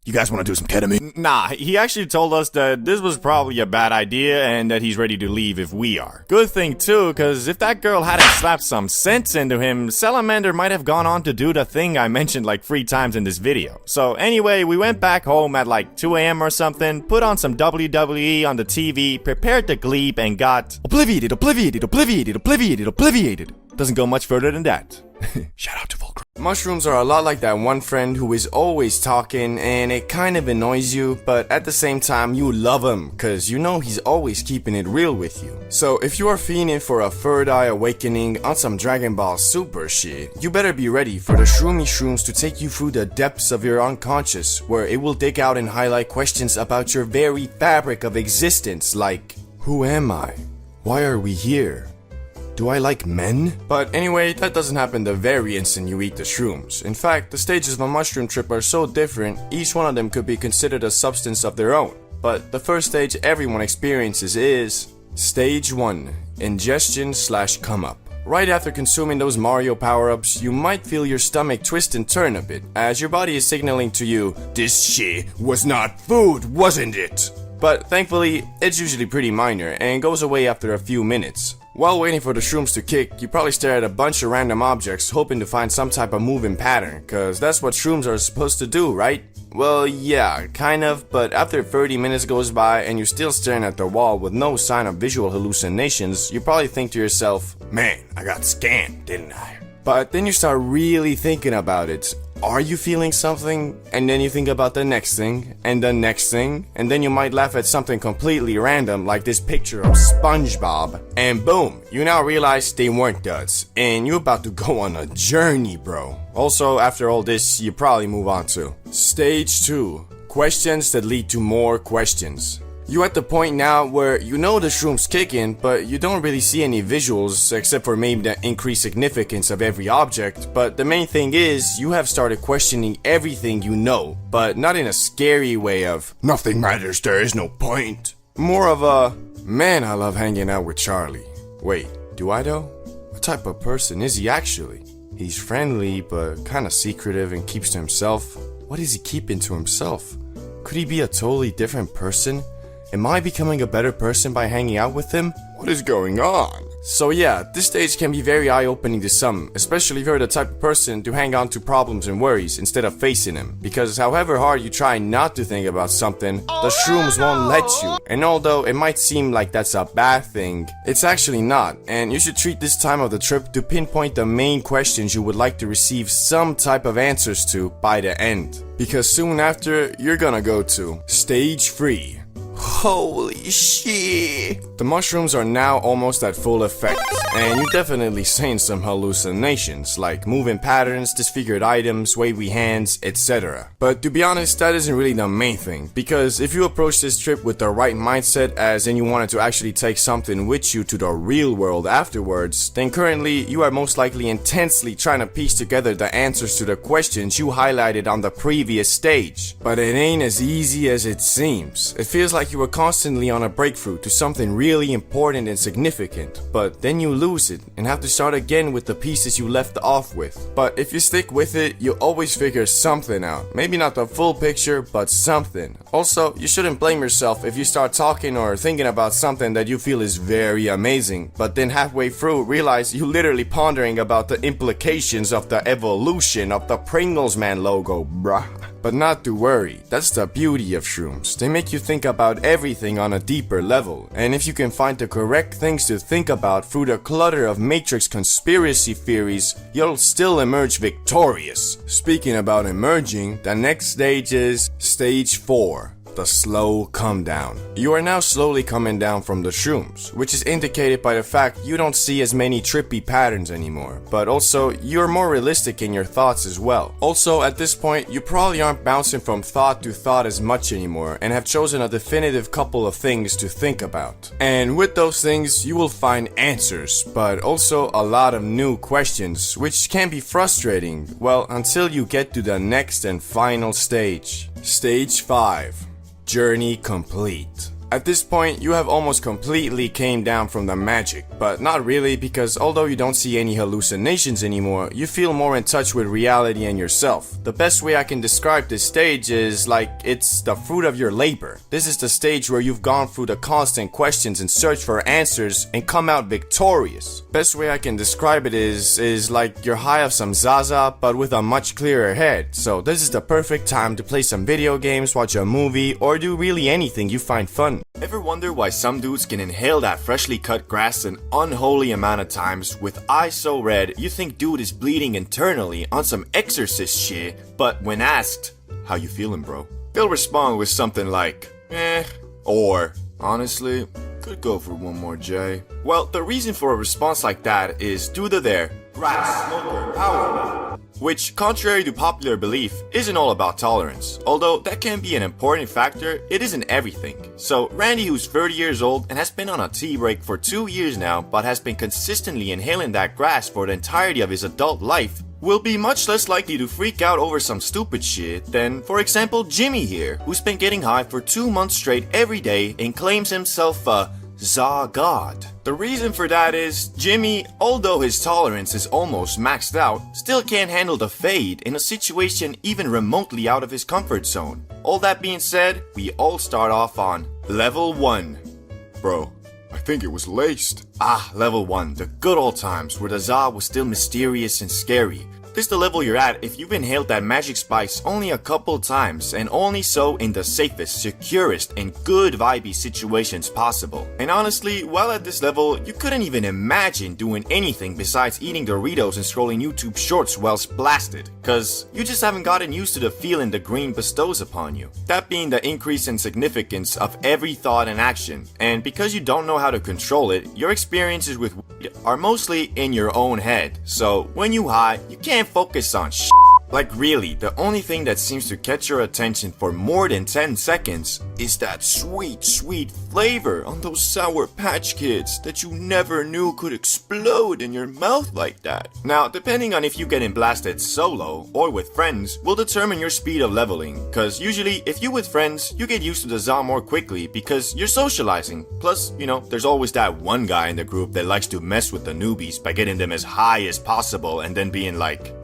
[SPEAKER 7] you guys want to do some ketamine?"
[SPEAKER 4] Nah, he actually told us that this was probably a bad idea and that he's ready to leave if we are. Good thing too, cause if that girl hadn't slapped some sense into him, Salamander might have gone on to do the thing I mentioned like 3 times in this video. So anyway, we went back home at like 2 a.m. or something, put on some WWE on the TV, prepared to gleep, and got obliviated. Doesn't go much further than that.
[SPEAKER 7] Shout out to Volcrum.
[SPEAKER 4] Mushrooms are a lot like that one friend who is always talking and it kind of annoys you, but at the same time you love him cause you know he's always keeping it real with you. So if you are fiending for a third eye awakening on some Dragon Ball Super shit, you better be ready for the Shroomy Shrooms to take you through the depths of your unconscious, where it will dig out and highlight questions about your very fabric of existence like, who am I? Why are we here? Do I like men? But anyway, that doesn't happen the very instant you eat the shrooms. In fact, the stages of a mushroom trip are so different, each one of them could be considered a substance of their own. But the first stage everyone experiences is Stage 1, Ingestion/come up. Right after consuming those Mario power-ups, you might feel your stomach twist and turn a bit, as your body is signaling to you, "This shit was not food, wasn't it?" But thankfully, it's usually pretty minor and goes away after a few minutes. While waiting for the shrooms to kick, you probably stare at a bunch of random objects hoping to find some type of moving pattern, cause that's what shrooms are supposed to do, right? Well, yeah, kind of, but after 30 minutes goes by and you're still staring at the wall with no sign of visual hallucinations, you probably think to yourself, "Man, I got scammed, didn't I?" But then you start really thinking about it. Are you feeling something? And then you think about the next thing, and the next thing, and then you might laugh at something completely random like this picture of SpongeBob, and boom, you now realize they weren't duds, and you're about to go on a journey, bro. Also, after all this, you probably move on to Stage 2, Questions that lead to more questions. You're at the point now where you know the shroom's kicking, but you don't really see any visuals except for maybe the increased significance of every object, but the main thing is you have started questioning everything you know, but not in a scary way of "nothing matters, there is no point." More of a, "Man, I love hanging out with Charlie." Wait, do I though? What type of person is he actually? He's friendly, but kinda secretive and keeps to himself. What is he keeping to himself? Could he be a totally different person? Am I becoming a better person by hanging out with him? What is going on? So yeah, this stage can be very eye-opening to some, especially if you're the type of person to hang on to problems and worries instead of facing them. Because however hard you try not to think about something, the shrooms won't let you. And although it might seem like that's a bad thing, it's actually not. And you should treat this time of the trip to pinpoint the main questions you would like to receive some type of answers to by the end. Because soon after, you're gonna go to Stage 3. Holy shit! The mushrooms are now almost at full effect, and you're definitely seeing some hallucinations, like moving patterns, disfigured items, wavy hands, etc. But to be honest, that isn't really the main thing, because if you approach this trip with the right mindset, as in you wanted to actually take something with you to the real world afterwards, then currently you are most likely intensely trying to piece together the answers to the questions you highlighted on the previous stage. But it ain't as easy as it seems. It feels like you were constantly on a breakthrough to something really important and significant, but then you lose it and have to start again with the pieces you left off with. But if you stick with it, you always figure something out. Maybe not the full picture, but something. Also, you shouldn't blame yourself if you start talking or thinking about something that you feel is very amazing, but then halfway through realize you literally pondering about the implications of the evolution of the Pringles Man logo, bruh. But not to worry, that's the beauty of shrooms. They make you think about everything on a deeper level, and if you can find the correct things to think about through the clutter of Matrix conspiracy theories, you'll still emerge victorious. Speaking about emerging, the next stage is Stage 4. The slow come down. You are now slowly coming down from the shrooms, which is indicated by the fact you don't see as many trippy patterns anymore, but also you're more realistic in your thoughts as well. Also, at this point, you probably aren't bouncing from thought to thought as much anymore and have chosen a definitive couple of things to think about. And with those things, you will find answers, but also a lot of new questions, which can be frustrating, well, until you get to the next and final stage. Stage 5. Journey complete. At this point, you have almost completely came down from the magic, but not really, because although you don't see any hallucinations anymore, you feel more in touch with reality and yourself. The best way I can describe this stage is like it's the fruit of your labor. This is the stage where you've gone through the constant questions and search for answers and come out victorious. Best way I can describe it is like you're high off some Zaza, but with a much clearer head. So this is the perfect time to play some video games, watch a movie, or do really anything you find fun. Ever wonder why some dudes can inhale that freshly cut grass an unholy amount of times with eyes so red you think dude is bleeding internally on some exorcist shit, but when asked, "How you feeling, bro?" they'll respond with something like, or, "Honestly, could go for one more J." Well, the reason for a response like that is due to their grass smoker power. which, contrary to popular belief, isn't all about tolerance. Although that can be an important factor, it isn't everything. So Randy, who's 30 years old and has been on a tea break for 2 years now, but has been consistently inhaling that grass for the entirety of his adult life, will be much less likely to freak out over some stupid shit than, for example, Jimmy here, who's been getting high for 2 months straight every day and claims himself a Za God. The reason for that is, Jimmy, although his tolerance is almost maxed out, still can't handle the fade in a situation even remotely out of his comfort zone. All that being said, we all start off on Level 1.
[SPEAKER 5] Bro, I think it was laced.
[SPEAKER 4] Level 1, the good old times where the Za was still mysterious and scary. This is the level you're at if you've inhaled that magic spice only a couple times, and only so in the safest, securest, and good vibey situations possible. And honestly, while at this level, you couldn't even imagine doing anything besides eating Doritos and scrolling YouTube shorts whilst blasted, cause you just haven't gotten used to the feeling the green bestows upon you. That being the increase in significance of every thought and action, and because you don't know how to control it, your experiences with weed are mostly in your own head. So when you high, you can't focus on shit. Like really, the only thing that seems to catch your attention for more than 10 seconds is that sweet, sweet flavor on those Sour Patch Kids that you never knew could explode in your mouth like that. Now, depending on if you getting blasted solo or with friends will determine your speed of leveling, cause usually if you with friends, you get used to the Za more quickly because you're socializing. Plus, you know, there's always that one guy in the group that likes to mess with the newbies by getting them as high as possible and then being like,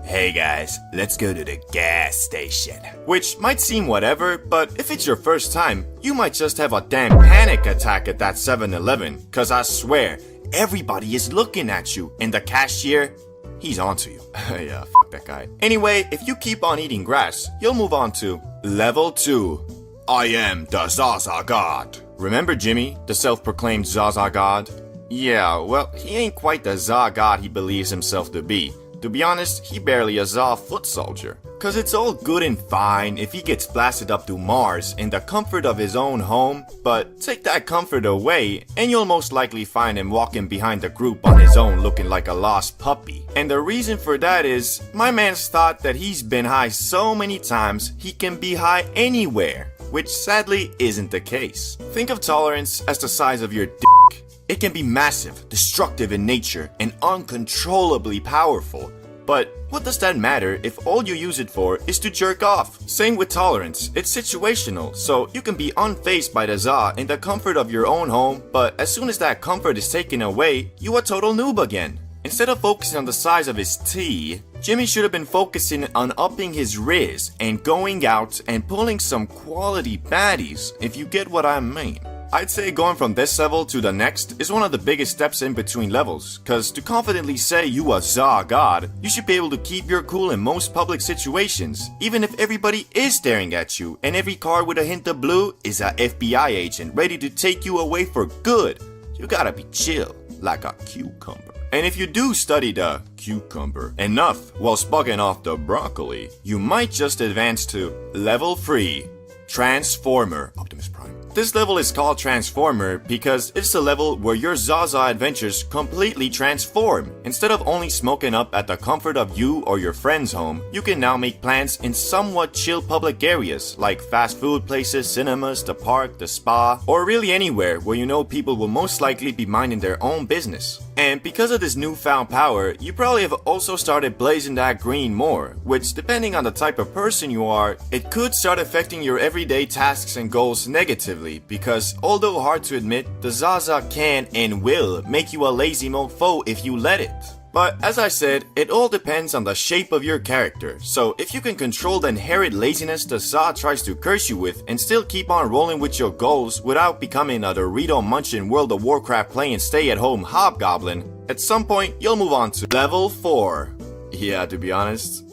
[SPEAKER 4] hey guys, let's go to the gas station. Which might seem whatever, but if it's your first time, you might just have a damn panic attack at that 7-Eleven. Cause I swear, everybody is looking at you, and the cashier, he's onto you. Yeah, f that guy. Anyway, if you keep on eating grass, you'll move on to Level 2. I am the Zaza God. Remember Jimmy, the self-proclaimed Zaza God? Yeah, well, he ain't quite the Za God he believes himself to be. To be honest, he barely a Za foot soldier. Cause it's all good and fine if he gets blasted up to Mars in the comfort of his own home, but take that comfort away and you'll most likely find him walking behind the group on his own looking like a lost puppy. And the reason for that is, my man's thought that he's been high so many times he can be high anywhere, which sadly isn't the case. Think of tolerance as the size of your dick. It can be massive, destructive in nature, and uncontrollably powerful. But what does that matter if all you use it for is to jerk off? Same with tolerance, it's situational, so you can be unfazed by the Za in the comfort of your own home, but as soon as that comfort is taken away, you a total noob again. Instead of focusing on the size of his T, Jimmy should have been focusing on upping his riz and going out and pulling some quality baddies, if you get what I mean. I'd say going from this level to the next is one of the biggest steps in between levels, cause to confidently say you a Za God, you should be able to keep your cool in most public situations, even if everybody is staring at you and every car with a hint of blue is a FBI agent ready to take you away for good. You gotta be chill, like a cucumber. And if you do study the cucumber enough while spugging off the broccoli, you might just advance to Level 3, Transformer Optimus Prime. This level is called Transformer because it's the level where your Zaza adventures completely transform. Instead of only smoking up at the comfort of you or your friend's home, you can now make plans in somewhat chill public areas like fast food places, cinemas, the park, the spa, or really anywhere where you know people will most likely be minding their own business. And because of this newfound power, you probably have also started blazing that green more, which depending on the type of person you are, it could start affecting your everyday tasks and goals negatively because although hard to admit, the Zaza can and will make you a lazy mofo if you let it. But as I said, it all depends on the shape of your character, so if you can control the inherent laziness the Za tries to curse you with and still keep on rolling with your goals without becoming a Dorito munching World of Warcraft playing stay-at-home hobgoblin, at some point you'll move on to Level 4. Yeah, to be honest,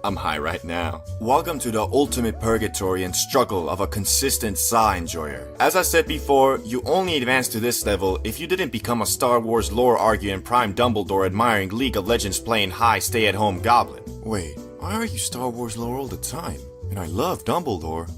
[SPEAKER 4] I'm high right now. Welcome to the ultimate purgatory and struggle of a consistent Za enjoyer. As I said before, you only advance to this level if you didn't become a Star Wars lore arguing Prime Dumbledore admiring League of Legends playing high stay-at-home goblin. Wait, why are you Star Wars lore all the time? And I love Dumbledore.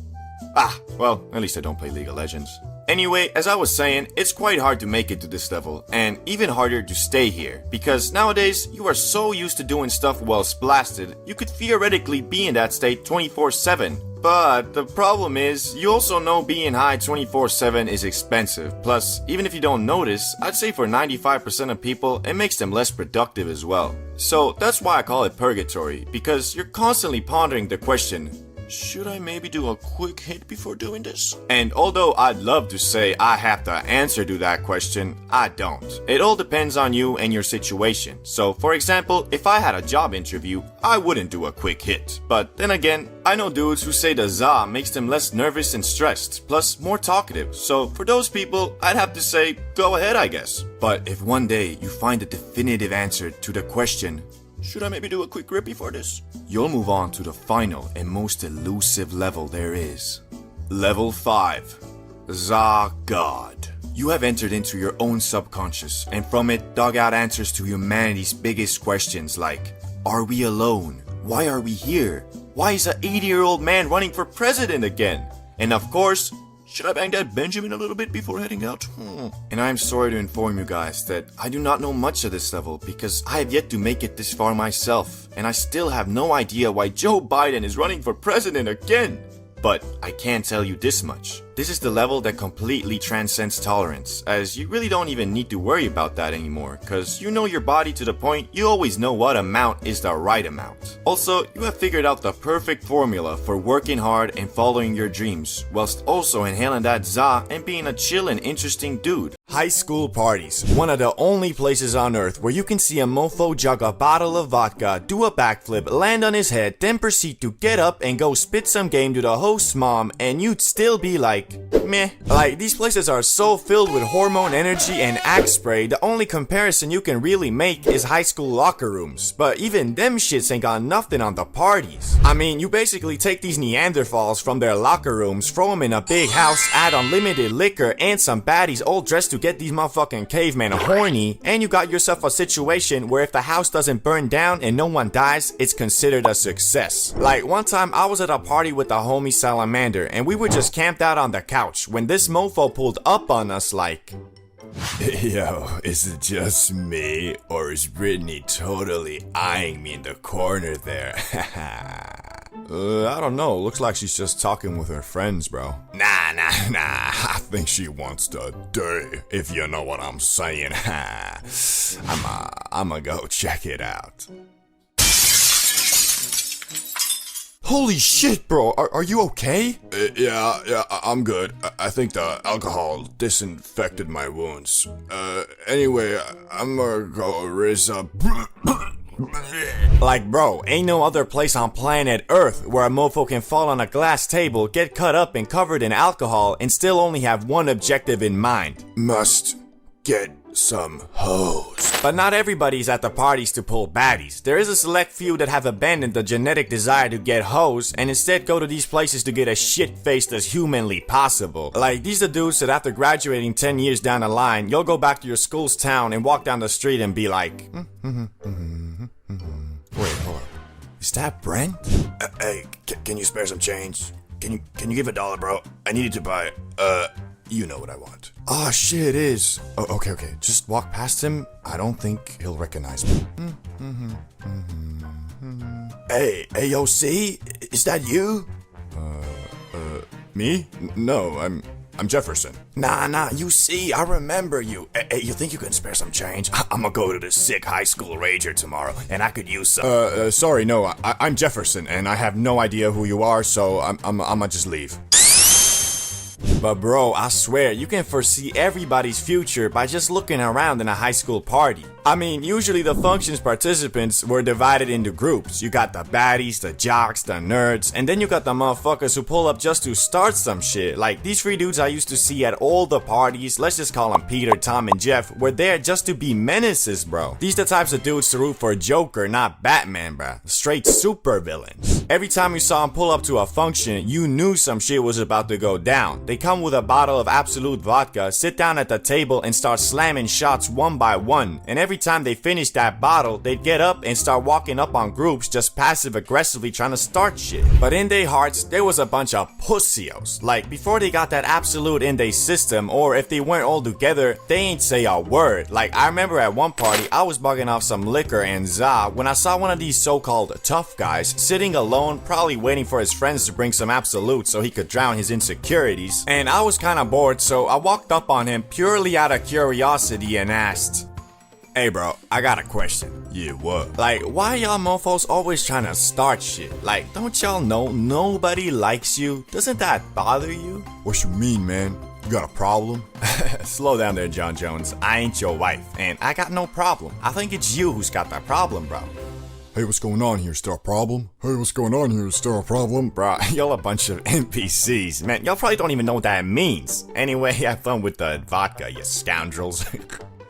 [SPEAKER 4] Well, at least I don't play League of Legends. Anyway, as I was saying, it's quite hard to make it to this level, and even harder to stay here, because nowadays you are so used to doing stuff while blasted, you could theoretically be in that state 24/7. But the problem is, you also know being high 24/7 is expensive. Plus, even if you don't notice, I'd say for 95% of people, it makes them less productive as well. So that's why I call it purgatory, because you're constantly pondering the question, should I maybe do a quick hit before doing this? And although I'd love to say I have the answer to that question, I don't. It all depends on you and your situation. So for example, if I had a job interview, I wouldn't do a quick hit. But then again, I know dudes who say the za makes them less nervous and stressed, plus more talkative. So for those people, I'd have to say, go ahead I guess. But if one day you find a definitive answer to the question, should I maybe do a quick grip before this? You'll move on to the final and most elusive level there is. Level 5. Za God. You have entered into your own subconscious and from it dug out answers to humanity's biggest questions like, are we alone? Why are we here? Why is an 80-year-old man running for president again? And of course, should I bang that Benjamin a little bit before heading out? And I'm sorry to inform you guys that I do not know much of this level because I have yet to make it this far myself, and I still have no idea why Joe Biden is running for president again. But I can tell you this much. This is the level that completely transcends tolerance, as you really don't even need to worry about that anymore, cause you know your body to the point you always know what amount is the right amount. Also, you have figured out the perfect formula for working hard and following your dreams, whilst also inhaling that za and being a chill and interesting dude. High school parties, one of the only places on earth where you can see a mofo jug a bottle of vodka, do a backflip, land on his head, then proceed to get up and go spit some game to the host's mom, and you'd still be like, meh. Like, these places are so filled with hormone energy and axe spray, the only comparison you can really make is high school locker rooms. But even them shits ain't got nothing on the parties. I mean, you basically take these Neanderthals from their locker rooms, throw them in a big house, add unlimited liquor and some baddies all dressed to get these motherfucking cavemen horny, and you got yourself a situation where if the house doesn't burn down and no one dies, it's considered a success. Like, one time I was at a party with the homie Salamander, and we were just camped out on the couch when this mofo pulled up on us like, yo, is it just me, or is Brittany totally eyeing me in the corner there? I don't know. Looks like she's just talking with her friends, bro. Nah. I think she wants to do, if you know what I'm saying. I'ma go check it out. Holy shit, bro. Are you okay? Yeah, I'm good. I think the alcohol disinfected my wounds. Anyway, I'm gonna go raise up. Like, bro, ain't no other place on planet Earth where a mofo can fall on a glass table, get cut up and covered in alcohol, and still only have one objective in mind. Must get some hoes. But not everybody's at the parties to pull baddies. There is a select few that have abandoned the genetic desire to get hoes and instead go to these places to get as shit-faced as humanly possible. Like, these are dudes that after graduating 10 years down the line, you'll go back to your school's town and walk down the street and be like, wait, hold up. Is that Brent? Hey, can you spare some change? Can you give $1, bro? I needed to buy, you know what I want. Oh shit, it is. Oh, okay. Just walk past him. I don't think he'll recognize me. Hey, AOC? Is that you? Me? No, I'm Jefferson. Nah, you see, I remember you. Hey, you think you can spare some change? I'ma go to the sick high school rager tomorrow, and I could use some. Sorry, no, I'm Jefferson, and I have no idea who you are, so I'ma just leave. But bro, I swear, you can foresee everybody's future by just looking around in a high school party. I mean, usually the function's participants were divided into groups. You got the baddies, the jocks, the nerds, and then you got the motherfuckers who pull up just to start some shit. Like, these three dudes I used to see at all the parties, let's just call them Peter, Tom, and Jeff, were there just to be menaces, bro. These the types of dudes to root for Joker, not Batman, bro. Straight super villains. Every time you saw them pull up to a function, you knew some shit was about to go down. They come with a bottle of Absolute vodka, sit down at the table, and start slamming shots one by one, and every every time they finished that bottle, they'd get up and start walking up on groups just passive-aggressively trying to start shit. But in their hearts, there was a bunch of pussios. Like, before they got that absolute in their system, or if they weren't all together, they ain't say a word. Like, I remember at one party, I was bugging off some liquor and za when I saw one of these so-called tough guys sitting alone, probably waiting for his friends to bring some absolute so he could drown his insecurities. And I was kinda bored, so I walked up on him purely out of curiosity and asked, "Hey bro, I got a question."
[SPEAKER 5] Yeah, what?
[SPEAKER 4] Like, why y'all mofos always trying to start shit? Like, don't y'all know nobody likes you? Doesn't that bother you?
[SPEAKER 5] What you mean, man? You got a problem?
[SPEAKER 4] Slow down there, John Jones. I ain't your wife, and I got no problem. I think it's you who's got that problem, bro.
[SPEAKER 5] Hey, what's going on here? Is there a problem? Hey, what's going on here? Is there a problem?
[SPEAKER 4] Bro, y'all a bunch of NPCs. Man, y'all probably don't even know what that means. Anyway, have fun with the vodka, you scoundrels.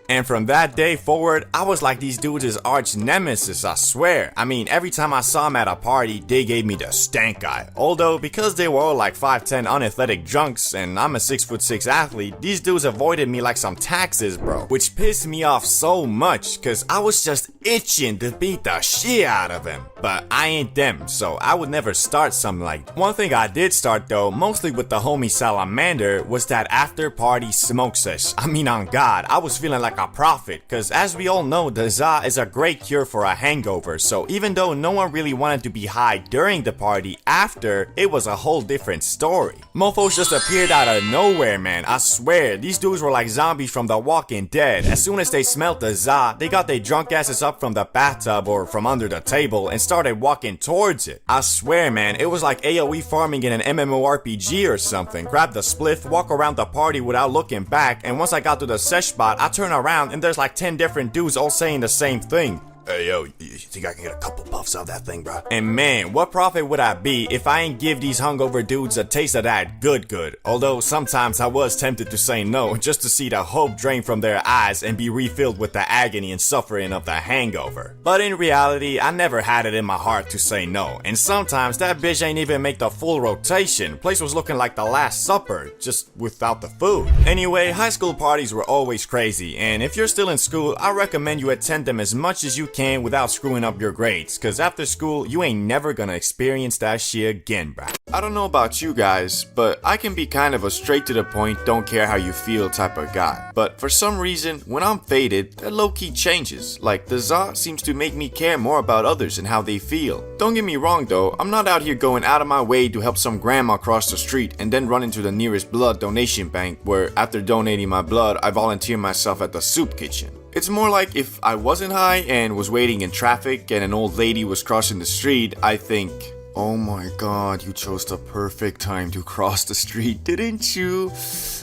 [SPEAKER 4] And from that day forward, I was like these dudes' arch nemesis, I swear. I mean, every time I saw them at a party, they gave me the stank eye. Although, because they were all like 5'10" unathletic drunks, and I'm a 6'6" athlete, these dudes avoided me like some taxes, bro. Which pissed me off so much, cause I was just itching to beat the shit out of them. But I ain't them, so I would never start something like that. One thing I did start though, mostly with the homie Salamander, was that after party smoke sesh. I mean, on God, I was feeling like a prophet, cause as we all know, the za is a great cure for a hangover, so even though no one really wanted to be high during the party, after, it was a whole different story. Mofos just appeared out of nowhere, man, I swear, these dudes were like zombies from The Walking Dead. As soon as they smelled the za, they got their drunk asses up from the bathtub or from under the table and started walking towards it. I swear, man, it was like AoE farming in an MMORPG or something. Grab the spliff, walk around the party without looking back, and once I got to the sesh spot, I turn around and there's like 10 different dudes all saying the same thing.
[SPEAKER 7] Hey, yo, you think I can get a couple puffs out of that thing, bro?
[SPEAKER 4] And man, what profit would I be if I ain't give these hungover dudes a taste of that good? Although sometimes I was tempted to say no, just to see the hope drain from their eyes and be refilled with the agony and suffering of the hangover. But in reality, I never had it in my heart to say no, and sometimes that bitch ain't even make the full rotation. Place was looking like the Last Supper, just without the food. Anyway, high school parties were always crazy, and if you're still in school, I recommend you attend them as much as you can without screwing up your grades, cause after school you ain't never gonna experience that shit again, bruh. I don't know about you guys, but I can be kind of a straight to the point, don't care how you feel type of guy. But for some reason, when I'm faded, that low-key changes. Like, the za seems to make me care more about others and how they feel. Don't get me wrong though, I'm not out here going out of my way to help some grandma cross the street and then run into the nearest blood donation bank where after donating my blood, I volunteer myself at the soup kitchen. It's more like if I wasn't high and was waiting in traffic and an old lady was crossing the street, I think, oh my god, you chose the perfect time to cross the street, didn't you?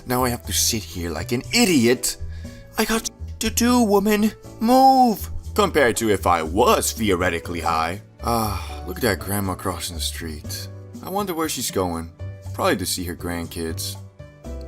[SPEAKER 4] Now I have to sit here like an idiot. I got to do, woman. Move. Compared to if I was theoretically high. Look at that grandma crossing the street. I wonder where she's going. Probably to see her grandkids.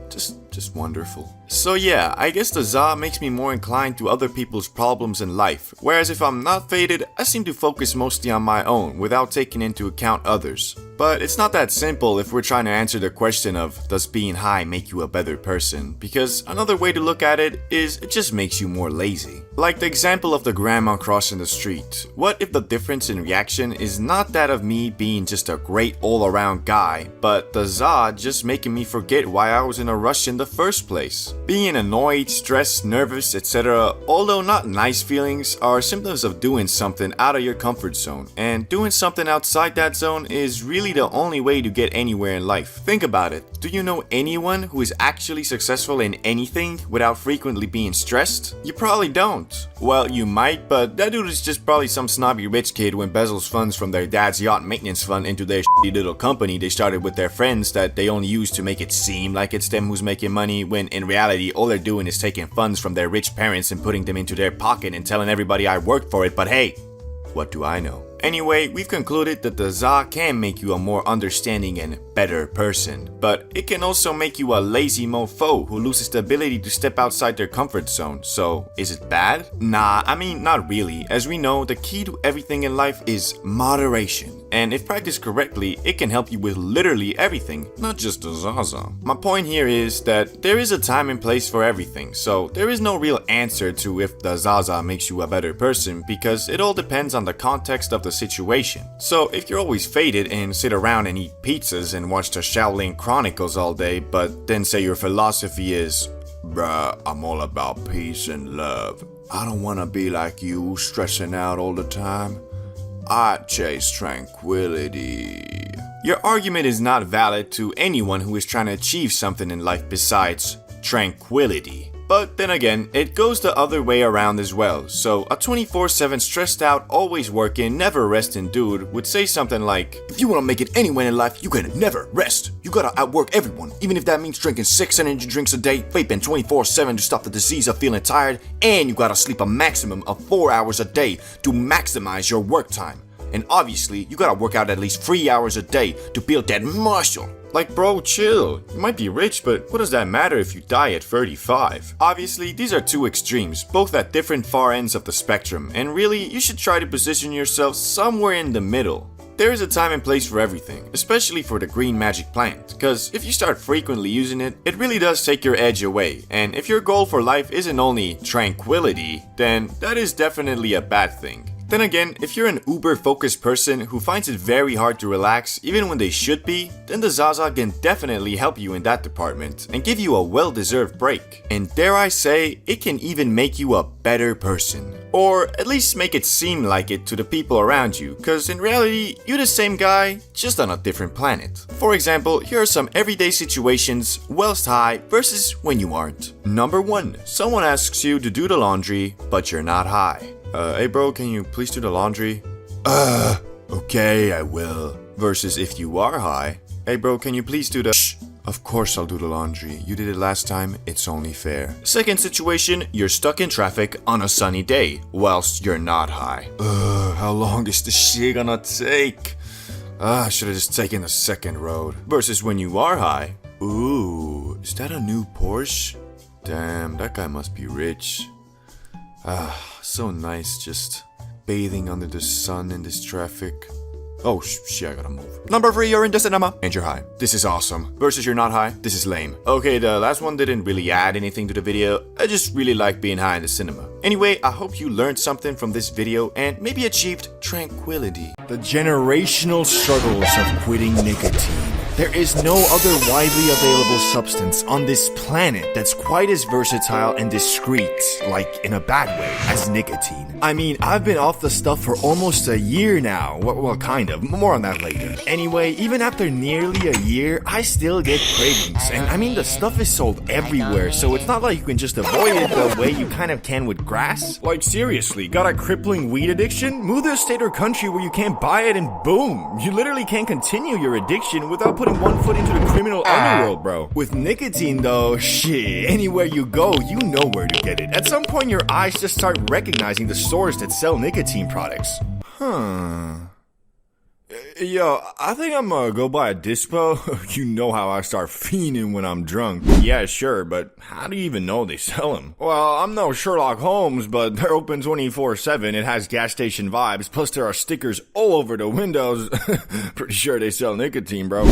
[SPEAKER 4] Just wonderful. So yeah, I guess the za makes me more inclined to other people's problems in life, whereas if I'm not faded, I seem to focus mostly on my own without taking into account others. But it's not that simple if we're trying to answer the question of, does being high make you a better person? Because another way to look at it is, it just makes you more lazy. Like the example of the grandma crossing the street. What if the difference in reaction is not that of me being just a great all-around guy, but the za just making me forget why I was in a rush in the first place? Being annoyed, stressed, nervous, etc., although not nice feelings, are symptoms of doing something out of your comfort zone, and doing something outside that zone is really the only way to get anywhere in life. Think about it. Do you know anyone who is actually successful in anything without frequently being stressed? You probably don't. Well, you might, but that dude is just probably some snobby rich kid who embezzles funds from their dad's yacht maintenance fund into their shitty little company they started with their friends that they only use to make it seem like it's them who's making money, when in reality all they're doing is taking funds from their rich parents and putting them into their pocket and telling everybody I worked for it, but hey, what do I know? Anyway, we've concluded that the za can make you a more understanding and better person, but it can also make you a lazy mofo who loses the ability to step outside their comfort zone. So, is it bad? Nah, I mean, not really. As we know, the key to everything in life is moderation. and if practiced correctly, it can help you with literally everything, not just the Zaza. My point here is that there is a time and place for everything, so there is no real answer to if the Zaza makes you a better person because it all depends on the context of the situation. So if you're always faded and sit around and eat pizzas and watch the Shaolin Chronicles all day, but then say your philosophy is, bruh, I'm all about peace and love. I don't wanna be like you, stressing out all the time. I chase tranquility. Your argument is not valid to anyone who is trying to achieve something in life besides tranquility. But then again, it goes the other way around as well. So a 24/7 stressed out, always working, never resting dude would say something like, if you want to make it anywhere in life, you can never rest. You gotta outwork everyone, even if that means drinking 6 energy drinks a day, vaping 24/7 to stop the disease of feeling tired, and you gotta sleep a maximum of 4 hours a day to maximize your work time. And obviously, you gotta work out at least 3 hours a day to build that muscle. Like, bro, chill. You might be rich, but what does that matter if you die at 35? Obviously, these are two extremes, both at different far ends of the spectrum, and really, you should try to position yourself somewhere in the middle. There is a time and place for everything, especially for the green magic plant, because if you start frequently using it, it really does take your edge away, and if your goal for life isn't only tranquility, then that is definitely a bad thing. Then again, if you're an uber-focused person who finds it very hard to relax even when they should be, then the Zaza can definitely help you in that department and give you a well-deserved break. And dare I say, it can even make you a better person. Or at least make it seem like it to the people around you, cause in reality, you're the same guy, just on a different planet. For example, here are some everyday situations whilst high versus when you aren't. Number 1, someone asks you to do the laundry, but you're not high. Hey bro, can you please do the laundry? Okay, I will. Versus if you are high, hey bro, can you please do the Shh, of course I'll do the laundry. You did it last time, it's only fair. Second situation, you're stuck in traffic on a sunny day, whilst you're not high. How long is this shit gonna take? I should've just taken the second road. Versus when you are high, ooh, is that a new Porsche? Damn, that guy must be rich. So nice just bathing under the sun in this traffic. Oh, shit, I gotta move. Number 3, you're in the cinema and you're high. This is awesome. Versus you're not high, this is lame. Okay, the last one didn't really add anything to the video. I just really like being high in the cinema. Anyway, I hope you learned something from this video and maybe achieved tranquility.
[SPEAKER 1] The generational struggles of quitting nicotine. There is no other widely available substance on this planet that's quite as versatile and discreet, like in a bad way, as nicotine. I mean, I've been off the stuff for almost a year now. Well, kind of. More on that later. Anyway, even after nearly a year, I still get cravings. And I mean, the stuff is sold everywhere, so it's not like you can just avoid it the way you kind of can with grass. Like, seriously, got a crippling weed addiction? Move to a state or country where you can't buy it and boom! You literally can't continue your addiction without putting one foot into the criminal underworld, bro. With nicotine though, shit, anywhere you go, you know where to get it. At some point, your eyes just start recognizing the stores that sell nicotine products. Yo, I think I'm gonna go buy a Dispo. You know how I start fiending when I'm drunk. Yeah, sure, but how do you even know they sell them? Well, I'm no Sherlock Holmes, but they're open 24/7. It has gas station vibes, plus there are stickers all over the windows. Pretty sure they sell nicotine, bro.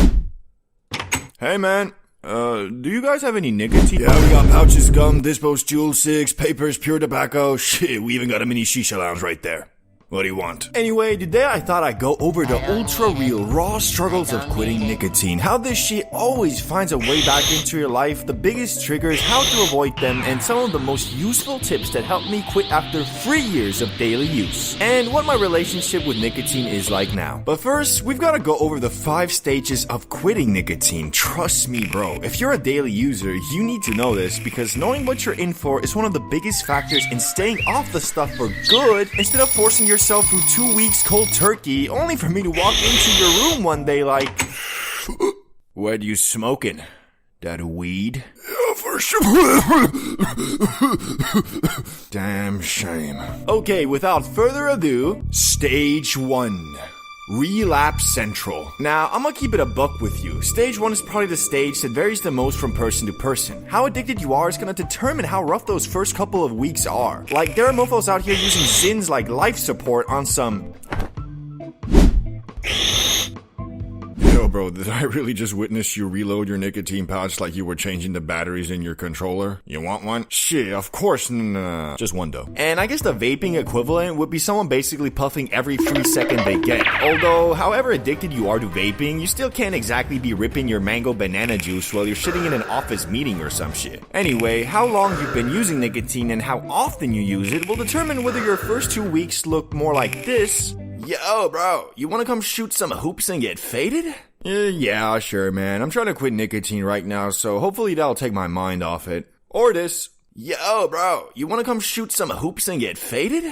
[SPEAKER 1] Hey man, do you guys have any nicotine? Yeah, we got pouches, gum, Dispos, Juul, cigs, papers, pure tobacco. Shit, we even got a mini shisha lounge right there. What do you want? Anyway, today I thought I'd go over the ultra real, raw struggles of quitting nicotine. How this shit always finds a way back into your life, the biggest triggers, how to avoid them, and some of the most useful tips that helped me quit after 3 years of daily use. And what my relationship with nicotine is like now. But first, we've got to go over the 5 stages of quitting nicotine. Trust me, bro. If you're a daily user, you need to know this because knowing what you're in for is one of the biggest factors in staying off the stuff for good instead of forcing yourself through 2 weeks cold turkey, only for me to walk into your room one day like, what you smoking? That weed? Yeah, for sure. Damn shame. Okay, without further ado, stage 1. Relapse Central. Now, I'm gonna keep it a buck with you. Stage 1 is probably the stage that varies the most from person to person. How addicted you are is gonna determine how rough those first couple of weeks are. Like, there are mofos out here using Zins like life support on some
[SPEAKER 5] bro, did I really just witness you reload your nicotine pouch like you were changing the batteries in your controller? You want one? Shit, of course, nah. Just one though.
[SPEAKER 4] And I guess the vaping equivalent would be someone basically puffing every free second they get. Although, however addicted you are to vaping, you still can't exactly be ripping your mango banana juice while you're sitting in an office meeting or some shit. Anyway, how long you've been using nicotine and how often you use it will determine whether your first 2 weeks look more like this. Yo, bro, you wanna come shoot some hoops and get faded?
[SPEAKER 5] Yeah, sure, man. I'm trying to quit nicotine right now, so hopefully that'll take my mind off it. Or this.
[SPEAKER 4] Yo, bro, you wanna come shoot some hoops and get faded?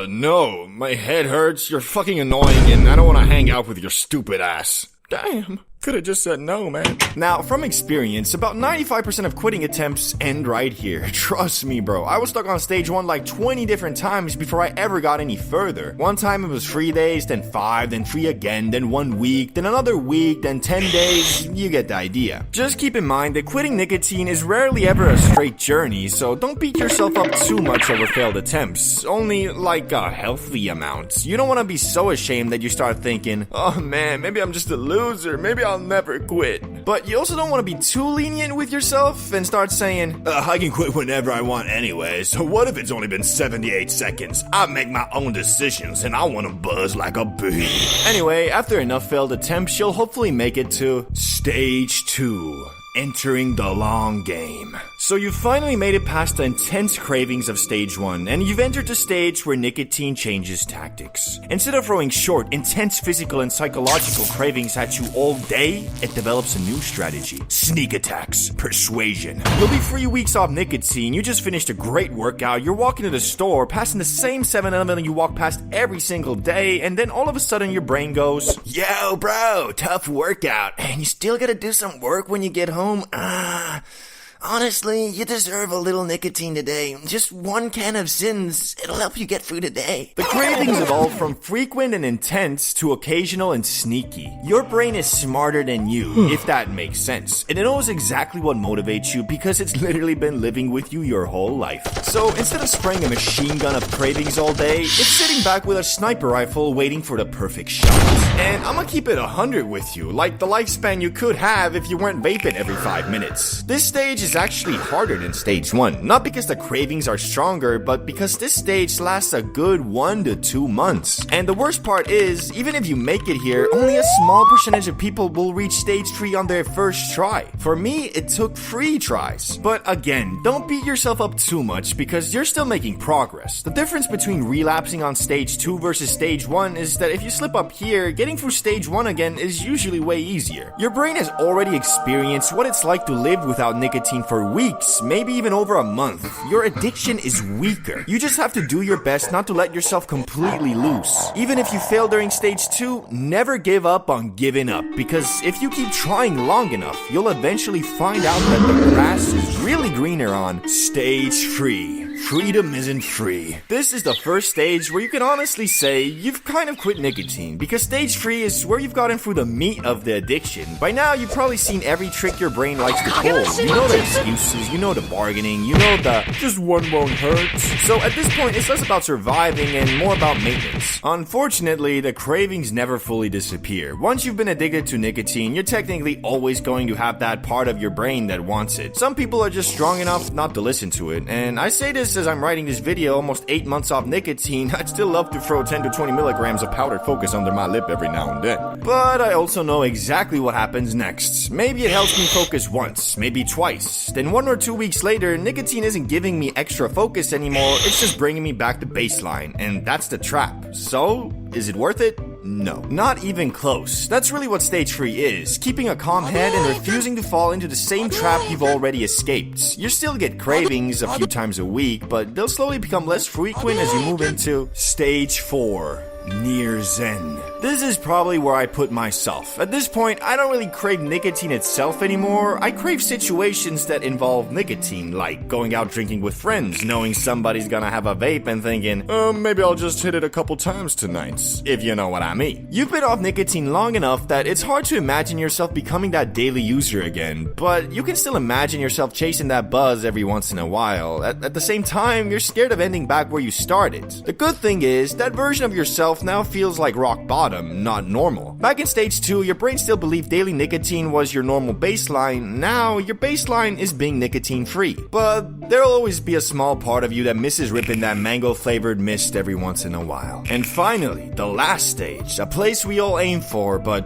[SPEAKER 5] No. My head hurts, you're fucking annoying, and I don't wanna hang out with your stupid ass. Damn. Could have just said no, man.
[SPEAKER 4] Now, from experience, about 95% of quitting attempts end right here. Trust me, bro. I was stuck on stage 1 like 20 different times before I ever got any further. One time it was 3 days, then 5, then 3 again, then 1 week, then another week, then 10 days. You get the idea. Just keep in mind that quitting nicotine is rarely ever a straight journey, so don't beat yourself up too much over failed attempts. Only like a healthy amount. You don't want to be so ashamed that you start thinking, oh man, maybe I'm just a loser. Maybe I'll never quit. But you also don't want to be too lenient with yourself and start saying,
[SPEAKER 7] I can quit whenever I want anyway, so what if it's only been 78 seconds? I make my own decisions and I want to buzz like a bee.
[SPEAKER 4] Anyway, after enough failed attempts, you'll hopefully make it to Stage 2. Entering the long game. So you've finally made it past the intense cravings of stage 1, and you've entered the stage where nicotine changes tactics. Instead of throwing short, intense physical and psychological cravings at you all day, it develops a new strategy. Sneak attacks. Persuasion. You'll be 3 weeks off nicotine, you just finished a great workout, you're walking to the store, passing the same 7-Eleven you walk past every single day, and then all of a sudden your brain goes,
[SPEAKER 7] yo bro, tough workout, and you still gotta do some work when you get home. Honestly, you deserve a little nicotine today. Just 1 can of Zins. It'll help you get through today.
[SPEAKER 4] The cravings evolve from frequent and intense to occasional and sneaky. Your brain is smarter than you, if that makes sense. And it knows exactly what motivates you because it's literally been living with you your whole life. So instead of spraying a machine gun of cravings all day, it's sitting back with a sniper rifle waiting for the perfect shot. And I'm gonna keep it 100 with you, like the lifespan you could have if you weren't vaping every 5 minutes. This stage is actually harder than stage 1, not because the cravings are stronger, but because this stage lasts a good 1 to 2 months. And the worst part is, even if you make it here, only a small percentage of people will reach stage 3 on their first try. For me, it took 3 tries. But again, don't beat yourself up too much because you're still making progress. The difference between relapsing on stage 2 versus stage 1 is that if you slip up here, getting through stage 1 again is usually way easier. Your brain has already experienced what it's like to live without nicotine for weeks, maybe even over a month. Your addiction is weaker. You just have to do your best not to let yourself completely loose. Even if you fail during stage 2, never give up on giving up, because if you keep trying long enough, you'll eventually find out that the grass is really greener on stage 3. Freedom isn't free. This is the first stage where you can honestly say you've kind of quit nicotine, because stage 3 is where you've gotten through the meat of the addiction. By now, you've probably seen every trick your brain likes to pull. You know the excuses, you know the bargaining, you know the just one won't hurt. So at this point, it's less about surviving and more about maintenance. Unfortunately, the cravings never fully disappear. Once you've been addicted to nicotine, you're technically always going to have that part of your brain that wants it. Some people are just strong enough not to listen to it, and I say this as I'm writing this video almost 8 months off nicotine. I'd still love to throw 10 to 20 milligrams of powdered focus under my lip every now and then. But I also know exactly what happens next. Maybe it helps me focus once, maybe twice. Then 1 or 2 weeks later, nicotine isn't giving me extra focus anymore, it's just bringing me back to baseline, and that's the trap. So, is it worth it? No. Not even close. That's really what stage 3 is. Keeping a calm head and refusing to fall into the same trap you've already escaped. You still get cravings a few times a week, but they'll slowly become less frequent as you move into stage 4. Near Zen. This is probably where I put myself. At this point, I don't really crave nicotine itself anymore. I crave situations that involve nicotine, like going out drinking with friends, knowing somebody's gonna have a vape and thinking, maybe I'll just hit it a couple times tonight, if you know what I mean. You've been off nicotine long enough that it's hard to imagine yourself becoming that daily user again, but you can still imagine yourself chasing that buzz every once in a while. At the same time, you're scared of ending back where you started. The good thing is, that version of yourself itself now feels like rock bottom, not normal. Back in stage 2, your brain still believed daily nicotine was your normal baseline. Now, your baseline is being nicotine free. But there'll always be a small part of you that misses ripping that mango flavored mist every once in a while. And finally, the last stage, a place we all aim for, but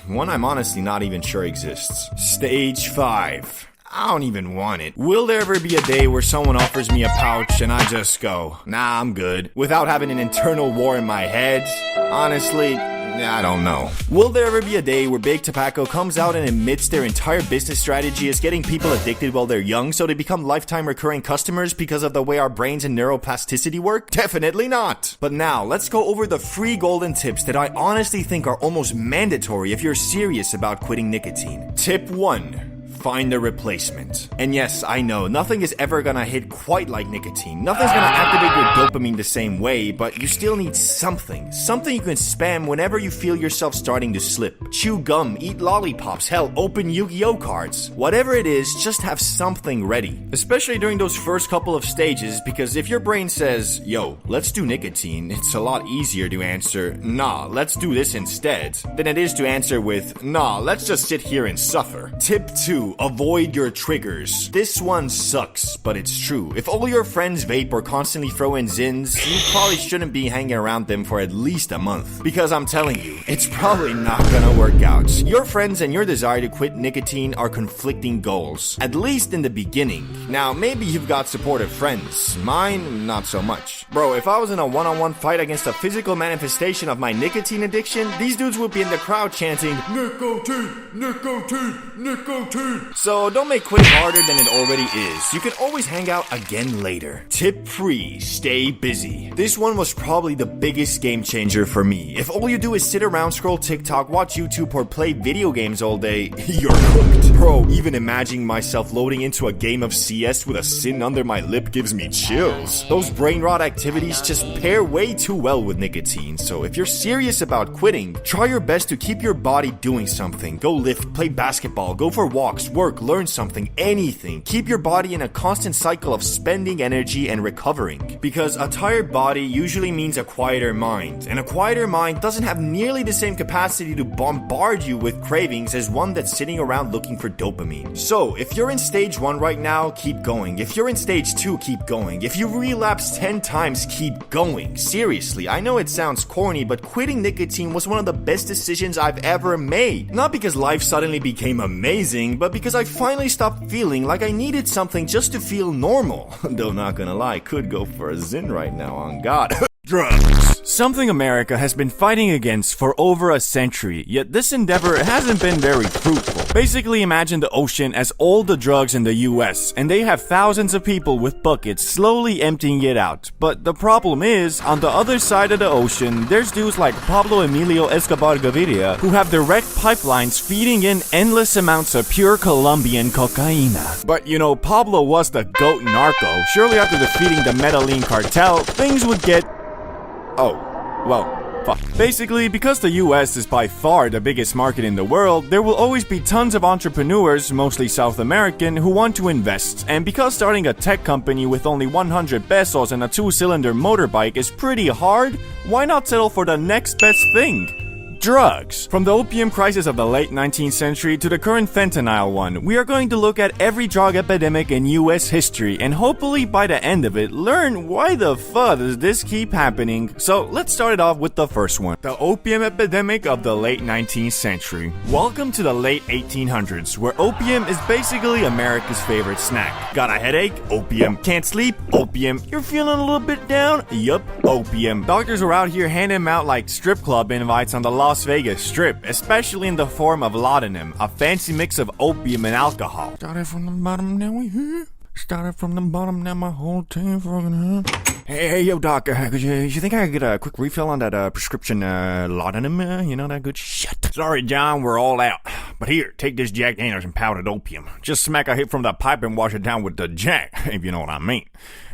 [SPEAKER 4] one I'm honestly not even sure exists. Stage 5. I don't even want it. Will there ever be a day where someone offers me a pouch and I just go, nah, I'm good, without having an internal war in my head? Honestly, I don't know. Will there ever be a day where Big Tobacco comes out and admits their entire business strategy is getting people addicted while they're young so they become lifetime recurring customers because of the way our brains and neuroplasticity work? Definitely not. But now, let's go over the free golden tips that I honestly think are almost mandatory if you're serious about quitting nicotine. Tip 1. Find a replacement. And yes, I know, nothing is ever gonna hit quite like nicotine. Nothing's gonna activate your dopamine the same way, but you still need something. Something you can spam whenever you feel yourself starting to slip. Chew gum, eat lollipops, hell, open Yu-Gi-Oh cards. Whatever it is, just have something ready. Especially during those first couple of stages, because if your brain says, yo, let's do nicotine, it's a lot easier to answer, nah, let's do this instead, than it is to answer with, nah, let's just sit here and suffer. Tip 2. Avoid your triggers. This one sucks, but it's true. If all your friends vape or constantly throw in Zins, you probably shouldn't be hanging around them for at least a month. Because I'm telling you, it's probably not gonna work out. Your friends and your desire to quit nicotine are conflicting goals, at least in the beginning. Now, maybe you've got supportive friends. Mine, not so much. Bro, if I was in a one-on-one fight against a physical manifestation of my nicotine addiction, these dudes would be in the crowd chanting, nicotine, nicotine, nicotine. So don't make quitting harder than it already is. You can always hang out again later. Tip 3. Stay busy. This one was probably the biggest game changer for me. If all you do is sit around, scroll TikTok, watch YouTube, or play video games all day, you're cooked. Bro, even imagining myself loading into a game of CS with a sin under my lip gives me chills. Those brain rot activities just pair way too well with nicotine. So if you're serious about quitting, try your best to keep your body doing something. Go lift, play basketball, go for walks, work, learn something, anything. Keep your body in a constant cycle of spending energy and recovering. Because a tired body usually means a quieter mind, and a quieter mind doesn't have nearly the same capacity to bombard you with cravings as one that's sitting around looking for dopamine. So, if you're in stage 1 right now, keep going. If you're in stage 2, keep going. If you relapse 10 times, keep going. Seriously, I know it sounds corny, but quitting nicotine was one of the best decisions I've ever made. Not because life suddenly became amazing, but because I finally stopped feeling like I needed something just to feel normal. Though not gonna lie, could go for a Zin right now, on God. Drugs. Something America has been fighting against for over a century, yet this endeavor hasn't been very fruitful. Basically, imagine the ocean as all the drugs in the US, and they have thousands of people with buckets slowly emptying it out. But the problem is, on the other side of the ocean, there's dudes like Pablo Emilio Escobar Gaviria who have direct pipelines feeding in endless amounts of pure Colombian cocaina. But you know, Pablo was the GOAT narco. Surely after defeating the Medellin cartel, things would get... Oh, well, fuck. Basically, because the US is by far the biggest market in the world, there will always be tons of entrepreneurs, mostly South American, who want to invest. And because starting a tech company with only 100 pesos and a 2-cylinder motorbike is pretty hard, why not settle for the next best thing? Drugs. From the opium crisis of the late 19th century to the current fentanyl one, we are going to look at every drug epidemic in US history and hopefully by the end of it, learn why the fuck does this keep happening. So let's start it off with the first one. The opium epidemic of the late 19th century. Welcome to the late 1800s, where opium is basically America's favorite snack. Got a headache? Opium. Can't sleep? Opium. You're feeling a little bit down? Yup, opium. Doctors were out here handing them out like strip club invites on the Las Vegas Strip, especially in the form of laudanum, a fancy mix of opium and alcohol. Started from the bottom, now we here. Started from the bottom, now my whole team fucking here. Hey, yo, doc, could you think I could get a quick refill on that prescription laudanum? You know, that good shit. Sorry, John, we're all out. But here, take this Jack Daniels and powdered opium. Just smack a hit from the pipe and wash it down with the Jack, if you know what I mean.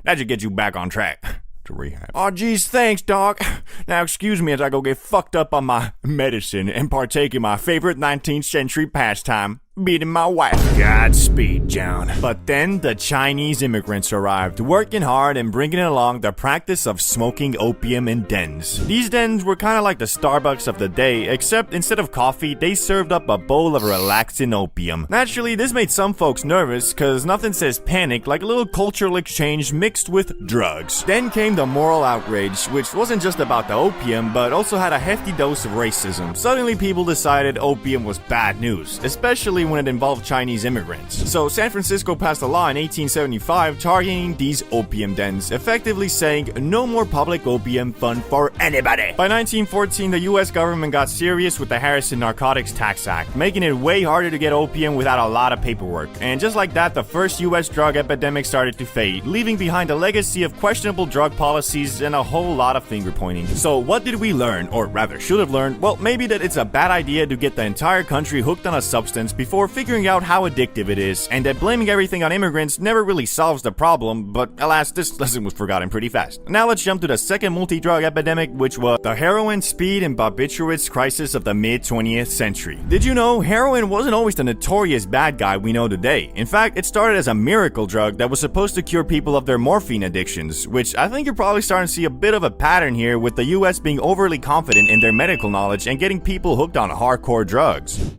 [SPEAKER 4] That should get you back on track. To rehab. Oh, geez, thanks, doc. Now, excuse me as I go get fucked up on my medicine and partake in my favorite 19th century pastime,
[SPEAKER 7] beating my wife. Godspeed, Joan.
[SPEAKER 4] But then the Chinese immigrants arrived, working hard and bringing along the practice of smoking opium in dens. These dens were kind of like the Starbucks of the day, except instead of coffee, they served up a bowl of relaxing opium. Naturally, this made some folks nervous, cause nothing says panic like a little cultural exchange mixed with drugs. Then came the moral outrage, which wasn't just about the opium, but also had a hefty dose of racism. Suddenly people decided opium was bad news, especially when it involved Chinese immigrants. So San Francisco passed a law in 1875 targeting these opium dens, effectively saying no more public opium fun for anybody. By 1914, the US government got serious with the Harrison Narcotics Tax Act, making it way harder to get opium without a lot of paperwork. And just like that, the first US drug epidemic started to fade, leaving behind a legacy of questionable drug policies and a whole lot of finger pointing. So what did we learn, or rather should have learned? Well, maybe that it's a bad idea to get the entire country hooked on a substance before figuring out how addictive it is, and that blaming everything on immigrants never really solves the problem, but alas, this lesson was forgotten pretty fast. Now let's jump to the second multi-drug epidemic, which was the heroin, speed, and barbiturates crisis of the mid-20th century. Did you know heroin wasn't always the notorious bad guy we know today? In fact, it started as a miracle drug that was supposed to cure people of their morphine addictions, which I think you're probably starting to see a bit of a pattern here with the US being overly confident in their medical knowledge and getting people hooked on hardcore drugs.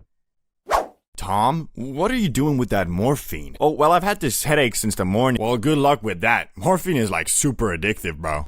[SPEAKER 4] Tom, what are you doing with that morphine? Oh, well, I've had this headache since the morning. Well, good luck with that. Morphine is like super addictive, bro.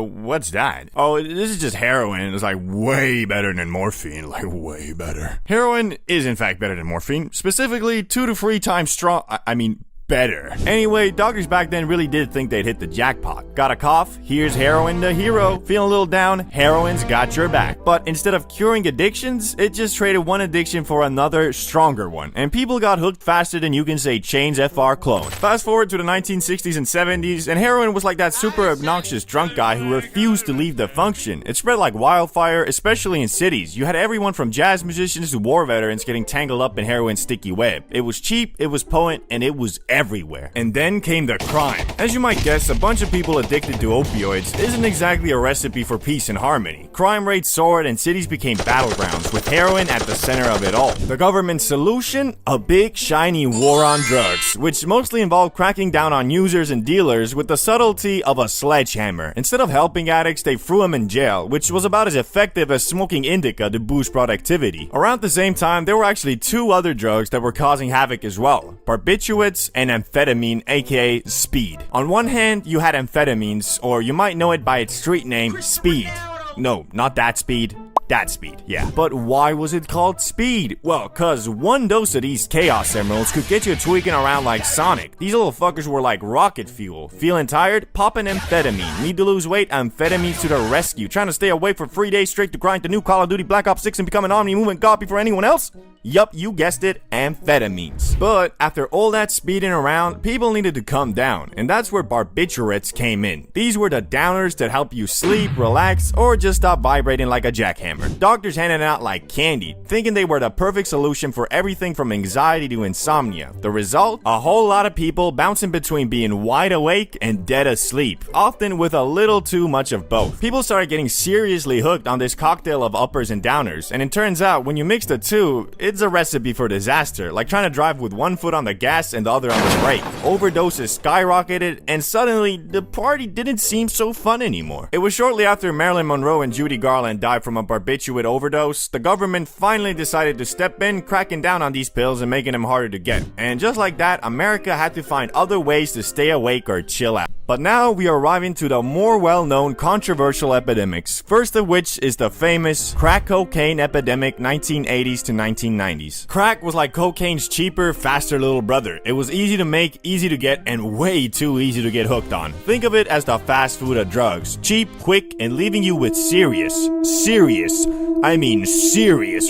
[SPEAKER 4] What's that? Oh, this is just heroin. It's like way better than morphine, like way better. Heroin is in fact better than morphine, specifically 2 to 3 times strong. I mean, better. Anyway, doctors back then really did think they'd hit the jackpot. Got a cough? Here's heroin the hero. Feeling a little down? Heroin's got your back. But instead of curing addictions, it just traded one addiction for another, stronger one. And people got hooked faster than you can say Chain's FR clone. Fast forward to the 1960s and 70s, and heroin was like that super obnoxious drunk guy who refused to leave the function. It spread like wildfire, especially in cities. You had everyone from jazz musicians to war veterans getting tangled up in heroin's sticky web. It was cheap, it was potent, and it was everywhere. And then came the crime. As you might guess, a bunch of people addicted to opioids isn't exactly a recipe for peace and harmony. Crime rates soared and cities became battlegrounds, with heroin at the center of it all. The government's solution? A big shiny war on drugs, which mostly involved cracking down on users and dealers with the subtlety of a sledgehammer. Instead of helping addicts, they threw them in jail, which was about as effective as smoking indica to boost productivity. Around the same time, there were actually 2 other drugs that were causing havoc as well: barbiturates and amphetamine, aka speed. On one hand, you had amphetamines, or you might know it by its street name, speed. No, not that speed. That speed, yeah. But why was it called speed? Well, cause 1 dose of these Chaos Emeralds could get you tweaking around like Sonic. These little fuckers were like rocket fuel. Feeling tired? Pop an amphetamine. Need to lose weight? Amphetamines to the rescue. Trying to stay awake for 3 days straight to grind the new Call of Duty Black Ops 6 and become an Omni Movement god before anyone else? Yup, you guessed it, amphetamines. But after all that speeding around, people needed to come down, and that's where barbiturates came in. These were the downers that help you sleep, relax, or just stop vibrating like a jackhammer. Doctors handed it out like candy, thinking they were the perfect solution for everything from anxiety to insomnia. The result? A whole lot of people bouncing between being wide awake and dead asleep, often with a little too much of both. People started getting seriously hooked on this cocktail of uppers and downers, and it turns out when you mix the two, it's a recipe for disaster, like trying to drive with 1 foot on the gas and the other on the brake. Overdoses skyrocketed, and suddenly, the party didn't seem so fun anymore. It was shortly after Marilyn Monroe and Judy Garland died from a barbiturate overdose, the government finally decided to step in, cracking down on these pills and making them harder to get. And just like that, America had to find other ways to stay awake or chill out. But now we are arriving to the more well-known controversial epidemics, first of which is the famous crack cocaine epidemic 1980s to 1990s. Crack was like cocaine's cheaper, faster little brother. It was easy to make, easy to get, and way too easy to get hooked on. Think of it as the fast food of drugs. Cheap, quick, and leaving you with serious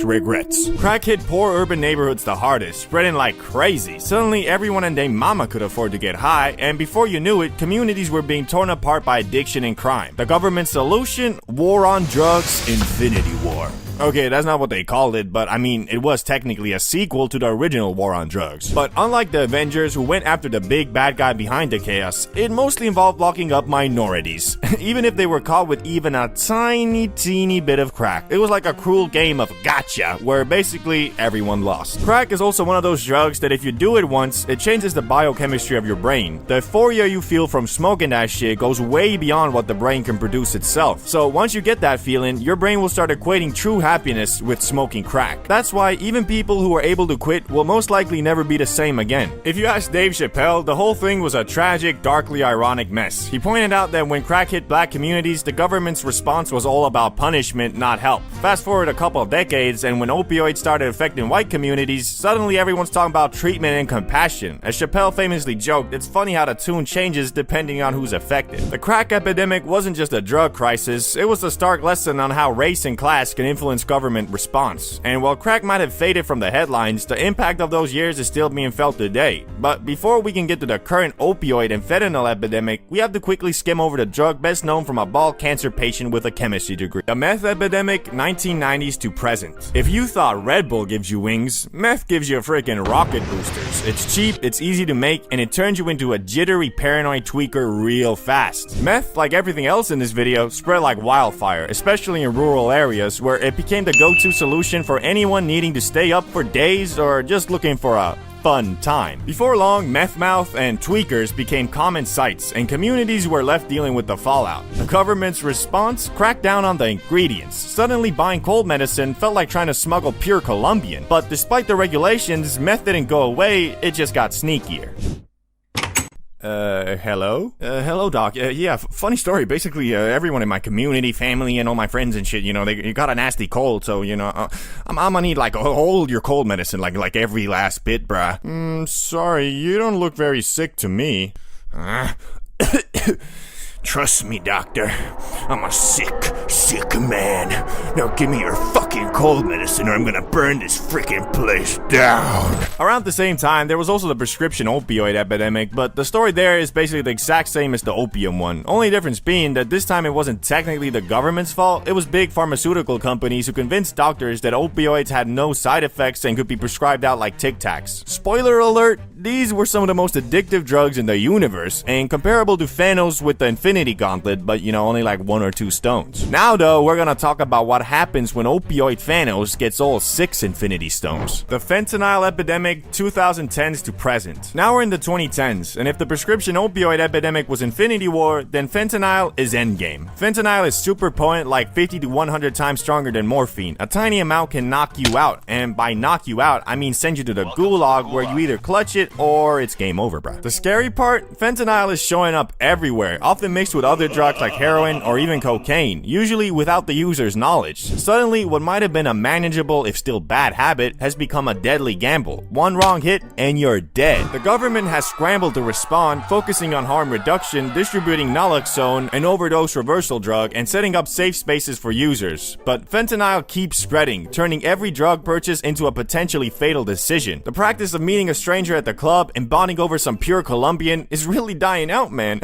[SPEAKER 4] regrets. Crack hit poor urban neighborhoods the hardest, spreading like crazy. Suddenly, everyone and their mama could afford to get high, and before you knew it, communities were being torn apart by addiction and crime. The government's solution? War on drugs, infinity war. Okay, that's not what they called it, but I mean, it was technically a sequel to the original War on Drugs. But unlike the Avengers, who went after the big bad guy behind the chaos, it mostly involved locking up minorities, even if they were caught with even a tiny, teeny bit of crack. It was like a cruel game of gotcha, where basically everyone lost. Crack is also one of those drugs that if you do it once, it changes the biochemistry of your brain. The euphoria you feel from smoking that shit goes way beyond what the brain can produce itself. So once you get that feeling, your brain will start equating true happiness with smoking crack. That's why even people who are able to quit will most likely never be the same again. If you ask Dave Chappelle, the whole thing was a tragic, darkly ironic mess. He pointed out that when crack hit black communities, the government's response was all about punishment, not help. Fast forward a couple of decades, and when opioids started affecting white communities, suddenly everyone's talking about treatment and compassion. As Chappelle famously joked, it's funny how the tune changes depending on who's affected. The crack epidemic wasn't just a drug crisis, it was a stark lesson on how race and class can influence government response. And while crack might have faded from the headlines, the impact of those years is still being felt today. But before we can get to the current opioid and fentanyl epidemic, we have to quickly skim over the drug best known from a bald cancer patient with a chemistry degree. The meth epidemic, 1990s to present. If you thought Red Bull gives you wings, meth gives you freaking rocket boosters. It's cheap, it's easy to make, and it turns you into a jittery paranoid tweaker real fast. Meth, like everything else in this video, spread like wildfire, especially in rural areas where it became the go-to solution for anyone needing to stay up for days or just looking for a fun time. Before long, meth mouth and tweakers became common sights, and communities were left dealing with the fallout. The government's response cracked down on the ingredients. Suddenly, buying cold medicine felt like trying to smuggle pure Colombian. But despite the regulations, meth didn't go away, it just got sneakier. Hello? Hello, Doc. Yeah, funny story. Basically, everyone in my community, family, and all my friends and shit, you know, they got a nasty cold, so, you know, I'm gonna need, like, all your cold medicine, like every last bit, bruh. Sorry, you don't look very sick to me.
[SPEAKER 7] Trust me, doctor. I'm a sick man. Now give me your fucking cold medicine or I'm gonna burn this freaking place down.
[SPEAKER 4] Around the same time, there was also the prescription opioid epidemic, but the story there is basically the exact same as the opium one. Only difference being that this time it wasn't technically the government's fault, it was big pharmaceutical companies who convinced doctors that opioids had no side effects and could be prescribed out like Tic Tacs. Spoiler alert, these were some of the most addictive drugs in the universe, and comparable to Thanos with the Infinity Gauntlet, but you know, only like 1 or 2 stones. Now though, we're gonna talk about what happens when opioid Thanos gets all 6 Infinity Stones. The fentanyl epidemic, 2010s to present. Now we're in the 2010s, and if the prescription opioid epidemic was Infinity War, then fentanyl is Endgame. Fentanyl is super potent, like 50 to 100 times stronger than morphine. A tiny amount can knock you out, and by knock you out, I mean send you to the gulag where you either clutch it or it's game over, bruh. The scary part, fentanyl is showing up everywhere, often mixed with other drugs like heroin or even cocaine, usually without the user's knowledge. Suddenly, what might have been a manageable, if still bad habit, has become a deadly gamble. One wrong hit, and you're dead. The government has scrambled to respond, focusing on harm reduction, distributing naloxone, an overdose reversal drug, and setting up safe spaces for users. But fentanyl keeps spreading, turning every drug purchase into a potentially fatal decision. The practice of meeting a stranger at the club and bonding over some pure Colombian is really dying out, man.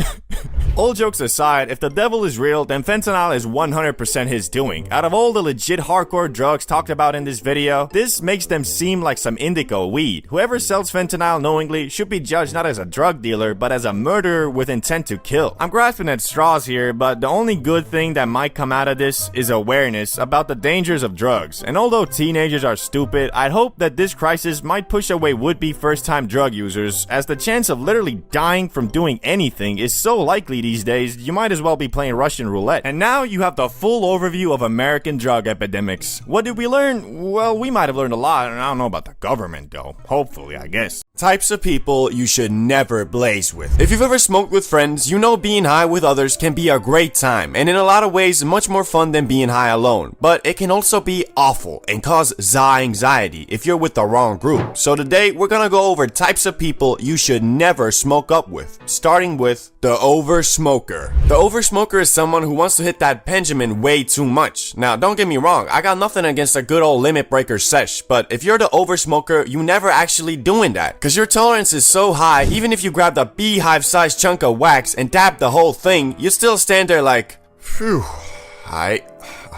[SPEAKER 4] All jokes aside, if the devil is real, then fentanyl is 100% his doing. Out of all the legit hardcore drugs talked about in this video, this makes them seem like some indigo weed. Whoever sells fentanyl knowingly should be judged not as a drug dealer, but as a murderer with intent to kill. I'm grasping at straws here, but the only good thing that might come out of this is awareness about the dangers of drugs. And although teenagers are stupid, I'd hope that this crisis might push away would-be first-time drug users, as the chance of literally dying from doing anything is so likely these days, you might as well be playing Russian roulette. And now you have the full overview of American drug epidemics. What did we learn? Well, we might have learned a lot, and I don't know about the government though. Hopefully, I guess.
[SPEAKER 10] Types of people you should never blaze with. If you've ever smoked with friends, you know being high with others can be a great time, and in a lot of ways much more fun than being high alone. But it can also be awful and cause anxiety if you're with the wrong group. So today we're gonna go over types of people you should never smoke up with, starting with the oversmoker. The oversmoker is someone who wants to hit that Benjamin way too much. Now don't get me wrong, I got nothing against a good old limit breaker sesh, but if you're the oversmoker, you never actually doing that. Cause your tolerance is so high, even if you grabbed a beehive-sized chunk of wax and dabbed the whole thing, you still stand there like, phew, I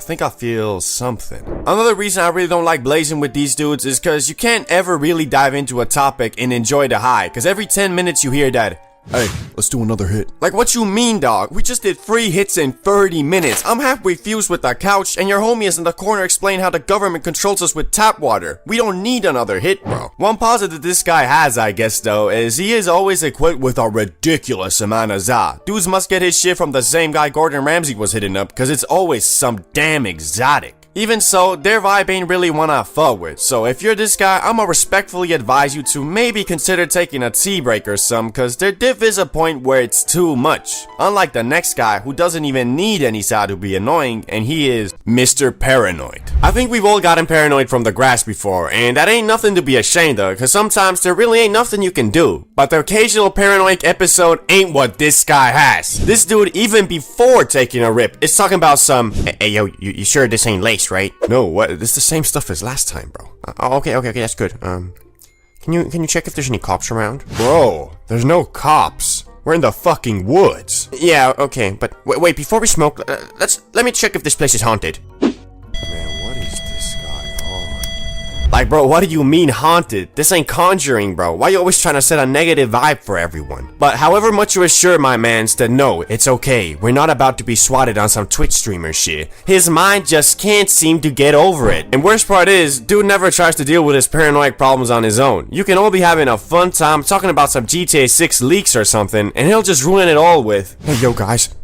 [SPEAKER 10] I think I feel something. Another reason I really don't like blazing with these dudes is because you can't ever really dive into a topic and enjoy the high, because every 10 minutes you hear that,
[SPEAKER 5] Hey, let's do another hit.
[SPEAKER 10] like, what you mean, dog? We just did 3 hits in 30 minutes. I'm halfway fused with the couch, and your homie is in the corner explaining how the government controls us with tap water. We don't need another hit, bro. One positive this guy has, I guess, though, is he is always equipped with a ridiculous amount of za. Dudes must get his shit from the same guy Gordon Ramsay was hitting up, because it's always some damn exotic. Even so, their vibe ain't really one I fuck with, so if you're this guy, I'ma respectfully advise you to maybe consider taking a tea break or some, cause their diff is a point where it's too much. Unlike the next guy, who doesn't even need any side to be annoying, and he is Mr. Paranoid. I think we've all gotten paranoid from the grass before, and that ain't nothing to be ashamed of, cause sometimes there really ain't nothing you can do. But the occasional paranoid episode ain't what this guy has. This dude, even before taking a rip, is talking about some, hey yo, you sure this ain't lace? Right? No, what? This is the same stuff as last time, bro. Okay, that's good. Can you check if there's any cops around? Bro, there's no cops. We're in the fucking woods. Yeah, okay, but wait, before we smoke, let me check if this place is haunted. Man, what is this guy on? Like, bro, what do you mean haunted? This ain't Conjuring, bro. Why you always trying to set a negative vibe for everyone? But however much you assure my mans that no, it's okay, we're not about to be swatted on some Twitch streamer shit, his mind just can't seem to get over it. And worst part is, dude never tries to deal with his paranoid problems on his own. You can all be having a fun time talking about some GTA 6 leaks or something, and he'll just ruin it all with, hey yo guys,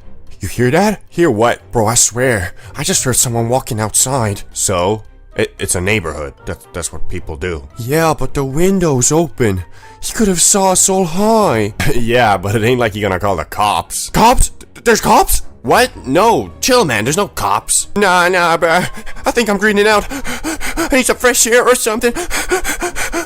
[SPEAKER 10] you hear that? Hear what? Bro, I swear, I just heard someone walking outside. So? It's a neighborhood. That's what people do. Yeah, but the window's open. He could have saw us all high. Yeah, but it ain't like you're gonna call the cops. Cops? There's cops? What? No. Chill, man. There's no cops. Nah, bro. I think I'm greening out. I need some fresh air or something.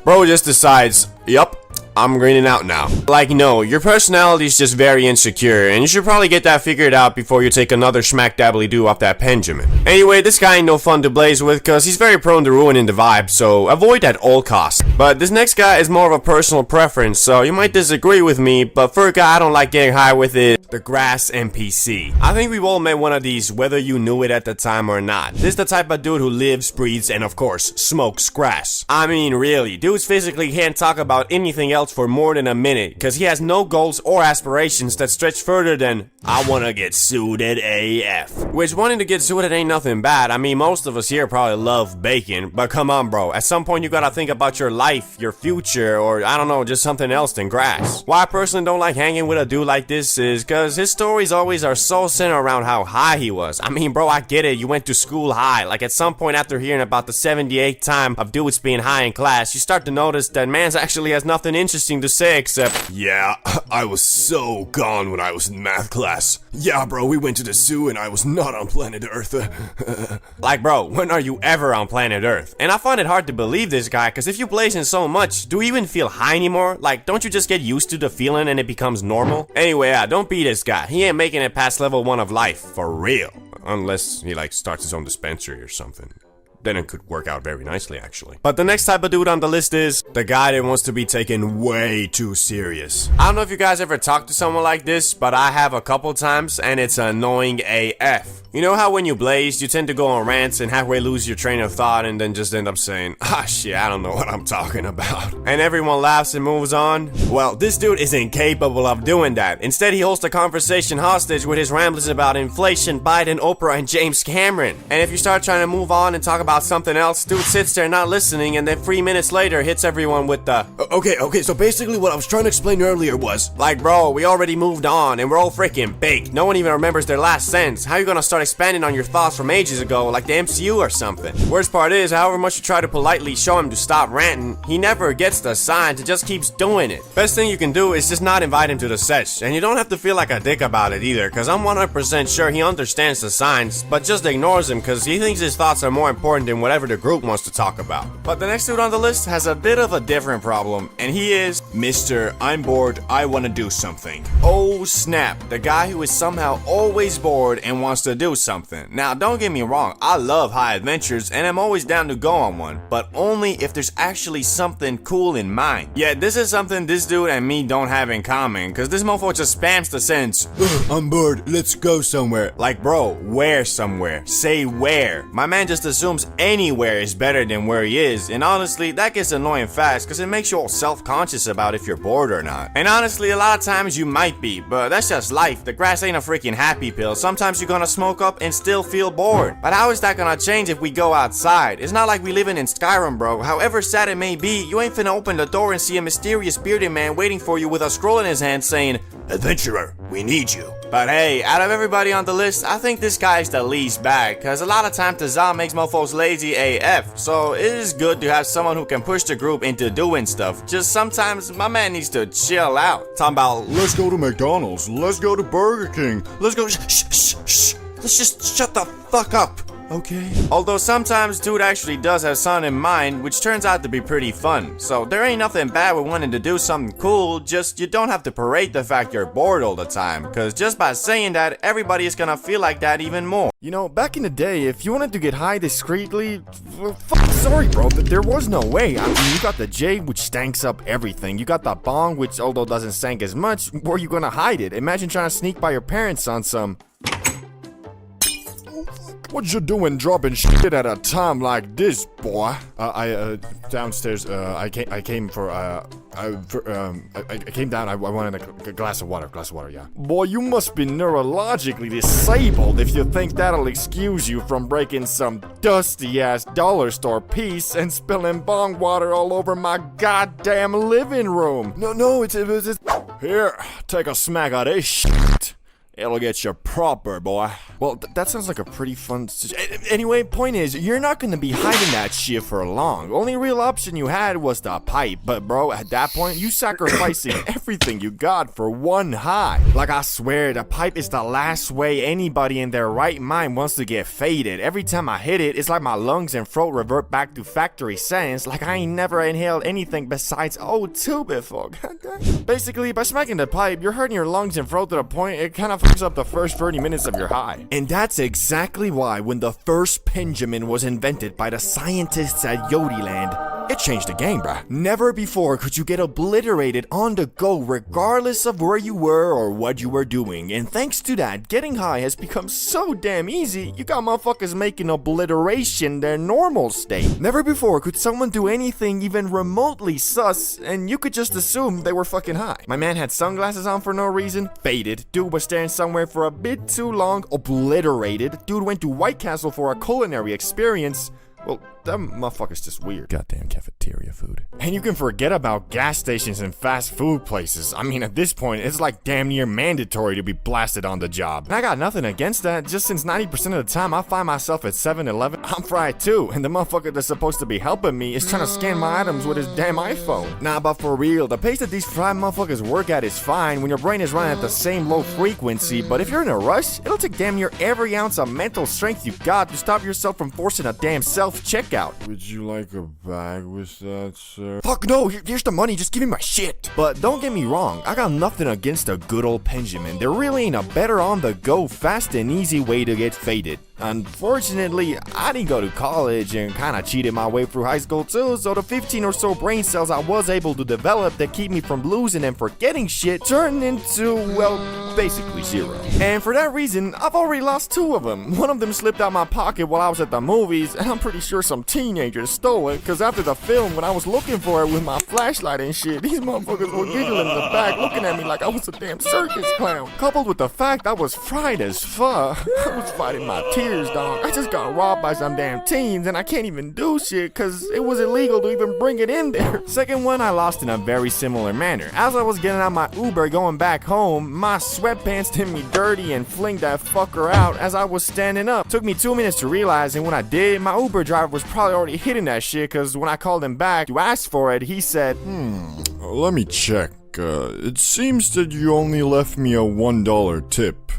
[SPEAKER 10] Bro just decides, yup, I'm greening out now. Like, no, your personality is just very insecure, and you should probably get that figured out before you take another smack dabbly do off that Benjamin. Anyway, this guy ain't no fun to blaze with, cause he's very prone to ruining the vibe, so avoid at all costs. But this next guy is more of a personal preference, so you might disagree with me, but for a guy I don't like getting high with is the grass NPC. I think we've all met one of these, whether you knew it at the time or not. This is the type of dude who lives, breathes, and of course, smokes grass. I mean, really, dudes physically can't talk about anything else for more than a minute, cause he has no goals or aspirations that stretch further than, I wanna get suited AF. Which, wanting to get suited ain't nothing bad. I mean, most of us here probably love bacon, but come on, bro, at some point you gotta think about your life, your future, or I don't know, just something else than grass. Why I personally don't like hanging with a dude like this is cause his stories always are so centered around how high he was. I mean, bro, I get it, you went to school high. Like, at some point after hearing about the 78th time of dudes being high in class, you start to notice that man's actually has nothing interesting to say except,
[SPEAKER 7] yeah, I was so gone when I was in math class. Yeah, bro, we went to the zoo and I was not on planet Earth.
[SPEAKER 10] like, bro, when are you ever on planet Earth? And I find it hard to believe this guy, cause if you blazing so much, do you even feel high anymore? Like, don't you just get used to the feeling and it becomes normal? Anyway, yeah, don't be this guy. He ain't making it past level 1 of life, for real. Unless he, like, starts his own dispensary or something. Then it could work out very nicely, actually. But the next type of dude on the list is the guy that wants to be taken way too serious. I don't know if you guys ever talked to someone like this, but I have a couple times, and it's annoying AF. You know how when you blaze, you tend to go on rants and halfway lose your train of thought and then just end up saying, ah shit, I don't know what I'm talking about. And everyone laughs and moves on? Well, this dude is incapable of doing that. Instead, he holds the conversation hostage with his ramblings about inflation, Biden, Oprah, and James Cameron. And if you start trying to move on and talk about something else, dude sits there not listening and then 3 minutes later hits everyone with the,
[SPEAKER 7] okay, so basically what I was trying to explain earlier was,
[SPEAKER 10] like, bro, we already moved on and we're all freaking baked. No one even remembers their last sentence. How you gonna start expanding on your thoughts from ages ago like the MCU or something? Worst part is, however much you try to politely show him to stop ranting, he never gets the sign, he just keeps doing it. Best thing you can do is just not invite him to the sesh, and you don't have to feel like a dick about it either, cause I'm 100% sure he understands the signs, but just ignores him cause he thinks his thoughts are more important important than whatever the group wants to talk about. But the next dude on the list has a bit of a different problem, and he is Mr. I'm bored, I want to do something. Oh snap, the guy who is somehow always bored and wants to do something. Now don't get me wrong, I love high adventures and I'm always down to go on one, but only if there's actually something cool in mind. Yeah, this is something this dude and me don't have in common, cause this mofo just spams the sentence, I'm bored, let's go somewhere. Like bro, where somewhere? Say where. My man just assumes anywhere is better than where he is, and honestly that gets annoying fast cause it makes you all self-conscious about if you're bored or not. And honestly a lot of times you might be, but that's just life. The grass ain't a freaking happy pill. Sometimes you're gonna smoke up and still feel bored. But how is that gonna change if we go outside? It's not like we living in Skyrim, bro. However sad it may be, you ain't finna open the door and see a mysterious bearded man waiting for you with a scroll in his hand saying, Adventurer, we need you. But hey, out of everybody on the list, I think this guy is the least bad, cause a lot of times the ZA makes mofos lazy AF, so it is good to have someone who can push the group into doing stuff. Just sometimes my man needs to chill out. Talking about,
[SPEAKER 5] Let's go to McDonald's. Let's go to Burger King.
[SPEAKER 10] let's go, shh. Let's just shut the fuck up. Okay. Although sometimes dude actually does have something in mind, which turns out to be pretty fun. So there ain't nothing bad with wanting to do something cool, just you don't have to parade the fact you're bored all the time, cause just by saying that, everybody is gonna feel like that even more.
[SPEAKER 4] You know, back in the day, if you wanted to get high discreetly, well, sorry bro, but there was no way. I mean, you got the J, which stanks up everything. You got the bong, which although doesn't stank as much, where you gonna hide it? Imagine trying to sneak by your parents on some...
[SPEAKER 5] What you doing dropping shit at a time like this, boy?
[SPEAKER 4] Downstairs, I came for, I came down, I wanted a glass of water, yeah.
[SPEAKER 5] Boy, you must be neurologically disabled if you think that'll excuse you from breaking some dusty-ass dollar store piece and spilling bong water all over my goddamn living room.
[SPEAKER 4] No, it's...
[SPEAKER 5] Here, take a smack of this shit. It'll get you proper, boy.
[SPEAKER 4] Well, that sounds like a pretty fun... Anyway, point is, you're not gonna be hiding that shit for long. Only real option you had was the pipe. But bro, at that point, you sacrificing everything you got for one high. Like I swear, the pipe is the last way anybody in their right mind wants to get faded. Every time I hit it, it's like my lungs and throat revert back to factory settings. Like I ain't never inhaled anything besides O2 before. Basically, by smacking the pipe, you're hurting your lungs and throat to the point it kind of fucks up the first 30 minutes of your high. And that's exactly why when the first Pendulum was invented by the scientists at Yodiland, it changed the game, bruh. Never before could you get obliterated on the go regardless of where you were or what you were doing. And thanks to that, getting high has become so damn easy, you got motherfuckers making obliteration their normal state. Never before could someone do anything even remotely sus and you could just assume they were fucking high. My man had sunglasses on for no reason, faded. Dude was staring somewhere for a bit too long, obliterated. Dude went to White Castle for a culinary experience. Well, that motherfucker's just weird.
[SPEAKER 7] Goddamn cafeteria food.
[SPEAKER 4] And you can forget about gas stations and fast food places. I mean, at this point, it's like damn near mandatory to be blasted on the job. And I got nothing against that, just since 90% of the time I find myself at 7-Eleven, I'm fried too, and the motherfucker that's supposed to be helping me is trying to scan my items with his damn iPhone. Nah, but for real, the pace that these fried motherfuckers work at is fine when your brain is running at the same low frequency, but if you're in a rush, it'll take damn near every ounce of mental strength you got to stop yourself from forcing a damn self-checkout.
[SPEAKER 5] Would you like a bag with that, sir?
[SPEAKER 4] Fuck no, here's the money, just give me my shit. But don't get me wrong, I got nothing against a good old Pendulum. There really ain't a better on-the-go, fast and easy way to get faded. Unfortunately, I didn't go to college and kinda cheated my way through high school too, so the 15 or so brain cells I was able to develop that keep me from losing and forgetting shit turned into, well, basically zero. And for that reason, I've already lost 2 of them. One of them slipped out my pocket while I was at the movies, and I'm pretty sure some teenagers stole it, cause after the film, when I was looking for it with my flashlight and shit, these motherfuckers were giggling in the back, looking at me like I was a damn circus clown. Coupled with the fact I was fried as fuck, I was fighting my tears, dog. I just got robbed by some damn teens, and I can't even do shit, cause it was illegal to even bring it in there. Second one I lost in a very similar manner. As I was getting out my Uber going back home, my sweatpants did me dirty and flinged that fucker out as I was standing up. Took me 2 minutes to realize, and when I did, my Uber driver was probably already hitting that shit, cause when I called him back to ask for it, he said,
[SPEAKER 5] Let me check. It seems that you only left me a $1 tip.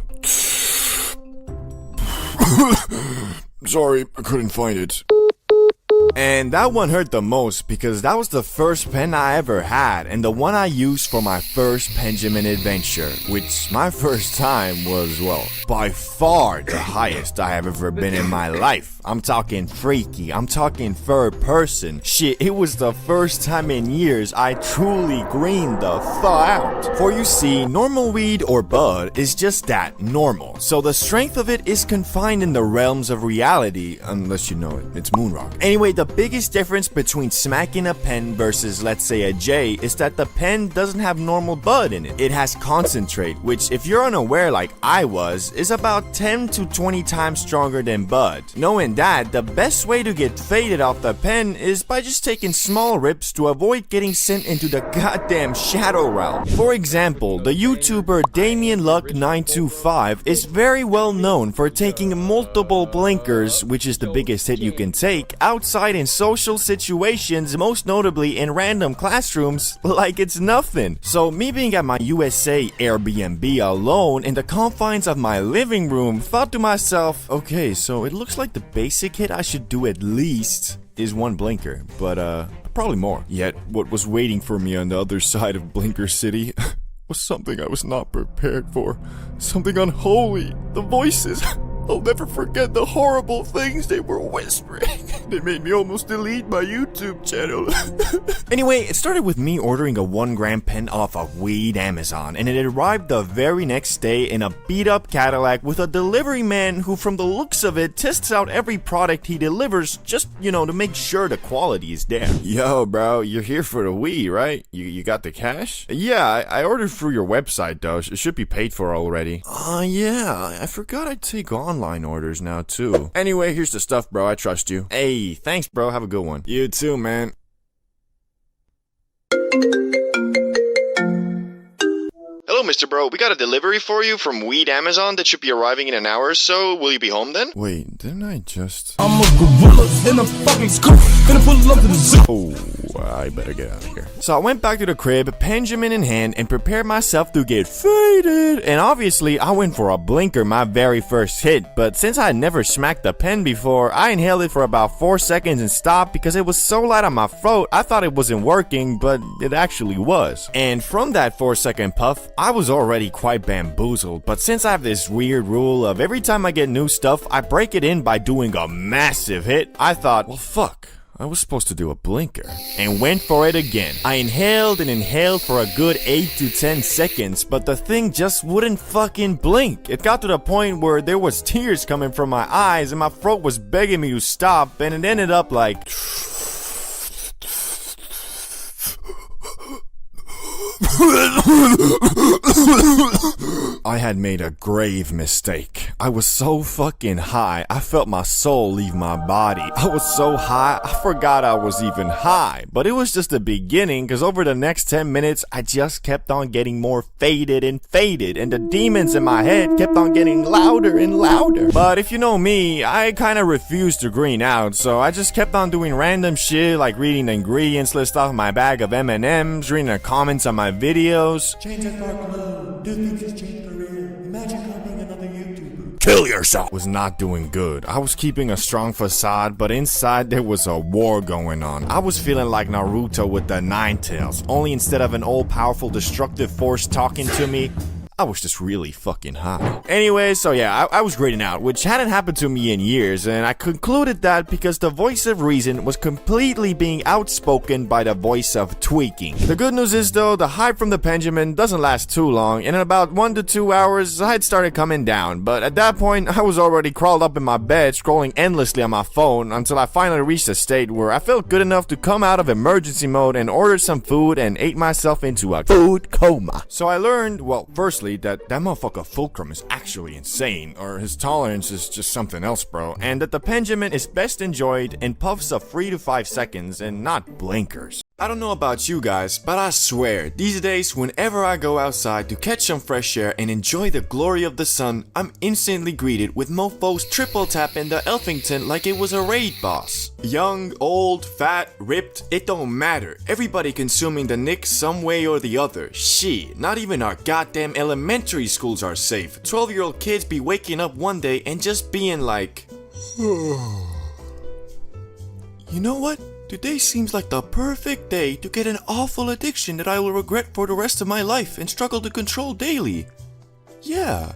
[SPEAKER 5] Sorry, I couldn't find it.
[SPEAKER 4] And that one hurt the most because that was the first pen I ever had and the one I used for my first Benjamin adventure, which my first time was, well, by far the highest I have ever been in my life. I'm talking freaky, I'm talking third person. Shit, it was the first time in years I truly greened the thaw out. For you see, normal weed or bud is just that, normal. So the strength of it is confined in the realms of reality, unless you know it, it's moon rock. Anyway, the biggest difference between smacking a pen versus, let's say, a J is that the pen doesn't have normal bud in it. It has concentrate, which if you're unaware like I was, is about 10 to 20 times stronger than bud. Knowing that, the best way to get faded off the pen is by just taking small rips to avoid getting sent into the goddamn shadow realm. For example, the YouTuber Damien Luck 925 is very well known for taking multiple blinkers, which is the biggest hit you can take, outside in social situations, most notably in random classrooms, like it's nothing. So me being at my USA Airbnb alone in the confines of my living room, thought to myself, okay, so it looks like the basic hit I should do at least is one blinker, but probably more. Yet what was waiting for me on the other side of Blinker City was something I was not prepared for. Something unholy. The voices. I'll never forget the horrible things they were whispering. They made me almost delete my YouTube channel. Anyway, it started with me ordering a 1-gram pen off of Weed Amazon, and it arrived the very next day in a beat-up Cadillac with a delivery man who, from the looks of it, tests out every product he delivers just, you know, to make sure the quality is there. Yo, bro, you're here for the weed, right? You got the cash? Yeah, I ordered through your website, though. It should be paid for already. Yeah, I forgot I'd take online orders now, too. Anyway, here's the stuff, bro. I trust you. Hey, thanks, bro. Have a good one. You too, man.
[SPEAKER 1] Hello, Mr. Bro. We got a delivery for you from Weed Amazon that should be arriving in an hour or so. Will you be home then?
[SPEAKER 4] Wait, didn't I just...
[SPEAKER 11] I'm a gorilla in a fucking scoop. Gonna pull up to the zoo.
[SPEAKER 4] Oh, I better get out of here. So I went back to the crib, Benjamin in hand, and prepared myself to get faded. And obviously, I went for a blinker, my very first hit. But since I had never smacked a pen before, I inhaled it for about 4 seconds and stopped because it was so light on my throat, I thought it wasn't working, but it actually was. And from that 4-second puff, I was already quite bamboozled. But since I have this weird rule of every time I get new stuff, I break it in by doing a massive hit, I thought, well, fuck. I was supposed to do a blinker, and went for it again. I inhaled and inhaled for a good 8 to 10 seconds, but the thing just wouldn't fucking blink. It got to the point where there was tears coming from my eyes and my throat was begging me to stop, and it ended up like... I had made a grave mistake. I was so fucking high, I felt my soul leave my body. I was so high, I forgot I was even high. But it was just the beginning, cause over the next 10 minutes, I just kept on getting more faded, and the demons in my head kept on getting louder and louder. But if you know me, I kinda refused to green out, so I just kept on doing random shit like reading the ingredients list off my bag of M&Ms, reading the comments on my videos.
[SPEAKER 7] Change that dark blue. Do things has changed for real. Imagine copying another YouTuber.
[SPEAKER 4] Kill yourself. Was not doing good. I was keeping a strong facade, but inside there was a war going on. I was feeling like Naruto with the 9 tails, only instead of an all-powerful destructive force talking to me, I was just really fucking high. Anyway, so yeah, I was grading out, which hadn't happened to me in years, and I concluded that because the voice of reason was completely being outspoken by the voice of tweaking. The good news is though, the hype from the Benjamin doesn't last too long, and in about 1 to 2 hours, I had started coming down, but at that point, I was already crawled up in my bed, scrolling endlessly on my phone, until I finally reached a state where I felt good enough to come out of emergency mode and order some food and ate myself into a food coma. So I learned, well, firstly, that motherfucker Fulcrum is actually insane, or his tolerance is just something else, bro, and that the Benjamin is best enjoyed in puffs of 3 to 5 seconds and not blinkers. I don't know about you guys, but I swear, these days whenever I go outside to catch some fresh air and enjoy the glory of the sun, I'm instantly greeted with mofos triple tapping the Elfington like it was a raid boss. Young, old, fat, ripped, it don't matter. Everybody consuming the Nick some way or the other. Shit, not even our goddamn elementary schools are safe. 12-year-old kids be waking up one day and just being like...
[SPEAKER 7] You know what? Today seems like the perfect day to get an awful addiction that I will regret for the rest of my life and struggle to control daily. Yeah,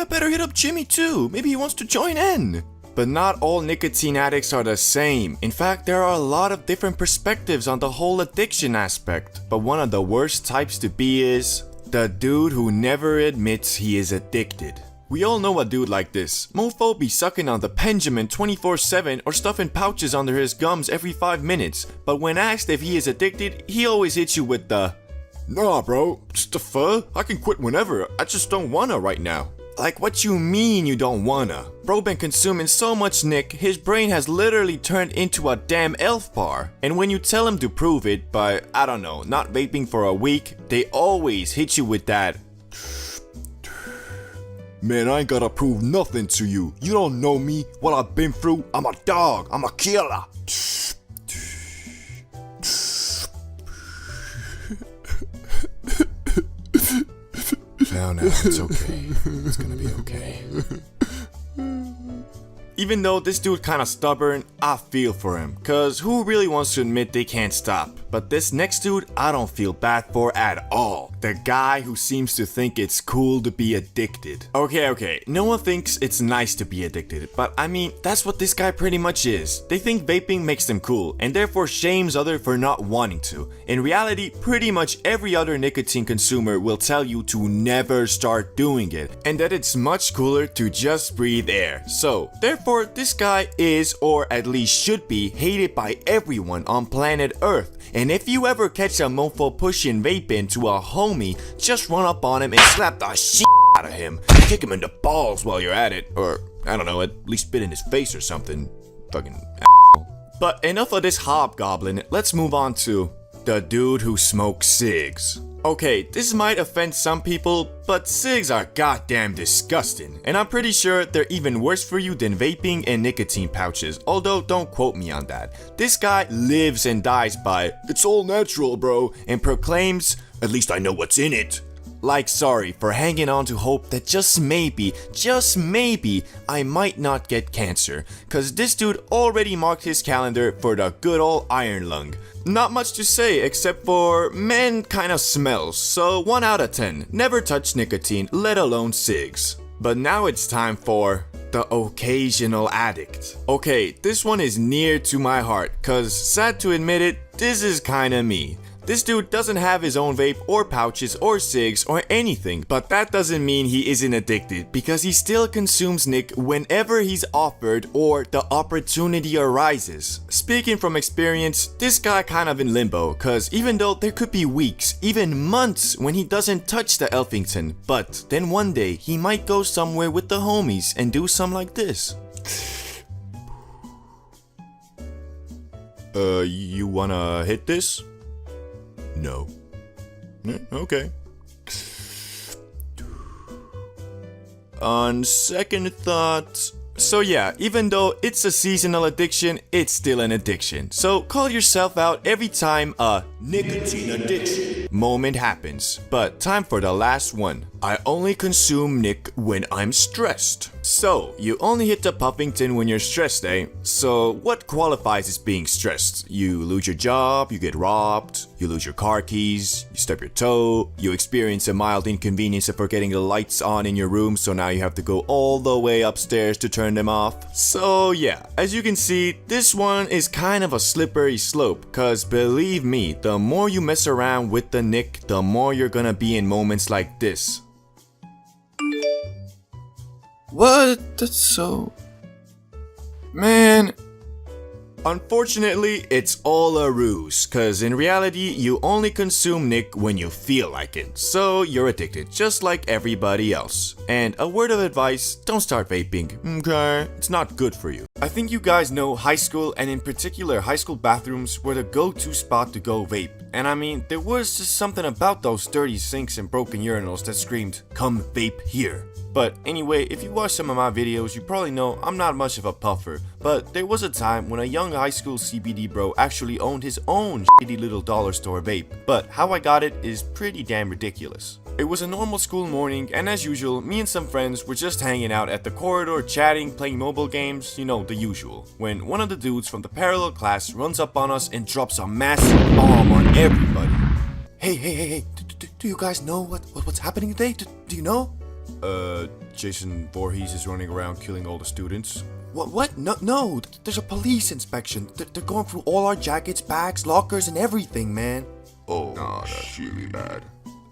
[SPEAKER 7] better hit up Jimmy too. Maybe he wants to join in.
[SPEAKER 4] But not all nicotine addicts are the same. In fact, there are a lot of different perspectives on the whole addiction aspect. But one of the worst types to be is the dude who never admits he is addicted. We all know a dude like this. Mofo be sucking on the Benjamin 24/7 or stuffing pouches under his gums every 5 minutes. But when asked if he is addicted, he always hits you with the,
[SPEAKER 5] Nah, bro, just the fuck. I can quit whenever. I just don't wanna right now.
[SPEAKER 4] like, what you mean you don't wanna? Bro been consuming so much Nick, his brain has literally turned into a damn elf bar. And when you tell him to prove it by, I don't know, not vaping for a week, they always hit you with that.
[SPEAKER 5] Man, I ain't gotta prove nothing to you. You don't know me, what I've been through. I'm a dog, I'm a killer.
[SPEAKER 7] Now, it's okay. It's gonna be okay.
[SPEAKER 4] Even though this dude kinda stubborn, I feel for him, cause who really wants to admit they can't stop? But this next dude, I don't feel bad for at all. The guy who seems to think it's cool to be addicted. Okay, no one thinks it's nice to be addicted, but I mean, that's what this guy pretty much is. They think vaping makes them cool, and therefore shames others for not wanting to. In reality, pretty much every other nicotine consumer will tell you to never start doing it, and that it's much cooler to just breathe air. So, therefore, this guy is, or at least should be, hated by everyone on planet Earth. And if you ever catch a mofo pushing vape into a homie, just run up on him and slap the shit out of him. Kick him in the balls while you're at it. Or, I don't know, at least spit in his face or something. Fucking asshole. But enough of this hobgoblin, let's move on to the dude who smokes cigs. Okay, this might offend some people, but cigs are goddamn disgusting. And I'm pretty sure they're even worse for you than vaping and nicotine pouches, although don't quote me on that. This guy lives and dies by, "It's all natural, bro," and proclaims, "At least I know what's in it." Like, sorry for hanging on to hope that just maybe, I might not get cancer. Cause this dude already marked his calendar for the good old iron lung. Not much to say except for, man kinda smells, so 1 out of 10. Never touch nicotine, let alone cigs. But now it's time for the occasional addict. Okay, this one is near to my heart, cause sad to admit it, this is kinda me. This dude doesn't have his own vape or pouches or cigs or anything, but that doesn't mean he isn't addicted because he still consumes Nick whenever he's offered or the opportunity arises. Speaking from experience, this guy kind of in limbo cause even though there could be weeks, even months when he doesn't touch the Elfington, but then one day he might go somewhere with the homies and do something like this. You wanna hit this? No. Okay. On second thought... So yeah, even though it's a seasonal addiction, it's still an addiction. So call yourself out every time a nicotine addiction moment happens. But time for the last one. I only consume Nick when I'm stressed. So, you only hit the Puffington when you're stressed, eh? So, what qualifies as being stressed? You lose your job, you get robbed, you lose your car keys, you stub your toe, you experience a mild inconvenience of forgetting the lights on in your room, so now you have to go all the way upstairs to turn them off. So, yeah, as you can see, this one is kind of a slippery slope, cause believe me, the more you mess around with the Nick, the more you're gonna be in moments like this.
[SPEAKER 5] What? That's so... Man...
[SPEAKER 4] Unfortunately, it's all a ruse, cause in reality, you only consume Nick when you feel like it. So you're addicted, just like everybody else. And a word of advice, don't start vaping, okay? It's not good for you. I think you guys know high school, and in particular high school bathrooms, were the go-to spot to go vape. And I mean, there was just something about those dirty sinks and broken urinals that screamed, "Come vape here." But anyway, if you watch some of my videos, you probably know I'm not much of a puffer, but there was a time when a young high school CBD bro actually owned his own shitty little dollar store vape. But how I got it is pretty damn ridiculous.
[SPEAKER 10] It was a normal school morning, and as usual, me and some friends were just hanging out at the corridor, chatting, playing mobile games, you know, the usual. When one of the dudes from the parallel class runs up on us and drops a massive bomb on everybody.
[SPEAKER 7] Hey, do you guys know what's happening today? Do you know?
[SPEAKER 10] Jason Voorhees is running around killing all the students.
[SPEAKER 7] What? No, there's a police inspection. They're going through all our jackets, bags, lockers, and everything, man.
[SPEAKER 10] Oh, nah, that's really bad.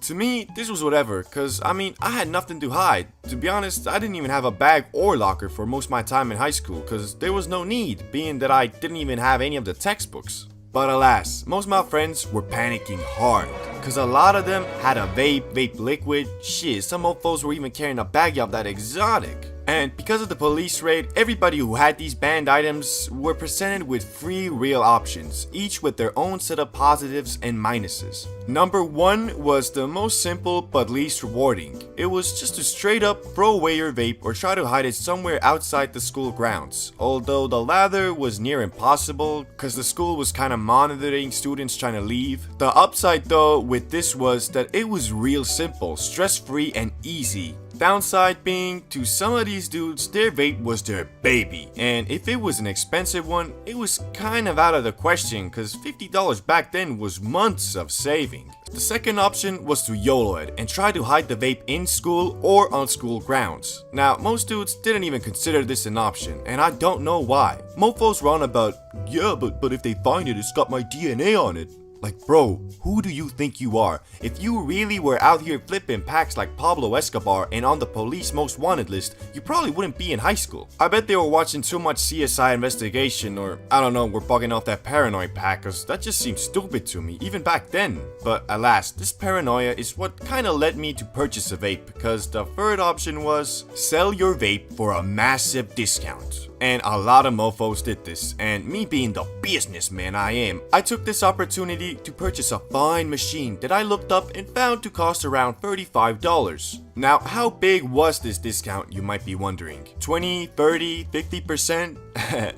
[SPEAKER 10] To me, this was whatever, cause I mean, I had nothing to hide. To be honest, I didn't even have a bag or locker for most of my time in high school, cause there was no need, being that I didn't even have any of the textbooks. But alas, most of my friends were panicking hard, cause a lot of them had a vape liquid, shit, some mofos were even carrying a bag of that exotic. And because of the police raid, everybody who had these banned items were presented with 3 real options, each with their own set of positives and minuses. Number 1 was the most simple but least rewarding. It was just to straight up throw away your vape or try to hide it somewhere outside the school grounds. Although the latter was near impossible, cause the school was kinda monitoring students trying to leave. The upside though with this was that it was real simple, stress-free and easy. Downside being, to some of these dudes, their vape was their baby, and if it was an expensive one, it was kind of out of the question, cause $50 back then was months of saving. The second option was to YOLO it and try to hide the vape in school or on school grounds. Now, most dudes didn't even consider this an option, and I don't know why. Mofos run about, yeah, but if they find it, it's got my DNA on it. Like, bro, who do you think you are? If you really were out here flipping packs like Pablo Escobar and on the police most wanted list, you probably wouldn't be in high school. I bet they were watching too much CSI Investigation, or I don't know, were bugging off that paranoid pack, cause that just seems stupid to me, even back then. But alas, this paranoia is what kinda led me to purchase a vape, because the third option was sell your vape for a massive discount. And a lot of mofos did this, and me being the businessman I am, I took this opportunity to purchase a fine machine that I looked up and found to cost around $35. Now, how big was this discount, you might be wondering? 20, 30, 50%?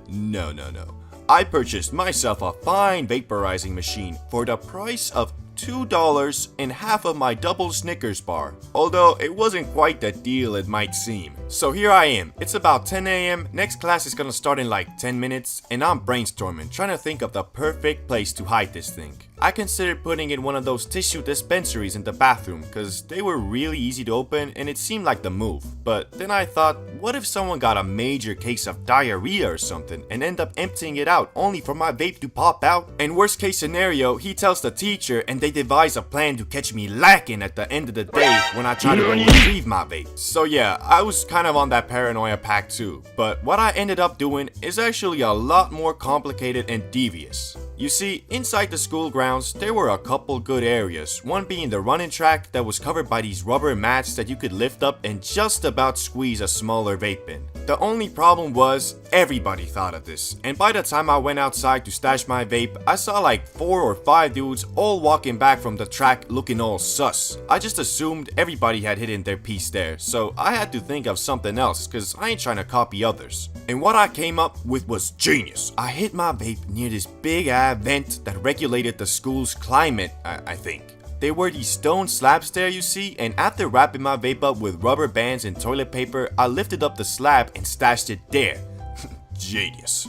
[SPEAKER 10] No. I purchased myself a fine vaporizing machine for the price of $2 and half of my double Snickers bar, although it wasn't quite the deal it might seem. So here I am, it's about 10 AM, next class is gonna start in like 10 minutes, and I'm brainstorming, trying to think of the perfect place to hide this thing. I considered putting in one of those tissue dispensaries in the bathroom, cause they were really easy to open and it seemed like the move. But then I thought, what if someone got a major case of diarrhea or something and end up emptying it out only for my vape to pop out? And worst case scenario, he tells the teacher and they devise a plan to catch me lacking at the end of the day when I try to go retrieve my vape. So yeah, I was kind of on that paranoia pack too, but what I ended up doing is actually a lot more complicated and devious. You see, inside the school grounds, there were a couple good areas, one being the running track that was covered by these rubber mats that you could lift up and just about squeeze a smaller vape in. The only problem was, everybody thought of this, and by the time I went outside to stash my vape, I saw like 4 or 5 dudes all walking back from the track looking all sus. I just assumed everybody had hidden their piece there, so I had to think of something else, cause I ain't trying to copy others. And what I came up with was genius. I hid my vape near this big ass vent that regulated the school's climate, I think. There were these stone slabs there, you see, and after wrapping my vape up with rubber bands and toilet paper, I lifted up the slab and stashed it there. Genius.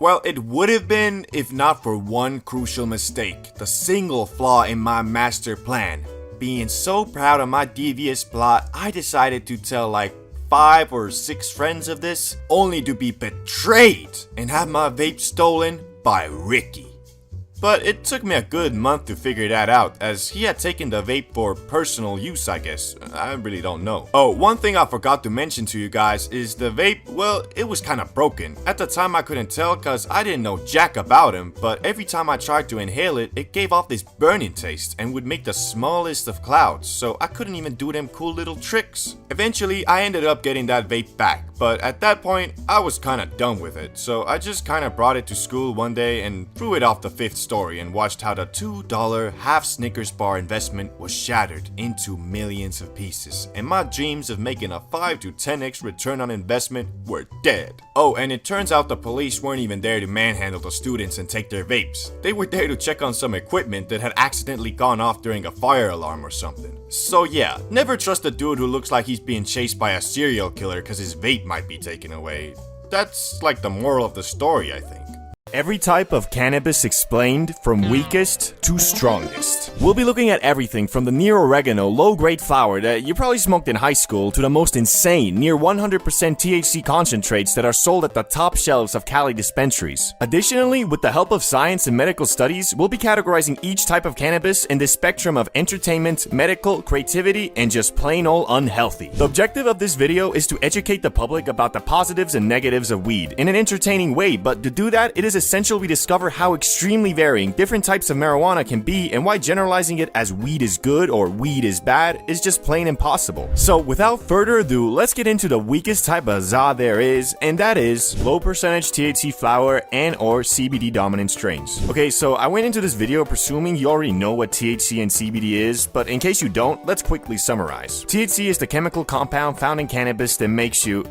[SPEAKER 10] Well, it would have been if not for one crucial mistake, the single flaw in my master plan. Being so proud of my devious plot, I decided to tell like 5 or 6 friends of this, only to be betrayed and have my vape stolen by Ricky. But it took me a good month to figure that out, as he had taken the vape for personal use, I guess. I really don't know. Oh, one thing I forgot to mention to you guys is the vape, well, it was kinda broken. At the time I couldn't tell cause I didn't know jack about him, but every time I tried to inhale it, it gave off this burning taste and would make the smallest of clouds, so I couldn't even do them cool little tricks. Eventually, I ended up getting that vape back,
[SPEAKER 4] But at that point, I was kinda done with it, so I just kinda brought it to school one day and threw it off the 5th story and watched how the $2 half Snickers bar investment was shattered into millions of pieces, and my dreams of making a 5 to 10x return on investment were dead. Oh, and it turns out the police weren't even there to manhandle the students and take their vapes. They were there to check on some equipment that had accidentally gone off during a fire alarm or something. So yeah, never trust a dude who looks like he's being chased by a serial killer cause his vape might be taken away. That's like the moral of the story, I think.
[SPEAKER 1] Every type of cannabis explained, from weakest to strongest. We'll be looking at everything from the near oregano low-grade flower that you probably smoked in high school to the most insane near 100% THC concentrates that are sold at the top shelves of Cali dispensaries. Additionally, with the help of science and medical studies, we'll be categorizing each type of cannabis in the spectrum of entertainment, medical, creativity, and just plain old unhealthy. The objective of this video is to educate the public about the positives and negatives of weed in an entertaining way, but to do that, it is essential we discover how extremely varying different types of marijuana can be and why generalizing it as weed is good or weed is bad is just plain impossible. So without further ado, let's get into the weakest type of za there is, and that is low percentage THC flower and or CBD dominant strains. Okay, so I went into this video presuming you already know what THC and CBD is, but in case you don't, let's quickly summarize. THC is the chemical compound found in cannabis that makes you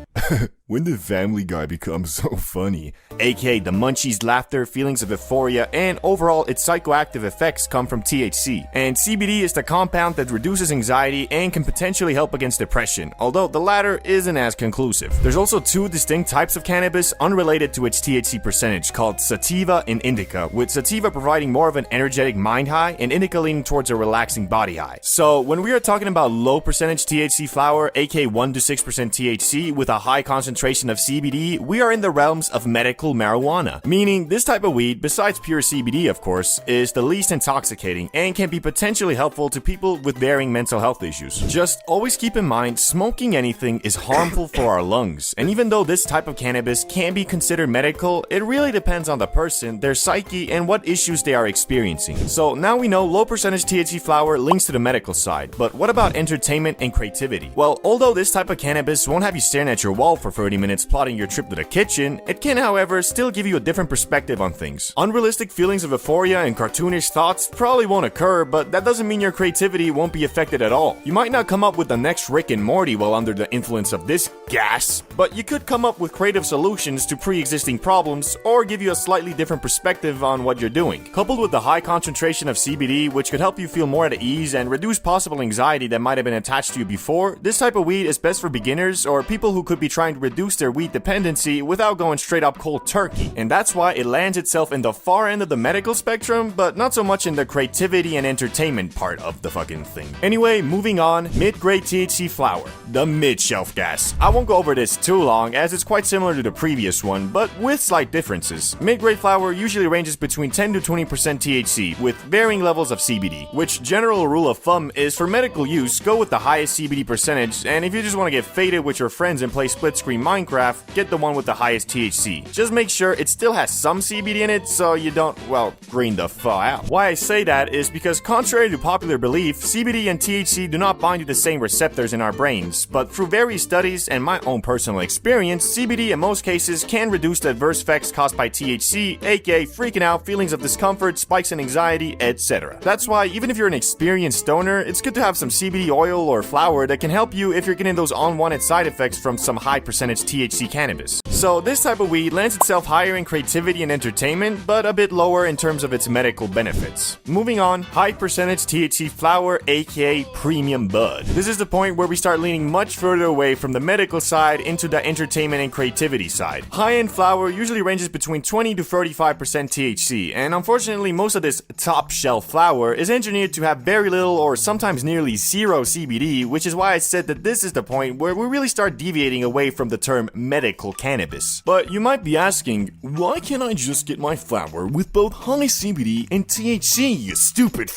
[SPEAKER 1] when did Family Guy become so funny? aka the munchies, laughter, feelings of euphoria, and overall its psychoactive effects come from THC. And CBD is the compound that reduces anxiety and can potentially help against depression, although the latter isn't as conclusive. There's also two distinct types of cannabis unrelated to its THC percentage called sativa and indica, with sativa providing more of an energetic mind high and indica leaning towards a relaxing body high. So when we are talking about low percentage THC flower, aka 1 to 6% THC with a high concentration of CBD, we are in the realms of medical marijuana, meaning this type of weed, besides pure CBD of course, is the least intoxicating and can be potentially helpful to people with varying mental health issues. Just always keep in mind, smoking anything is harmful for our lungs, and even though this type of cannabis can be considered medical, it really depends on the person, their psyche, and what issues they are experiencing. So now we know low percentage THC flower links to the medical side, but what about entertainment and creativity? Well, although this type of cannabis won't have you staring at your wall for 30 minutes plotting your trip to the kitchen, it can, however, still give you a different perspective on things. Unrealistic feelings of euphoria and cartoonish thoughts probably won't occur, but that doesn't mean your creativity won't be affected at all. You might not come up with the next Rick and Morty while under the influence of this gas, but you could come up with creative solutions to pre-existing problems or give you a slightly different perspective on what you're doing. Coupled with the high concentration of CBD, which could help you feel more at ease and reduce possible anxiety that might have been attached to you before, this type of weed is best for beginners or people who could be trying to reduce their weed dependency without going straight up cold turkey, and that's why it lands itself in the far end of the medical spectrum, but not so much in the creativity and entertainment part of the fucking thing. Anyway, moving on, mid-grade THC flower, the mid-shelf gas. I won't go over this too long as it's quite similar to the previous one, but with slight differences. Mid-grade flower usually ranges between 10 to 20% THC with varying levels of CBD, which general rule of thumb is for medical use, go with the highest CBD percentage, and if you just want to get faded with your friends and play split-screen Minecraft, get the one with the highest THC. Just make sure it still has some CBD in it so you don't, well, green the fuck out. Why I say that is because contrary to popular belief, CBD and THC do not bind to the same receptors in our brains, but through various studies and my own personal experience, CBD in most cases can reduce the adverse effects caused by THC, aka freaking out, feelings of discomfort, spikes in anxiety, etc. That's why even if you're an experienced stoner, it's good to have some CBD oil or flower that can help you if you're getting those unwanted side effects from some high percentage THC cannabis. So this type of weed lends itself higher in creativity and entertainment, but a bit lower in terms of its medical benefits. Moving on, high percentage THC flower, aka premium bud. This is the point where we start leaning much further away from the medical side into the entertainment and creativity side. High-end flower usually ranges between 20 to 35% THC, and unfortunately most of this top shelf flower is engineered to have very little or sometimes nearly zero CBD, which is why I said that this is the point where we really start deviating away from the term medical cannabis.
[SPEAKER 4] cannabis. But you might be asking, why can't I just get my flower with both high CBD and THC, you stupid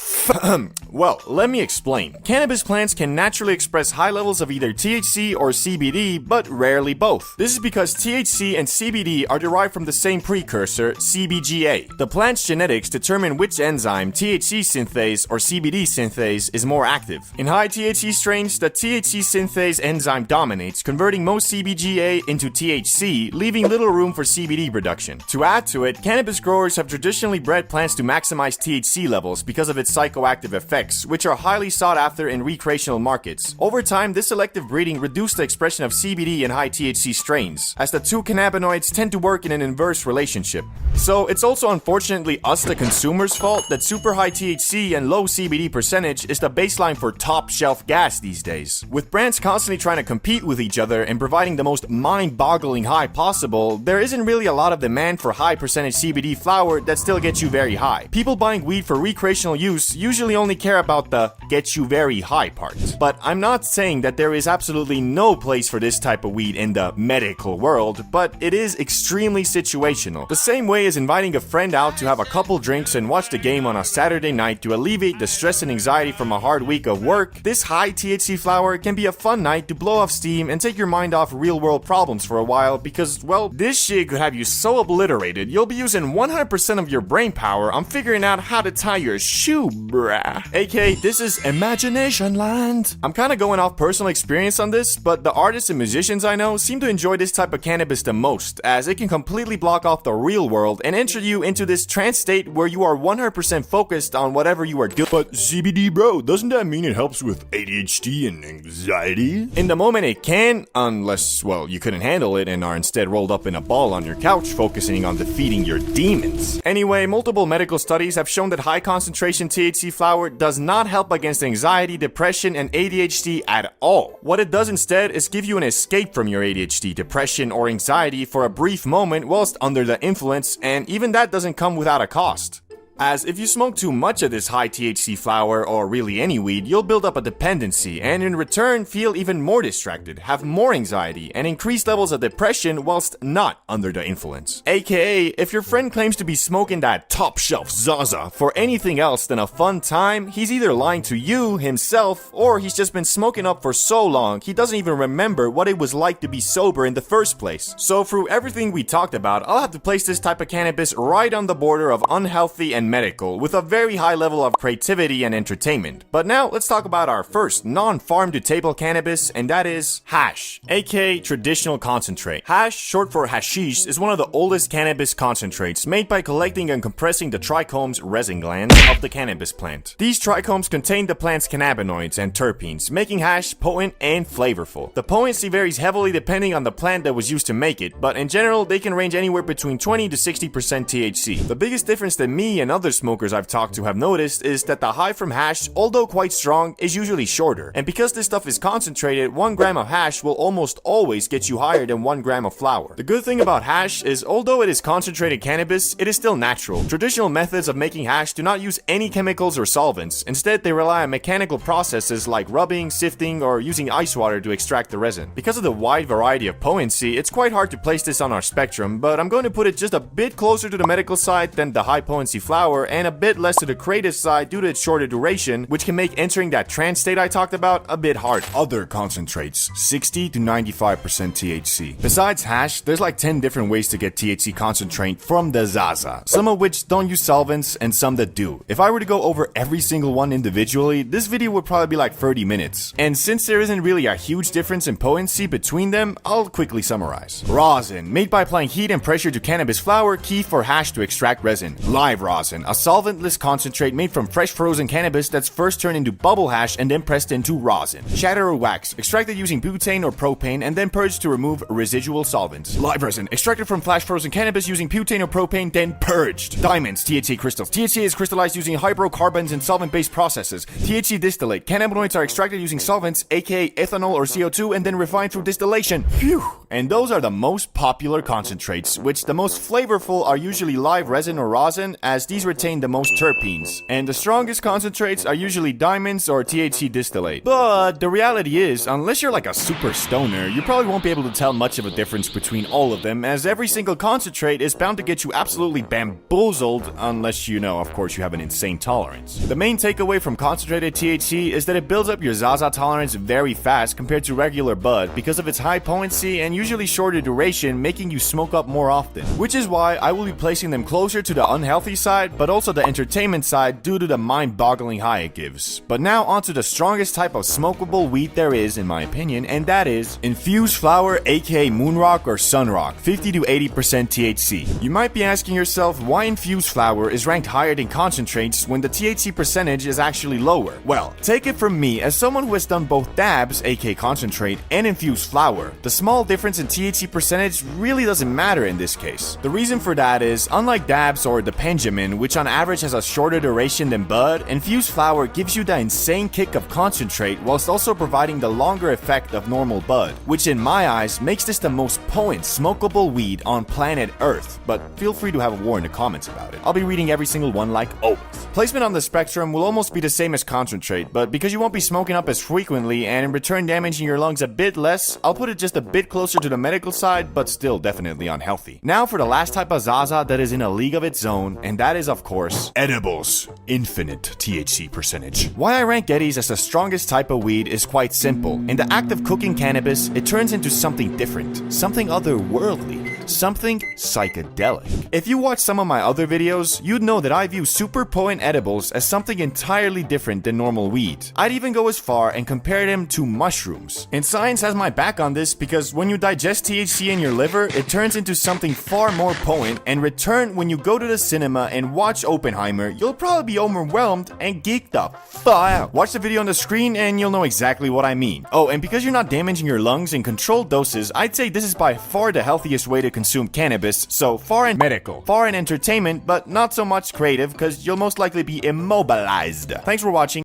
[SPEAKER 4] Well, let me explain. Cannabis plants can naturally express high levels of either THC or CBD, but rarely both. This is because THC and CBD are derived from the same precursor, CBGA. The plant's genetics determine which enzyme, THC synthase or CBD synthase, is more active. In high THC strains, the THC synthase enzyme dominates, converting most CBGA into THC, leaving little room for CBD production. To add to it, cannabis growers have traditionally bred plants to maximize THC levels because of its psychoactive effects, which are highly sought after in recreational markets. Over time, this selective breeding reduced the expression of CBD in high THC strains, as the two cannabinoids tend to work in an inverse relationship. So it's also unfortunately us, the consumers' fault that super high THC and low CBD percentage is the baseline for top shelf gas these days. With brands constantly trying to compete with each other and providing the most mind-boggling high possible, there isn't really a lot of demand for high percentage CBD flower that still gets you very high. People buying weed for recreational use usually only care about the get you very high part. But I'm not saying that there is absolutely no place for this type of weed in the medical world, but it is extremely situational. The same way as inviting a friend out to have a couple drinks and watch the game on a Saturday night to alleviate the stress and anxiety from a hard week of work, this high THC flower can be a fun night to blow off steam and take your mind off real world problems for a while because, well, this shit could have you so obliterated you'll be using 100% of your brain power on figuring out how to tie your shoe, bruh. AKA, this is imagination land. I'm kinda going off personal experience on this, but the artists and musicians I know seem to enjoy this type of cannabis the most, as it can completely block off the real world and enter you into this trance state where you are 100% focused on whatever you are doing.
[SPEAKER 5] But CBD, bro, doesn't that mean it helps with ADHD and anxiety?
[SPEAKER 4] In the moment it can, unless, well, you couldn't handle it and are instead rolled up in a ball on your couch focusing on defeating your demons. Anyway, multiple medical studies have shown that high concentration THC flower does not help against anxiety, depression, and ADHD at all. What it does instead is give you an escape from your ADHD, depression, or anxiety for a brief moment whilst under the influence, and even that doesn't come without a cost. As if you smoke too much of this high THC flower, or really any weed, you'll build up a dependency and in return feel even more distracted, have more anxiety, and increased levels of depression whilst not under the influence. AKA, if your friend claims to be smoking that top shelf Zaza for anything else than a fun time, he's either lying to you, himself, or he's just been smoking up for so long he doesn't even remember what it was like to be sober in the first place. So through everything we talked about, I'll have to place this type of cannabis right on the border of unhealthy and medical, with a very high level of creativity and entertainment. But now let's talk about our first non-farm to table cannabis, and that is hash, aka traditional concentrate. Hash, short for hashish, is one of the oldest cannabis concentrates made by collecting and compressing the trichomes, resin glands, of the cannabis plant. These trichomes contain the plant's cannabinoids and terpenes, making hash potent and flavorful. The potency varies heavily depending on the plant that was used to make it, but in general they can range anywhere between 20 to 60% THC. The biggest difference that me and other smokers I've talked to have noticed is that the high from hash, although quite strong, is usually shorter. And because this stuff is concentrated, 1 gram of hash will almost always get you higher than 1 gram of flower. The good thing about hash is, although it is concentrated cannabis, it is still natural. Traditional methods of making hash do not use any chemicals or solvents. Instead, they rely on mechanical processes like rubbing, sifting, or using ice water to extract the resin. Because of the wide variety of potency, it's quite hard to place this on our spectrum, but I'm going to put it just a bit closer to the medical side than the high potency flower, and a bit less to the creative side due to its shorter duration, which can make entering that trance state I talked about a bit hard.
[SPEAKER 5] Other concentrates, 60 to 95% THC.
[SPEAKER 4] Besides hash, there's like 10 different ways to get THC concentrate from the Zaza, some of which don't use solvents and some that do. If I were to go over every single one individually, this video would probably be like 30 minutes. And since there isn't really a huge difference in potency between them, I'll quickly summarize. Rosin, made by applying heat and pressure to cannabis flower, key for hash to extract resin. Live rosin, a solventless concentrate made from fresh frozen cannabis that's first turned into bubble hash and then pressed into rosin. Shatter or wax, extracted using butane or propane and then purged to remove residual solvents. Live resin, extracted from flash frozen cannabis using butane or propane, then purged. Diamonds, THC crystals. THC is crystallized using hydrocarbons and solvent-based processes. THC distillate, cannabinoids are extracted using solvents, aka ethanol or CO2, and then refined through distillation. Phew! And those are the most popular concentrates, which the most flavorful are usually live resin or rosin, as these retain the most terpenes. And the strongest concentrates are usually diamonds or THC distillate. But the reality is, unless you're like a super stoner, you probably won't be able to tell much of a difference between all of them, as every single concentrate is bound to get you absolutely bamboozled, unless you know, of course, you have an insane tolerance. The main takeaway from concentrated THC is that it builds up your Zaza tolerance very fast compared to regular bud because of its high potency and usually shorter duration, making you smoke up more often. Which is why I will be placing them closer to the unhealthy side, but also the entertainment side due to the mind-boggling high it gives. But now onto the strongest type of smokable weed there is, in my opinion, and that is infused flower, aka Moonrock or Sunrock, 50 to 80% THC. You might be asking yourself why infused flower is ranked higher than concentrates when the THC percentage is actually lower. Well, take it from me, as someone who has done both dabs, aka concentrate, and infused flower, the small difference in THC percentage really doesn't matter in this case. The reason for that is, unlike dabs or the Benjamin, which on average has a shorter duration than bud, infused flower gives you the insane kick of concentrate whilst also providing the longer effect of normal bud, which in my eyes makes this the most potent smokable weed on planet Earth. But feel free to have a war in the comments about it. I'll be reading every single one like always. Placement on the spectrum will almost be the same as concentrate, but because you won't be smoking up as frequently and in return damaging your lungs a bit less, I'll put it just a bit closer to the medical side, but still definitely unhealthy. Now for the last type of Zaza that is in a league of its own, and that is of course edibles. Infinite THC percentage. Why I rank Eddies as the strongest type of weed is quite simple. In the act of cooking cannabis, it turns into something different, something otherworldly, something psychedelic. If you watch some of my other videos, you'd know that I view super potent edibles as something entirely different than normal weed. I'd even go as far and compare them to mushrooms. And science has my back on this because when you digest THC in your liver, it turns into something far more potent, and return when you go to the cinema and watch Oppenheimer, you'll probably be overwhelmed and geeked the fuck out. Watch the video on the screen and you'll know exactly what I mean. Oh, and because you're not damaging your lungs in controlled doses, I'd say this is by far the healthiest way to consume cannabis, so far in medical, far in entertainment, but not so much creative because you'll most likely be immobilized. Thanks for watching.